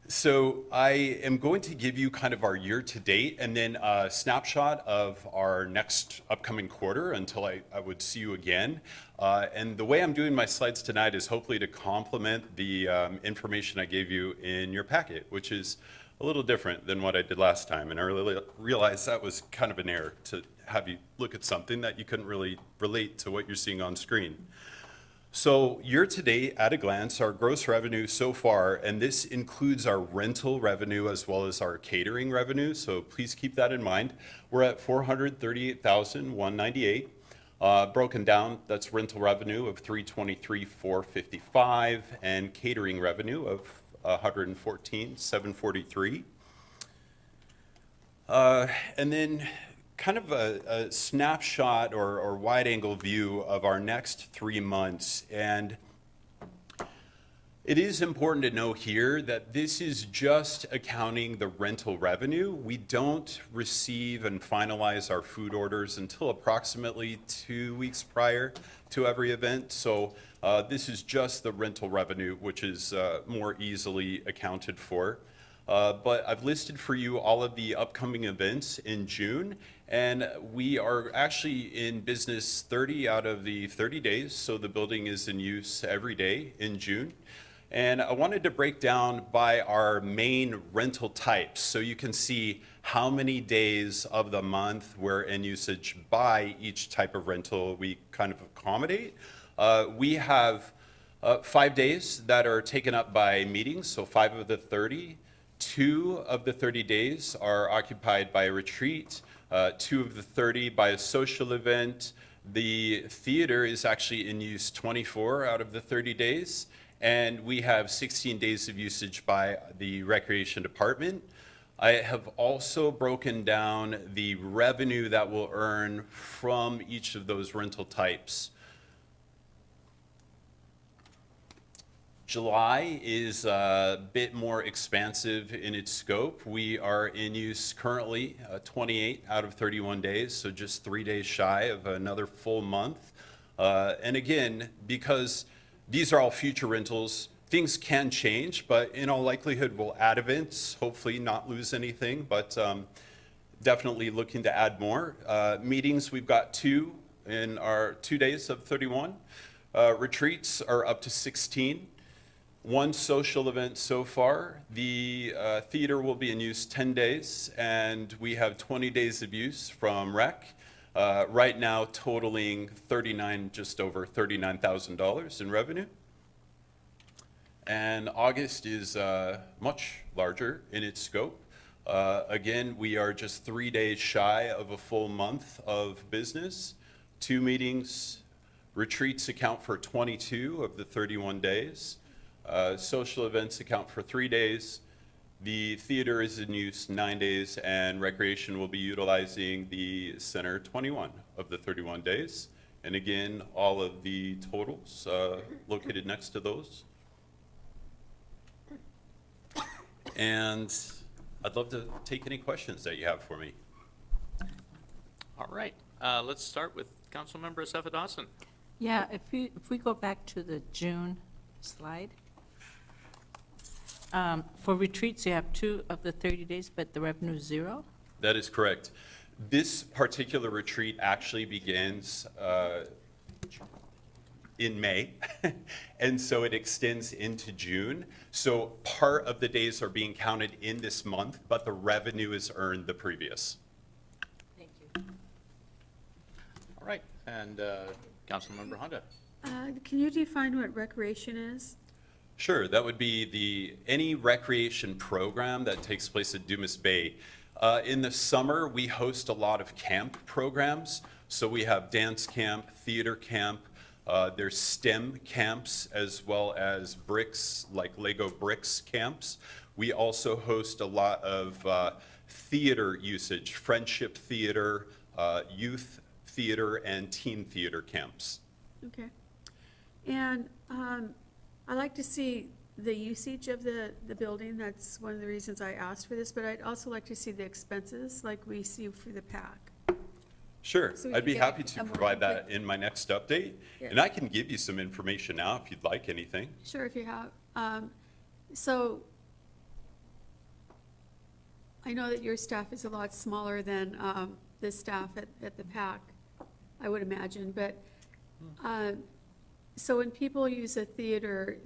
R: So I am going to give you kind of our year-to-date and then a snapshot of our next upcoming quarter until I would see you again. And the way I'm doing my slides tonight is hopefully to complement the information I gave you in your packet, which is a little different than what I did last time. And I really realized that was kind of an error to have you look at something that you couldn't really relate to what you're seeing on screen. So year-to-date, at a glance, our gross revenue so far, and this includes our rental revenue as well as our catering revenue, so please keep that in mind. We're at $438,198. Broken down, that's rental revenue of $323,455 and catering revenue of $114,743. And then kind of a snapshot or wide-angle view of our next 3 months. And It is important to know here that this is just accounting the rental revenue. We don't receive and finalize our food orders until approximately 2 weeks prior to every event. So this is just the rental revenue, which is more easily accounted for. But I've listed for you all of the upcoming events in June, and we are actually in business 30 out of the 30 days, so the building is in use every day in June. And I wanted to break down by our main rental types, so you can see how many days of the month we're in usage by each type of rental we kind of accommodate. We have 5 days that are taken up by meetings, so 5 of the 30. 2 of the 30 days are occupied by a retreat, 2 of the 30 by a social event. The theater is actually in use 24 out of the 30 days, and we have 16 days of usage by the recreation department. I have also broken down the revenue that we'll earn from each of those rental types. July is a bit more expansive in its scope. We are in use currently 28 out of 31 days, so just 3 days shy of another full month. And again, because these are all future rentals, things can change, but in all likelihood we'll add events, hopefully not lose anything, but definitely looking to add more. Meetings, we've got 2 in our 2 days of 31. Retreats are up to 16. 1 social event so far. The theater will be in use 10 days, and we have 20 days of use from rec. Right now totaling just over $39,000 in revenue. And August is much larger in its scope. Again, we are just 3 days shy of a full month of business. 2 meetings. Retreats account for 22 of the 31 days. Social events account for 3 days. The theater is in use 9 days, and recreation will be utilizing the center 21 of the 31 days. And again, all of the totals located next to those. And I'd love to take any questions that you have for me.
F: All right, let's start with Councilmember Assefa Dawson.
I: Yeah, if we go back to the June slide. For retreats, you have 2 of the 30 days, but the revenue is 0?
R: That is correct. This particular retreat actually begins in May, and so it extends into June. So part of the days are being counted in this month, but the revenue is earned the previous.
I: Thank you.
F: All right, and Councilmember Honda.
G: Can you define what recreation is?
R: Sure, that would be any recreation program that takes place at Dumas Bay. In the summer, we host a lot of camp programs. So we have dance camp, theater camp, there's STEM camps, as well as bricks, like Lego bricks camps. We also host a lot of theater usage, friendship theater, youth theater, and teen theater camps.
G: Okay. And I like to see the usage of the building. That's one of the reasons I asked for this, but I'd also like to see the expenses like we see for the PAC.
R: Sure,
G: So we
R: I'd
G: can
R: be
G: get
R: happy
G: a
R: to
G: more
R: provide that
G: complete-
R: in my next update.
G: Yeah.
R: And I can give you some information now if you'd like anything.
G: Sure, if you have. So I know that your staff is a lot smaller than the staff at the PAC, I would imagine, but, so when people use a theater,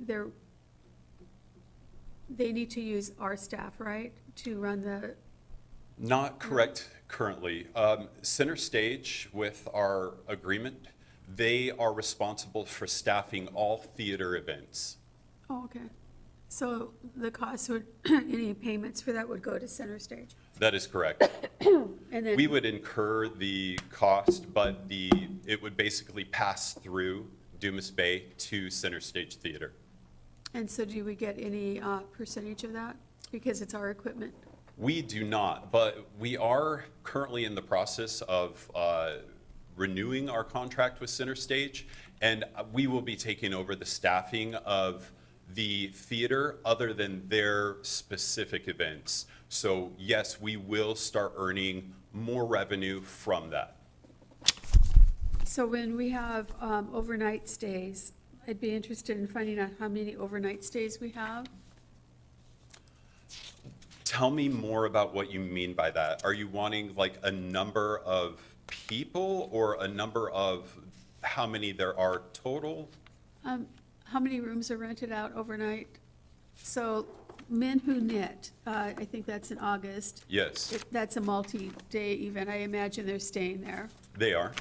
G: they need to use our staff, right, to run the,
R: Not correct currently. Center Stage, with our agreement, they are responsible for staffing all theater events.
G: oh, okay. So the cost would, any payments for that would go to Center Stage?
R: That is correct.
G: And then,
R: We would incur the cost, but it would basically pass through Dumas Bay to Center Stage Theater.
G: and so do we get any percentage of that? Because it's our equipment.
R: We do not, but we are currently in the process of renewing our contract with Center Stage, and we will be taking over the staffing of the theater other than their specific events. So yes, we will start earning more revenue from that.
G: So when we have overnight stays, I'd be interested in finding out how many overnight stays we have.
R: Tell me more about what you mean by that. Are you wanting like a number of people or a number of how many there are total?
G: How many rooms are rented out overnight? So Men Who Knit, I think that's in August.
R: Yes,
G: That's a multi-day event. I imagine they're staying there.
R: they are.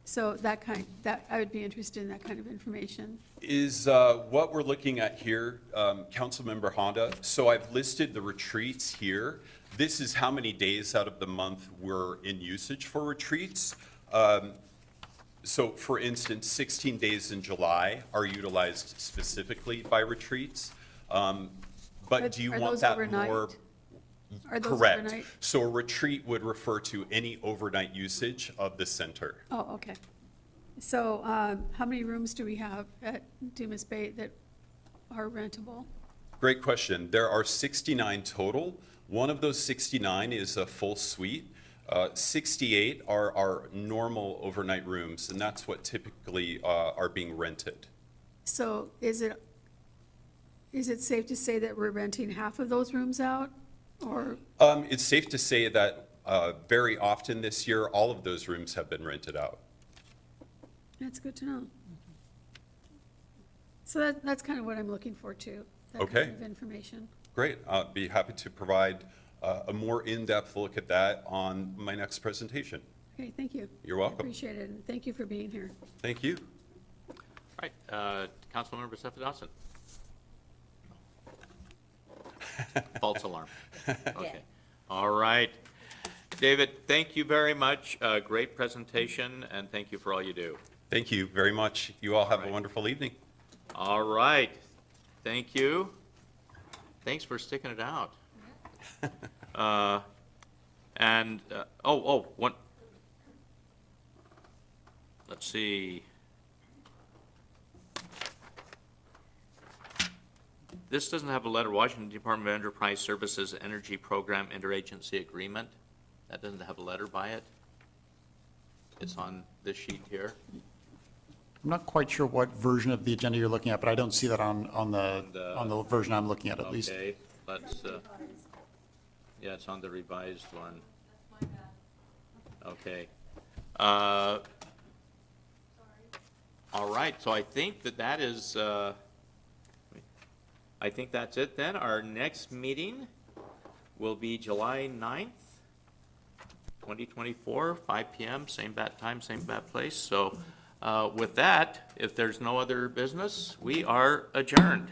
G: So I would be interested in that kind of information.
R: Is what we're looking at here, Councilmember Honda, so I've listed the retreats here. This is how many days out of the month we're in usage for retreats. So for instance, 16 days in July are utilized specifically by retreats. But do you
G: Are
R: want
G: those
R: that
G: overnight?
R: more?
G: Are those
R: Correct.
G: overnight?
R: So a retreat would refer to any overnight usage of the center.
G: Oh, okay. So how many rooms do we have at Dumas Bay that are rentable?
R: Great question. There are 69 total. One of those 69 is a full suite. 68 are our normal overnight rooms, and that's what typically are being rented.
G: So is it safe to say that we're renting half of those rooms out? Or,
R: It's safe to say that very often this year, all of those rooms have been rented out.
G: that's good to know. So that's kind of what I'm looking for too. That
R: Okay.
G: kind of information.
R: Great. I'd be happy to provide a more in-depth look at that on my next presentation.
G: Okay, thank you.
R: You're welcome.
G: I appreciate it, and thank you for being here.
R: Thank you.
F: All right, Councilmember Stephen Dawson. False alarm. Okay. All right. David, thank you very much. Great presentation, and thank you for all you do.
R: Thank you very much. You all have a
F: right.
R: wonderful evening.
F: All right. Thank you. Thanks for sticking it out. One. Let's see. This doesn't have a letter, Washington Department of Enterprise Services Energy Program Interagency Agreement. That doesn't have a letter by it. It's on this sheet here.
O: I'm not quite sure what version of the agenda you're looking at, but I don't see that on the version I'm looking at least.
F: Okay, let's, yeah, it's on the revised one. Okay. All right, so I think that is, I think that's it then. Our next meeting will be July 9th, 2024, 5 p.m., same bat time, same bat place. So with that, if there's no other business, we are adjourned.